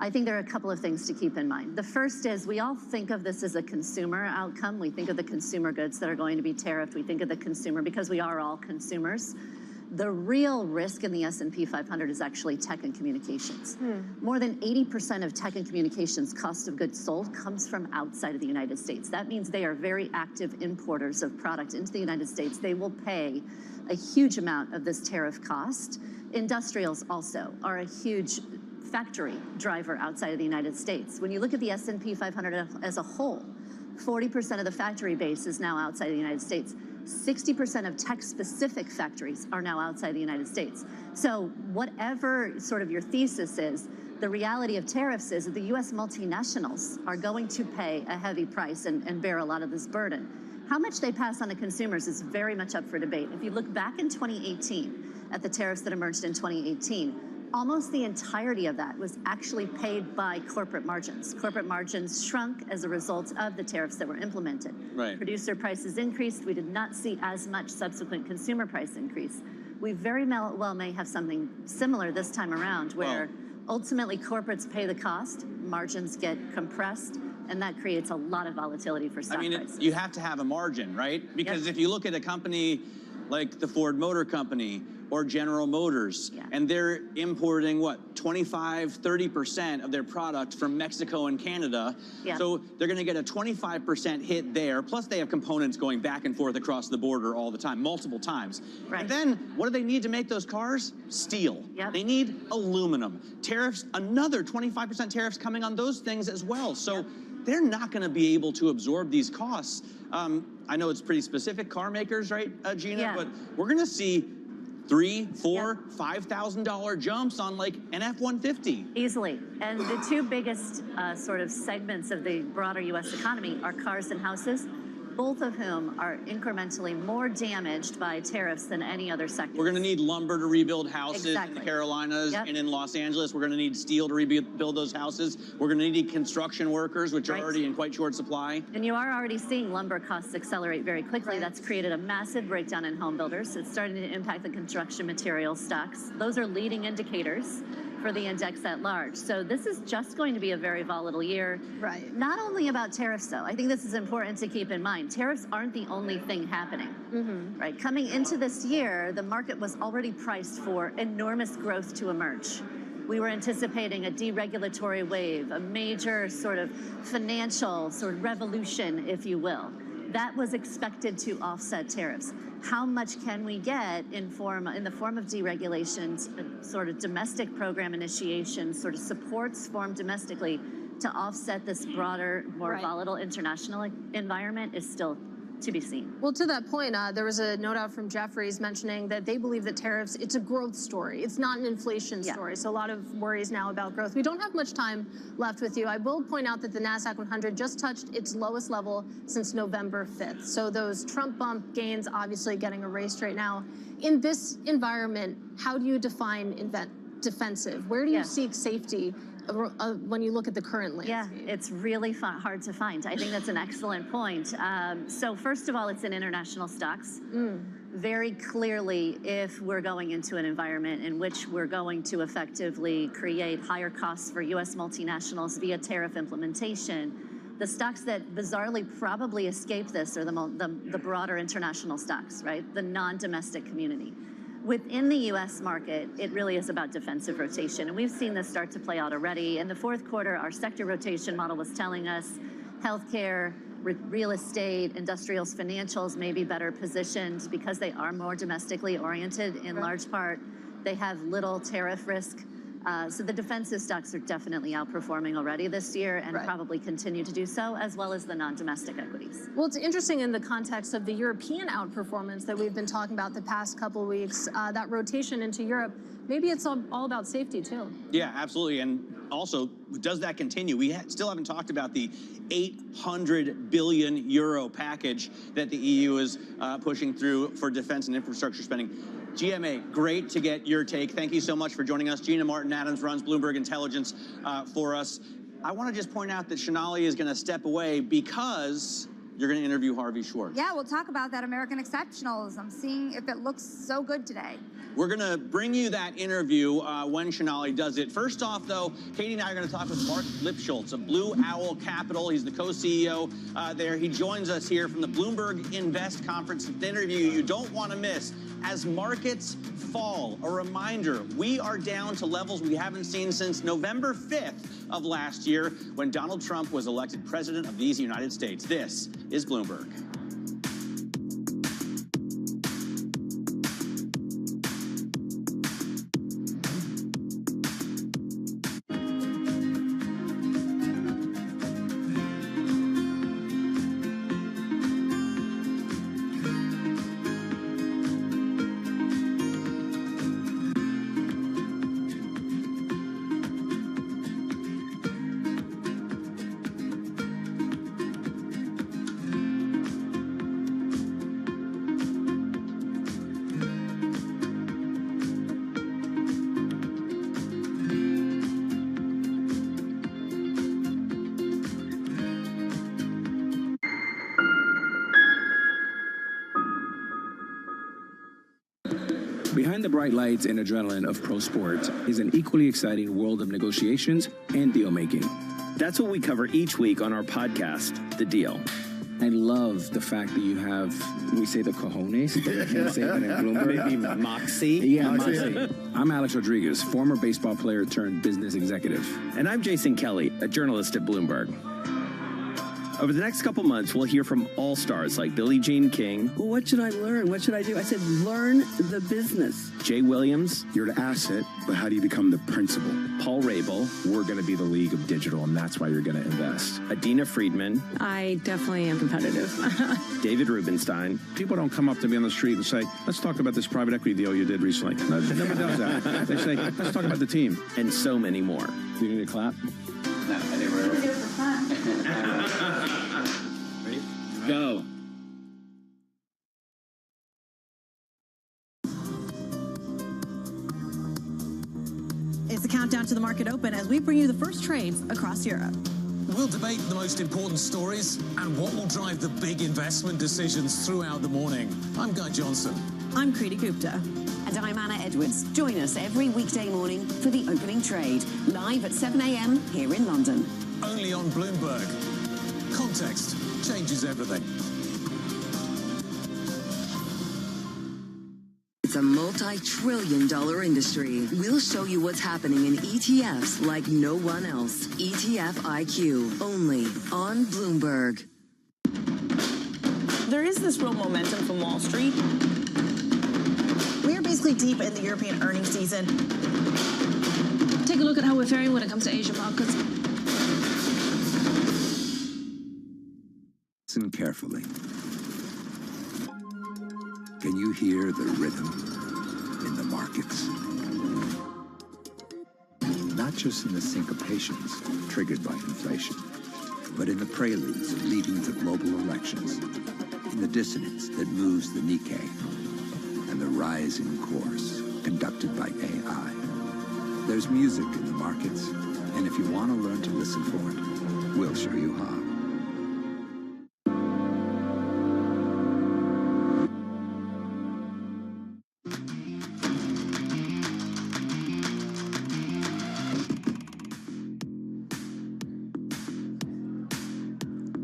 I think there are a couple of things to keep in mind. The first is we all think of this as a consumer outcome. We think of the consumer goods that are going to be tariffed. We think of the consumer because we are all consumers. The real risk in the S&P 500 is actually tech and communications. More than 80% of tech and communications cost of goods sold comes from outside of the United States. That means they are very active importers of product into the United States. They will pay a huge amount of this tariff cost. Industrials also are a huge factory driver outside of the United States. When you look at the S&P 500 as a whole, 40% of the factory base is now outside of the United States. 60% of tech-specific factories are now outside the United States. So whatever sort of your thesis is, the reality of tariffs is that the U.S. multinationals are going to pay a heavy price and bear a lot of this burden. How much they pass on to consumers is very much up for debate. If you look back in 2018 at the tariffs that emerged in 2018, almost the entirety of that was actually paid by corporate margins. Corporate margins shrunk as a result of the tariffs that were implemented. Right. Producer prices increased. We did not see as much subsequent consumer price increase. We very well may have something similar this time around where ultimately corporates pay the cost, margins get compressed, and that creates a lot of volatility for stock prices. You have to have a margin, right? Because if you look at a company like the Ford Motor Company or General Motors, and they're importing, 25–30% of their product from Mexico and Canada. So they're going to get a 25% hit there. Plus they have components going back and forth across the border all the time, multiple times. And then what do they need to make those cars? Steel. They need aluminum. Tariffs, another 25% tariffs coming on those things as well. So they're not going to be able to absorb these costs. I know it's pretty specific, car makers, right, Gina? But we're going to see $3,000, $4,000, $5,000 jumps on like an F-150. Easily. And the two biggest sort of segments of the broader U.S. economy are cars and houses, both of whom are incrementally more damaged by tariffs than any other sector. We're going to need lumber to rebuild houses in the Carolinas and in Los Angeles. We're going to need steel to rebuild those houses. We're going to need construction workers, which are already in quite short supply. And you are already seeing lumber costs accelerate very quickly. That's created a massive breakdown in home builders. It's starting to impact the construction material stocks. Those are leading indicators for the index at large. So this is just going to be a very volatile year. Right. Not only about tariffs, though. I think this is important to keep in mind. Tariffs aren't the only thing happening. Right. Coming into this year, the market was already priced for enormous growth to emerge. We were anticipating a deregulatory wave, a major sort of financial sort of revolution, if you will. That was expected to offset tariffs. How much can we get in the form of deregulations, sort of domestic program initiation, sort of supports formed domestically to offset this broader, more volatile international environment is still to be seen. Well, to that point, there was a note out from Jefferies mentioning that they believe that tariffs, it's a growth story. It's not an inflation story. So a lot of worries now about growth. We don't have much time left with you. I will point out that the NASDAQ 100 just touched its lowest level since November 5th. So those Trump bump gains obviously getting erased right now. In this environment, how do you define defensive? Where do you seek safety when you look at the current landscape? Yeah, it's really hard to find. I think that's an excellent point. So first of all, it's in international stocks. Very clearly, if we're going into an environment in which we're going to effectively create higher costs for U.S. multinationals via tariff implementation, the stocks that bizarrely probably escape this are the broader international stocks, right? The non-domestic community. Within the U.S. market, it really is about defensive rotation, and we've seen this start to play out already. In the fourth quarter, our sector rotation model was telling us healthcare, real estate, industrials, financials may be better positioned because they are more domestically oriented in large part. They have little tariff risk. So the defensive stocks are definitely outperforming already this year and probably continue to do so, as well as the non-domestic equities. Well, it's interesting in the context of the European outperformance that we've been talking about the past couple of weeks, that rotation into Europe, maybe it's all about safety too. Yeah, absolutely. And also, does that continue? We still haven't talked about the 800 billion euro package that the EU is pushing through for defense and infrastructure spending. GMA, great to get your take. Thank you so much for joining us. Gina Martin-Adams runs Bloomberg Intelligence for us. I want to just point out that Shonali is going to step away because you're going to interview Harvey Schwartz. Yeah, we'll talk about that American exceptionalism, seeing if it looks so good today. We're going to bring you that interview when Shonali does it. First off, though, Katie and I are going to talk with Mark Lipschultz of Blue Owl Capital. He's the co-CEO there. He joins us here from the Bloomberg Invest Conference. An interview you don't want to miss. As markets fall, a reminder, we are down to levels we haven't seen since November 5th of last year when Donald Trump was elected president of these United States. This is Bloomberg. Behind the bright lights and adrenaline of pro sports is an equally exciting world of negotiations and deal making. That's what we cover each week on our podcast, The Deal. I love the fact that you have, we say the cojones, but you can't say that in Bloomberg. Maybe moxie. Yeah, moxie. I'm Alex Rodriguez, former baseball player turned business executive. And I'm Jason Kelly, a journalist at Bloomberg. Over the next couple months, we'll hear from all-stars like Billie Jean King. Well, what should I learn? What should I do? I said, learn the business. Jay Williams. You're the asset, but how do you become the principal? Paul Rabel. We're going to be the league of digital, and that's why you're going to invest. Adina Friedman. I definitely am competitive. David Rubenstein. People don't come up to me on the street and say, let's talk about this private equity deal you did recently. Nobody does that. They say, let's talk about the team. And so many more. Do you need a clap? No, I think we're do it for fun. Ready? Go. It's the countdown to the market open as we bring you the first trades across Europe. We'll debate the most important stories and what will drive the big investment decisions throughout the morning. I'm Guy Johnson. I'm Kriti Gupta. And I'm Anna Edwards. Join us every weekday morning for the opening trade, live at 7 a.m. here in London. Only on Bloomberg. Context changes everything. It's a multi-trillion-dollar industry. We'll show you what's happening in ETFs like no one else. ETF IQ, only on Bloomberg. There is this real momentum from Wall Street. We are basically deep in the European earnings season. Take a look at how we're faring when it comes to Asian markets. Listen carefully. Can you hear the rhythm in the markets? Not just in the syncopations triggered by inflation, but in the preludes leading to global elections, in the dissonance that moves the Nikkei, and the rising course conducted by AI. There's music in the markets, and if you want to learn to listen for it, we'll show you how.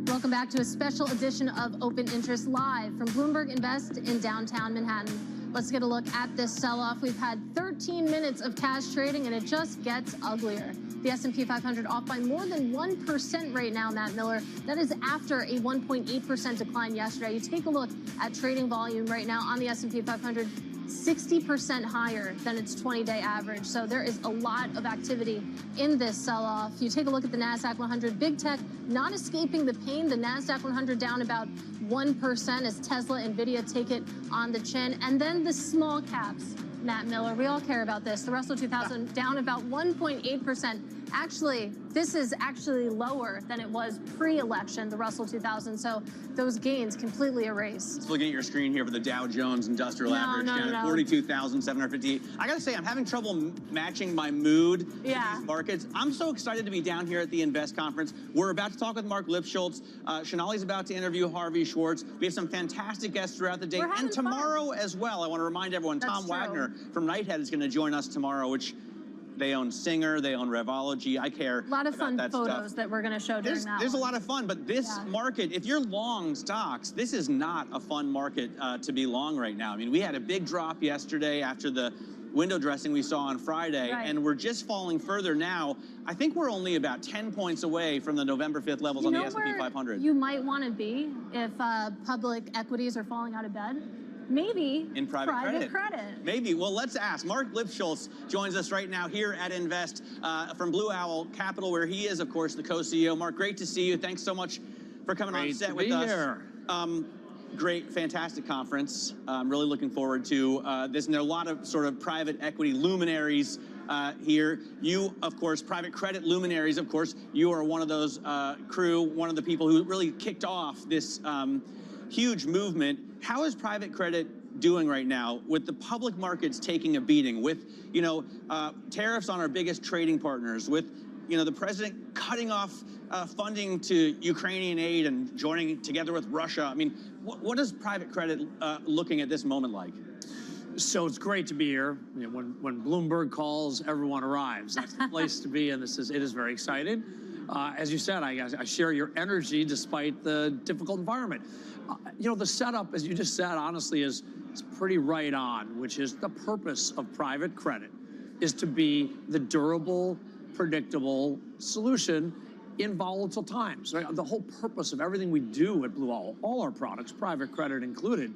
Welcome back to a special edition of Open Interest live from Bloomberg Invest in downtown Manhattan. Let's get a look at this sell-off. We've had 13 minutes of cash trading, and it just gets uglier. The S&P 500 off by more than 1% right now, Matt Miller. That is after a 1.8% decline yesterday. You take a look at trading volume right now on the S&P 500, 60% higher than its 20-day average. So there is a lot of activity in this sell-off. You take a look at the NASDAQ 100, big tech not escaping the pain. The NASDAQ 100 down about 1% as Tesla, Nvidia take it on the chin. And then the small caps, Matt Miller, we all care about this. The Russell 2000 down about 1.8%. Actually, this is actually lower than it was pre-election, the Russell 2000. So those gains completely erased. Let's look at your screen here for the Dow Jones Industrial Average down at 42,758. I got to say, I'm having trouble matching my mood in these markets. I'm so excited to be down here at the Invest Conference. We're about to talk with Mark Lipschultz. Shonali's about to interview Harvey Schwartz. We have some fantastic guests throughout the day. And tomorrow as well, I want to remind everyone, Tom Wagner from Nighthead is going to join us tomorrow, which they own Singer, they own Revology. I care. A lot of fun photos stuff that we're going to show during that. There's a lot of fun, but this market, if you're long stocks, this is not a fun market to be long right now. I mean, we had a big drop yesterday after the window dressing we saw on Friday, and we're just falling further now. I think we're only about 10 points away from the November 5th levels on the S&P 500. You might want to be if public equities are falling out of bed. Maybe in private credit. Maybe. Well, let's ask. Mark Lipschultz joins us right now here at Invest from Blue Owl Capital, where he is, of course, the co-CEO. Mark, great to see you. Thanks so much for coming on set with us. Great, fantastic conference. I'm really looking forward to this. And there are a lot of sort of private equity luminaries here. You, of course, private credit luminaries, of course, you are one of those crew, one of the people who really kicked off this huge movement. How is private credit doing right now with the public markets taking a beating, with, you know, tariffs on our biggest trading partners, with, you know, the president cutting off funding to Ukrainian aid and joining together with Russia? I mean, what is private credit looking at this moment like? So it's great to be here. You know, when Bloomberg calls, everyone arrives. That's the place to be, and it is very exciting. As you said, I share your energy despite the difficult environment. You know, the setup, as you just said, honestly, is pretty right on, which is the purpose of private credit is to be the durable, predictable solution in volatile times. Right? The whole purpose of everything we do at Blue Owl, all our products, private credit included,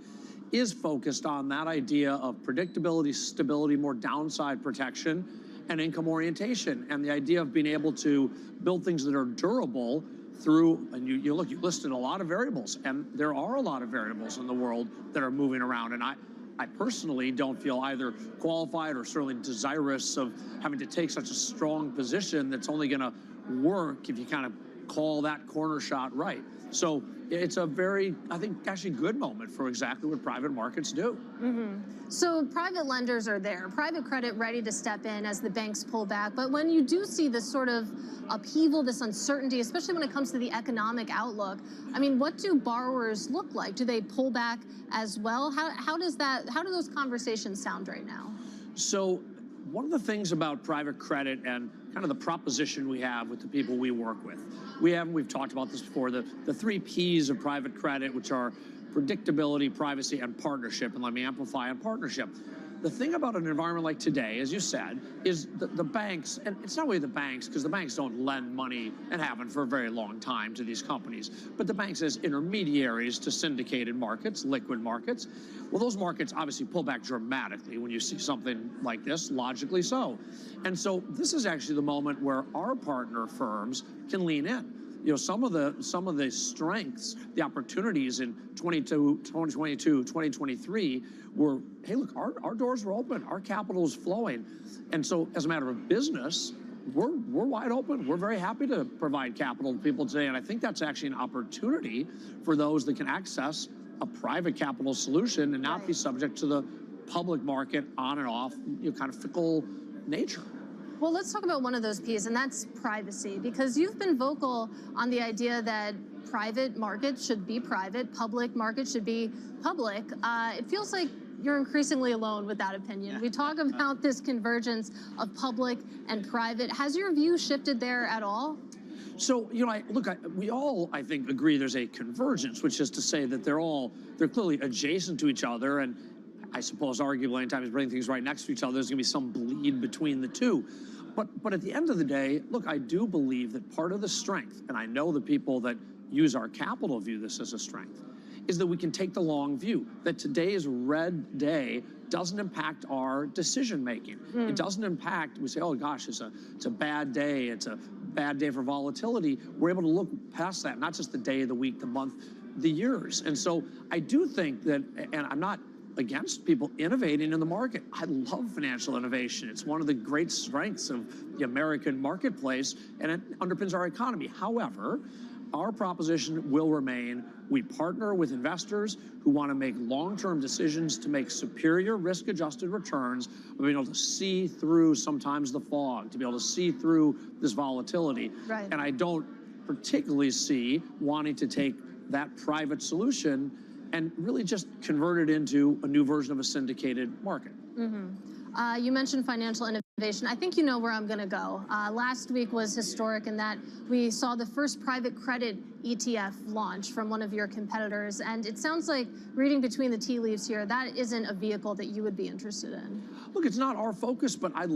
is focused on that idea of predictability, stability, more downside protection, and income orientation, and the idea of being able to build things that are durable through, and you listed a lot of variables, and there are a lot of variables in the world that are moving around, and I personally don't feel either qualified or certainly desirous of having to take such a strong position that's only going to work if you kind of call that corner shot right. So it's a very, I think, actually good moment for exactly what private markets do. So private lenders are there, private credit ready to step in as the banks pull back. But when you do see this sort of upheaval, this uncertainty, especially when it comes to the economic outlook, I mean, what do borrowers look like? Do they pull back as well? How do those conversations sound right now? So one of the things about private credit and kind of the proposition we have with the people we work with, we've talked about this before, the 3 Ps of private credit, which are predictability, privacy, and partnership. And let me amplify on partnership. The thing about an environment like today, as you said, is the banks, and it's not really the banks, because the banks don't lend money and haven't for a very long time to these companies, but the banks as intermediaries to syndicated markets, liquid markets. Well, those markets obviously pull back dramatically when you see something like this, logically so. And so this is actually the moment where our partner firms can lean in. you know, some of the strengths, the opportunities in 2022, 2023 were, hey, look, our doors were open, our capital is flowing. And so as a matter of business, we're wide open. We're very happy to provide capital to people today. And I think that's actually an opportunity for those that can access a private capital solution and not be subject to the public market on and off, you know, kind of fickle nature. Well, let's talk about one of those P's, and that's privacy, because you've been vocal on the idea that private markets should be private, public markets should be public. It feels like you're increasingly alone with that opinion. We talk about this convergence of public and private. Has your view shifted there at all? So, you know, we all, I think, agree there's a convergence, which is to say that they're clearly adjacent to each other, and I suppose arguably anytime you bring things right next to each other, there's gonna be some bleed between the two. But at the end of the day, look, I do believe that part of the strength, and I know the people that use our capital view this as a strength, is that we can take the long view, that today's red day doesn't impact our decision making. It doesn't impact, we say, oh gosh, it's a bad day, it's a bad day for volatility. We're able to look past that, not just the day, the week, the month, the years. And so I do think that, and I'm not against people innovating in the market. I love financial innovation. It's one of the great strengths of the American marketplace, and it underpins our economy. However, our proposition will remain, we partner with investors who want to make long-term decisions to make superior risk-adjusted returns, being able to see through sometimes the fog, to be able to see through this volatility. Right. And I don't particularly see wanting to take that private solution and really just convert it into a new version of a syndicated market. You mentioned financial innovation. I think you know where I'm going to go. Last week was historic in that we saw the first private credit ETF launch from one of your competitors, and it sounds like, reading between the tea leaves here, that isn't a vehicle that you would be interested in. Look, it's not our focus, but I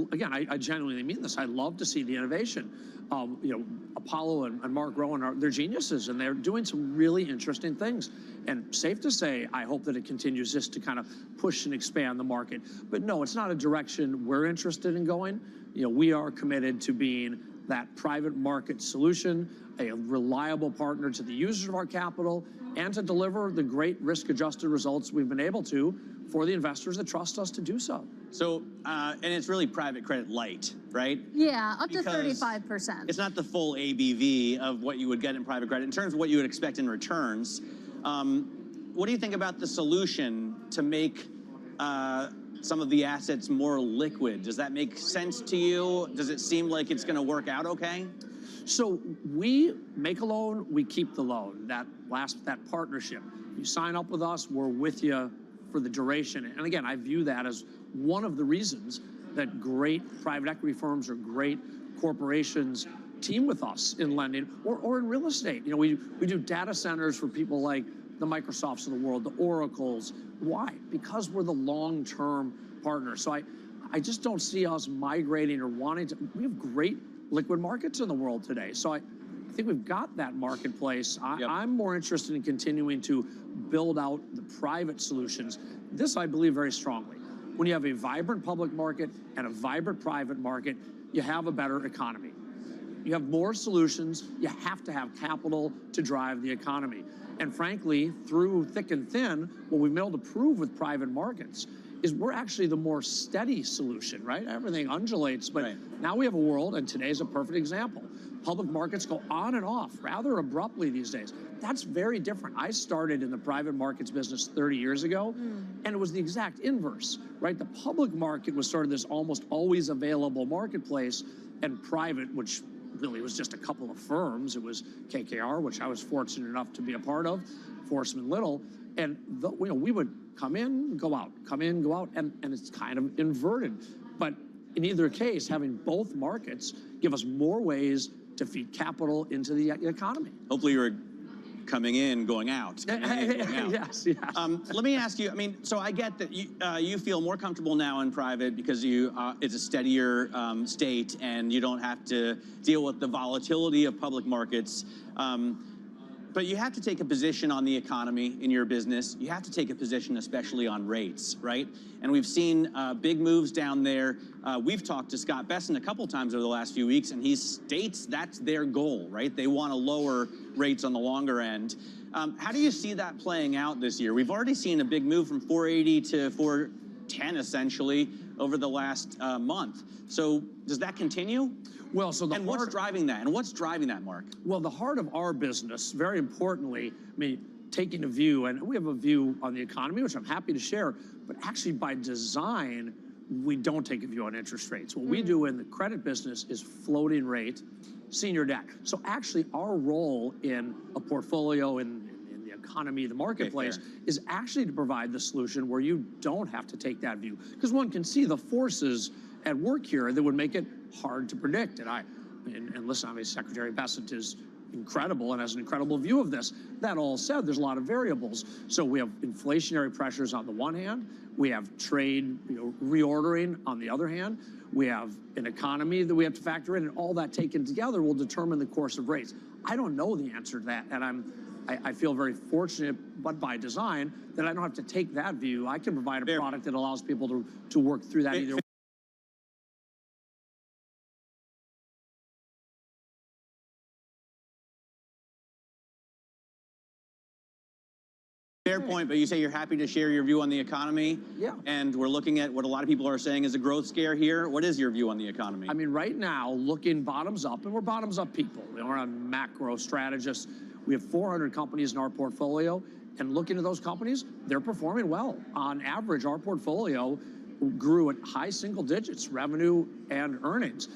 genuinely mean this. I love to see the innovation. You know, Apollo and Mark Rowan, they're geniuses, and they're doing some really interesting things. And safe to say, I hope that it continues just to kind of push and expand the market. But no, it's not a direction we're interested in going. You know, we are committed to being that private market solution, a reliable partner to the users of our capital, and to deliver the great risk-adjusted results we've been able to for the investors that trust us to do so. So, and it's really private credit light, right? Yeah, up to Because 35%. It's not the full ABV of what you would get in private credit. In terms of what you would expect in returns, what do you think about the solution to make some of the assets more liquid? Does that make sense to you? Does it seem like it's going to work out okay? So we make a loan, we keep the loan, that partnership. You sign up with us, we're with you for the duration. And again, I view that as one of the reasons that great private equity firms or great corporations team with us in lending or in real estate. You know, we do data centers for people like the Microsofts of the world, the Oracles. Why? Because we're the long-term partner. So I just don't see us migrating or wanting to. We have great liquid markets in the world today. So I think we've got that marketplace. I'm more interested in continuing to build out the private solutions. This I believe very strongly. When you have a vibrant public market and a vibrant private market, you have a better economy. You have more solutions, you have to have capital to drive the economy. And frankly, through thick and thin, what we've been able to prove with private markets is we're actually the more steady solution, right? Everything undulates, but now we have a world, and today's a perfect example. Public markets go on and off rather abruptly these days. That's very different. I started in the private markets business 30 years ago, and it was the exact inverse, right? The public market was sort of this almost always available marketplace, and private, which really was just a couple of firms. It was KKR, which I was fortunate enough to be a part of, Forsman Little, and you know, we would come in, go out, come in, go out, and it's kind of inverted. But in either case, having both markets give us more ways to feed capital into the economy. Hopefully you're coming in, going out. Coming in, going out. Yes. Let me ask you, I mean, so I get that you feel more comfortable now in private because it's a steadier state and you don't have to deal with the volatility of public markets. But you have to take a position on the economy in your business. You have to take a position especially on rates, right? And we've seen big moves down there. We've talked to Scott Besson a couple times over the last few weeks, and he states that's their goal, right? They want to lower rates on the longer end. How do you see that playing out this year? We've already seen a big move from 480 to 410, essentially, over the last month. So does that continue? Well, so what's driving that? And what's driving that, Mark? Well, the heart of our business, very importantly, I mean, taking a view, and we have a view on the economy, which I'm happy to share, but actually by design, we don't take a view on interest rates. What we do in the credit business is floating rate, senior debt. So actually our role in a portfolio in the economy, the marketplace, is actually to provide the solution where you don't have to take that view. Because one can see the forces at work here that would make it hard to predict. And listen, I mean, Secretary Bessent is incredible and has an incredible view of this. That all said, there's a lot of variables. So we have inflationary pressures on the one hand, we have trade reordering on the other hand, we have an economy that we have to factor in, and all that taken together will determine the course of rates. I don't know the answer to that, and I feel very fortunate, but by design, that I don't have to take that view. I can provide a product that allows people to work through that either way. Fair point, but you say you're happy to share your view on the economy. Yeah. And we're looking at what a lot of people are saying is a growth scare here. What is your view on the economy? I mean, right now, looking bottoms up, and we're bottoms up people. We're not macro strategists. We have 400 companies in our portfolio, and looking at those companies, they're performing well. On average, our portfolio grew at high single digits, revenue and earnings.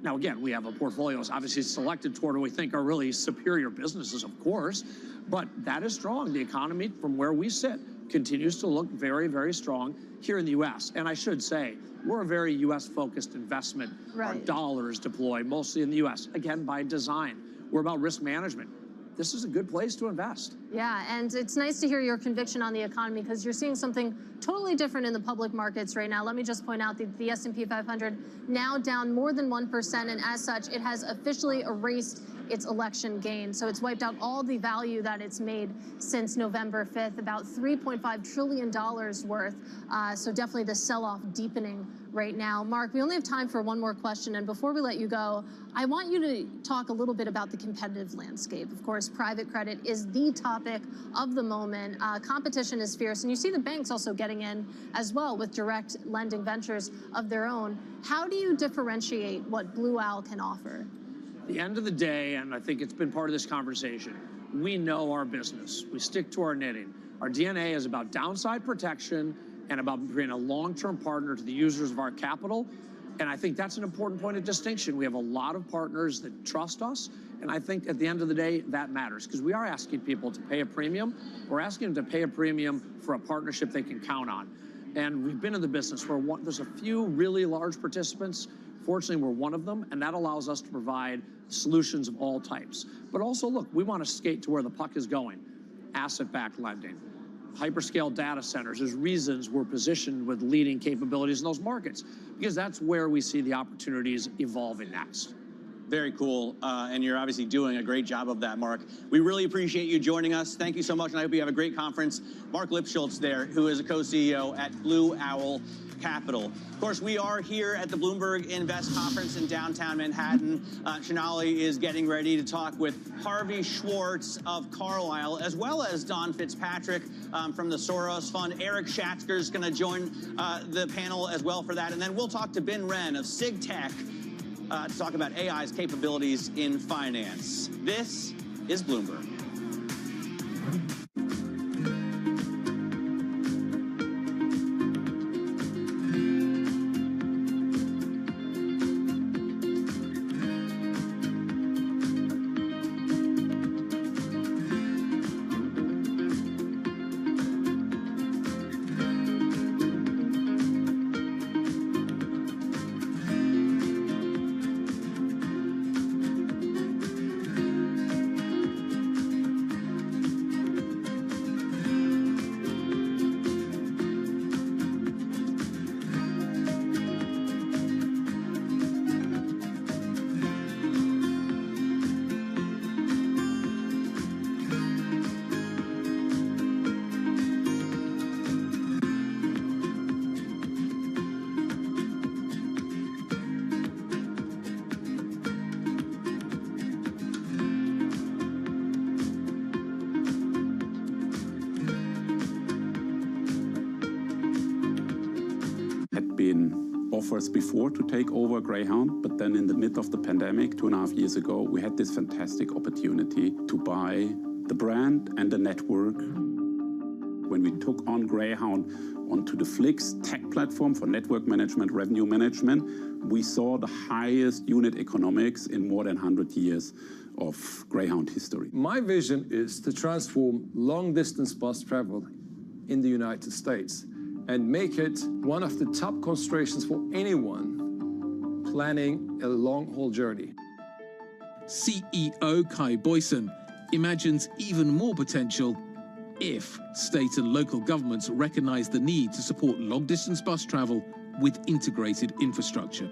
Now, again, we have a portfolio that's obviously selected toward what we think are really superior businesses, of course, but that is strong. The economy, from where we sit, continues to look very, very strong here in the U.S. And I should say, we're a very U.S.-focused investment. Our dollars deploy mostly in the U.S., again, by design. We're about risk management. This is a good place to invest. Yeah, and it's nice to hear your conviction on the economy because you're seeing something totally different in the public markets right now. Let me just point out the S&P 500 now down more than 1%, and as such, it has officially erased its election gain. So it's wiped out all the value that it's made since November 5th, about $3.5 trillion worth. So definitely the sell-off deepening right now. Mark, we only have time for one more question, and before we let you go, I want you to talk a little bit about the competitive landscape. Of course, private credit is the topic of the moment. Competition is fierce, and you see the banks also getting in as well with direct lending ventures of their own. How do you differentiate what Blue Owl can offer? At the end of the day, and I think it's been part of this conversation, we know our business. We stick to our knitting. Our DNA is about downside protection and about being a long-term partner to the users of our capital. And I think that's an important point of distinction. We have a lot of partners that trust us, and I think at the end of the day, that matters, because we are asking people to pay a premium. We're asking them to pay a premium for a partnership they can count on. And we've been in the business where there's a few really large participants. Fortunately, we're one of them, and that allows us to provide solutions of all types. But also, look, we want to skate to where the puck is going. Asset-backed lending, hyperscale data centers. There's reasons we're positioned with leading capabilities in those markets, because that's where we see the opportunities evolving next. Very cool, and you're obviously doing a great job of that, Mark. We really appreciate you joining us. Thank you so much, and I hope you have a great conference. Mark Lipschultz there, who is a co-CEO at Blue Owl Capital. Of course, we are here at the Bloomberg Invest Conference in downtown Manhattan. Shanali is getting ready to talk with Harvey Schwartz of Carlyle, as well as Don Fitzpatrick from the Soros Fund. Eric Schatzker is going to join the panel as well for that. And then we'll talk to Ben Wren of SigTech to talk about AI's capabilities in finance. This is Bloomberg. offers before to take over Greyhound, but then in the midst of the pandemic, 2.5 years ago, we had this fantastic opportunity to buy the brand and the network. When we took on Greyhound onto the Flix tech platform for network management, revenue management, we saw the highest unit economics in more than 100 years of Greyhound history. My vision is to transform long-distance bus travel in the United States and make it one of the top considerations for anyone planning a long-haul journey. CEO Kai Boyson imagines even more potential if state and local governments recognize the need to support long-distance bus travel with integrated infrastructure.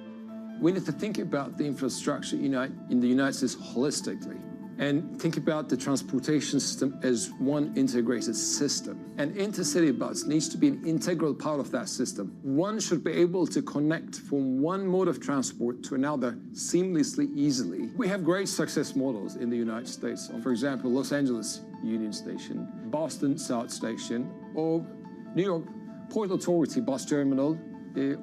We need to think about the infrastructure in the United States holistically and think about the transportation system as one integrated system. And intercity bus needs to be an integral part of that system. One should be able to connect from one mode of transport to another seamlessly, easily. We have great success models in the United States. For example, Los Angeles Union Station, Boston South Station, or New York Port Authority Bus Terminal,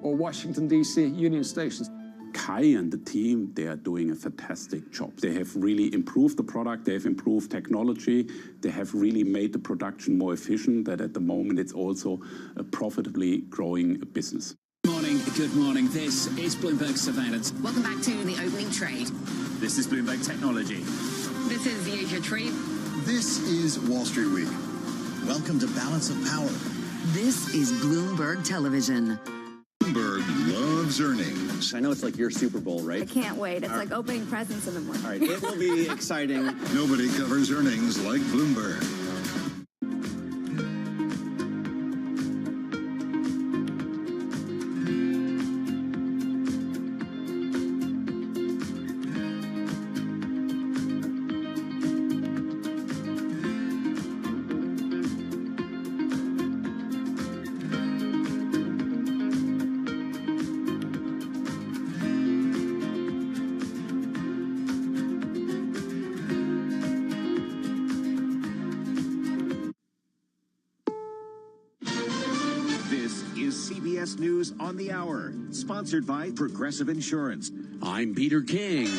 or Washington, D.C. Union Stations. Kai and the team, they are doing a fantastic job. They have really improved the product, they have improved technology, they have really made the production more efficient, that at the moment it's also a profitably growing business. Good morning. This is Bloomberg Surveillance. Welcome back to the opening trade. This is Bloomberg Technology. This is the Asia Trade. This is Wall Street Week. Welcome to Balance of Power. This is Bloomberg Television. Bloomberg loves earnings. I know it's like your Super Bowl, right? I can't wait. It's like opening presents in the morning. All right, it will be exciting. Nobody covers earnings like Bloomberg. CBS News on the Hour, sponsored by Progressive Insurance. I'm Peter King.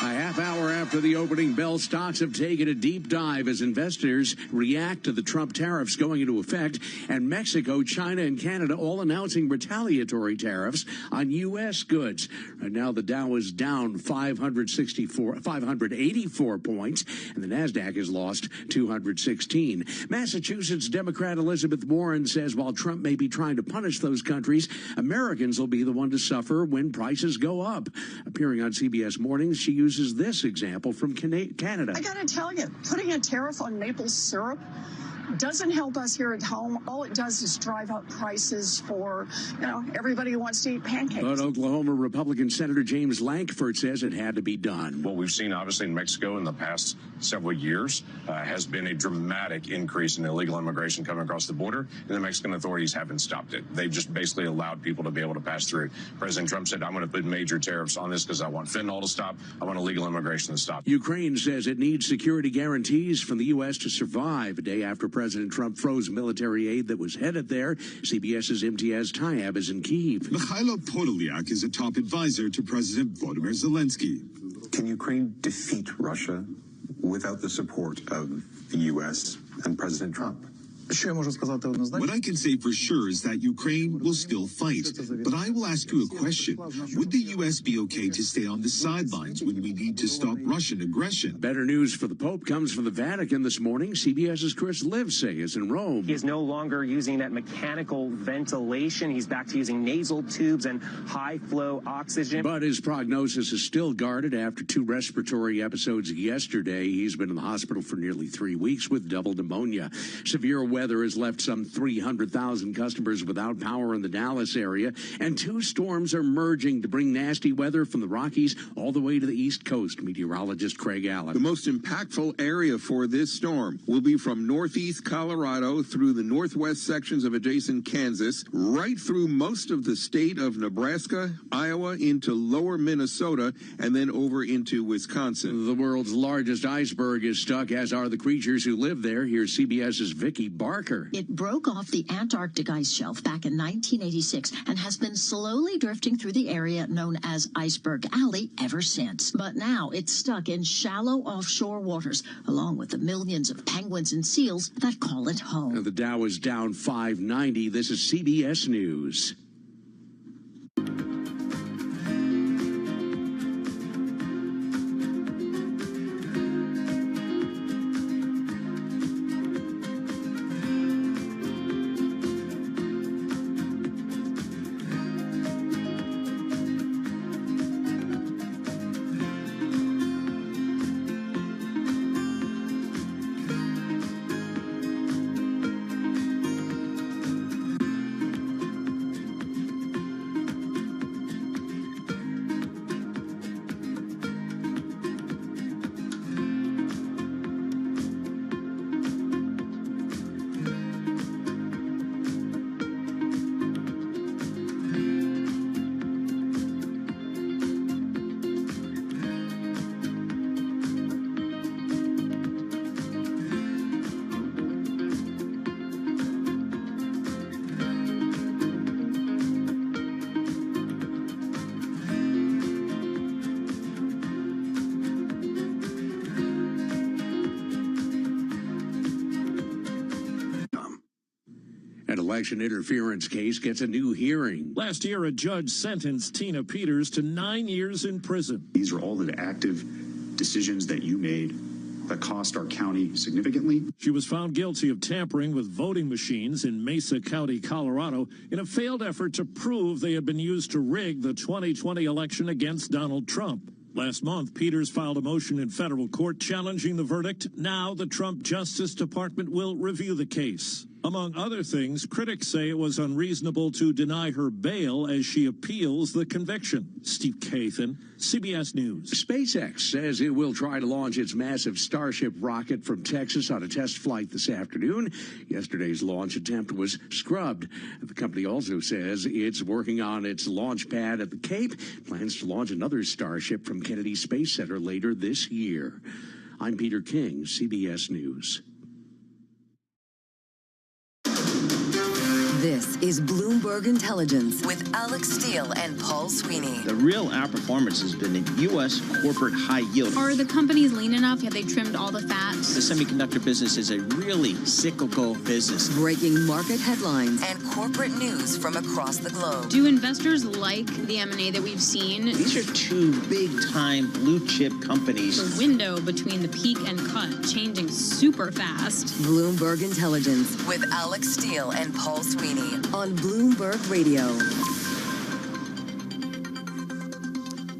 A half hour after the opening bell, stocks have taken a deep dive as investors react to the Trump tariffs going into effect, and Mexico, China, and Canada all announcing retaliatory tariffs on U.S. goods. Right now, the Dow is down 584 points, and the NASDAQ has lost 216. Massachusetts Democrat Elizabeth Warren says while Trump may be trying to punish those countries, Americans will be the one to suffer when prices go up. Appearing on CBS Mornings, she uses this example from Canada. I got to tell you, putting a tariff on maple syrup doesn't help us here at home. All it does is drive up prices for, everybody who wants to eat pancakes. But Oklahoma Republican Senator James Lankford says it had to be done. What we've seen, obviously, in Mexico in the past several years has been a dramatic increase in illegal immigration coming across the border, and the Mexican authorities haven't stopped it. They've just basically allowed people to be able to pass through. President Trump said, I'm going to put major tariffs on this because I want fentanyl to stop. I want illegal immigration to stop. Ukraine says it needs security guarantees from the U.S. to survive a day after President Trump froze military aid that was headed there. CBS's Imtiaz Tayyab is in Kyiv. Mikhailo Podolyak is a top advisor to President Volodymyr Zelensky. Can Ukraine defeat Russia without the support of the U.S. and President Trump? What I can say for sure is that Ukraine will still fight. But I will ask you a question. Would the U.S. be okay to stay on the sidelines when we need to stop Russian aggression? Better news for the Pope comes from the Vatican this morning. CBS's Chris Livesay is in Rome. He is no longer using that mechanical ventilation. He's back to using nasal tubes and high-flow oxygen. But his prognosis is still guarded after 2 respiratory episodes yesterday. He's been in the hospital for nearly 3 weeks with double pneumonia. Severe weather has left some 300,000 customers without power in the Dallas area, and 2 storms are merging to bring nasty weather from the Rockies all the way to the East Coast. Meteorologist Craig Allen. The most impactful area for this storm will be from northeast Colorado through the northwest sections of adjacent Kansas, right through most of the state of Nebraska, Iowa, into lower Minnesota, and then over into Wisconsin. The world's largest iceberg is stuck, as are the creatures who live there. Here's CBS's Vicki Barr Barker. It broke off the Antarctic ice shelf back in 1986 and has been slowly drifting through the area known as Iceberg Alley ever since. But now it's stuck in shallow offshore waters, along with the millions of penguins and seals that call it home. The Dow is down 590. This is CBS News. An election interference case gets a new hearing. Last year, a judge sentenced Tina Peters to 9 years in prison. These are all the active decisions that you made that cost our county significantly. She was found guilty of tampering with voting machines in Mesa County, Colorado, in a failed effort to prove they had been used to rig the 2020 election against Donald Trump. Last month, Peters filed a motion in federal court challenging the verdict. Now the Trump Justice Department will review the case. Among other things, critics say it was unreasonable to deny her bail as she appeals the conviction. Steve Kathan, CBS News. SpaceX says it will try to launch its massive Starship rocket from Texas on a test flight this afternoon. Yesterday's launch attempt was scrubbed. The company also says it's working on its launch pad at the Cape, plans to launch another Starship from Kennedy Space Center later this year. I'm Peter King, CBS News. This is Bloomberg Intelligence with Alex Steele and Paul Sweeney. The real outperformance has been in U.S. corporate high yield. Are the companies lean enough? Have they trimmed all the fat? The semiconductor business is a really cyclical business. Breaking market headlines and corporate news from across the globe. Do investors like the M&A that we've seen? These are two big-time blue-chip companies. The window between the peak and cut changing super fast. Bloomberg Intelligence with Alex Steele and Paul Sweeney on Bloomberg Radio.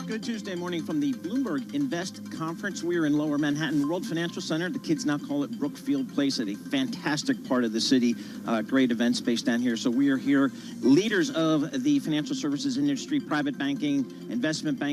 Good Tuesday morning from the Bloomberg Invest Conference. We're in Lower Manhattan World Financial Center. The kids now call it Brookfield Place, at a fantastic part of the city. Great event space down here. So we are here, leaders of the financial services industry, private banking, investment banking.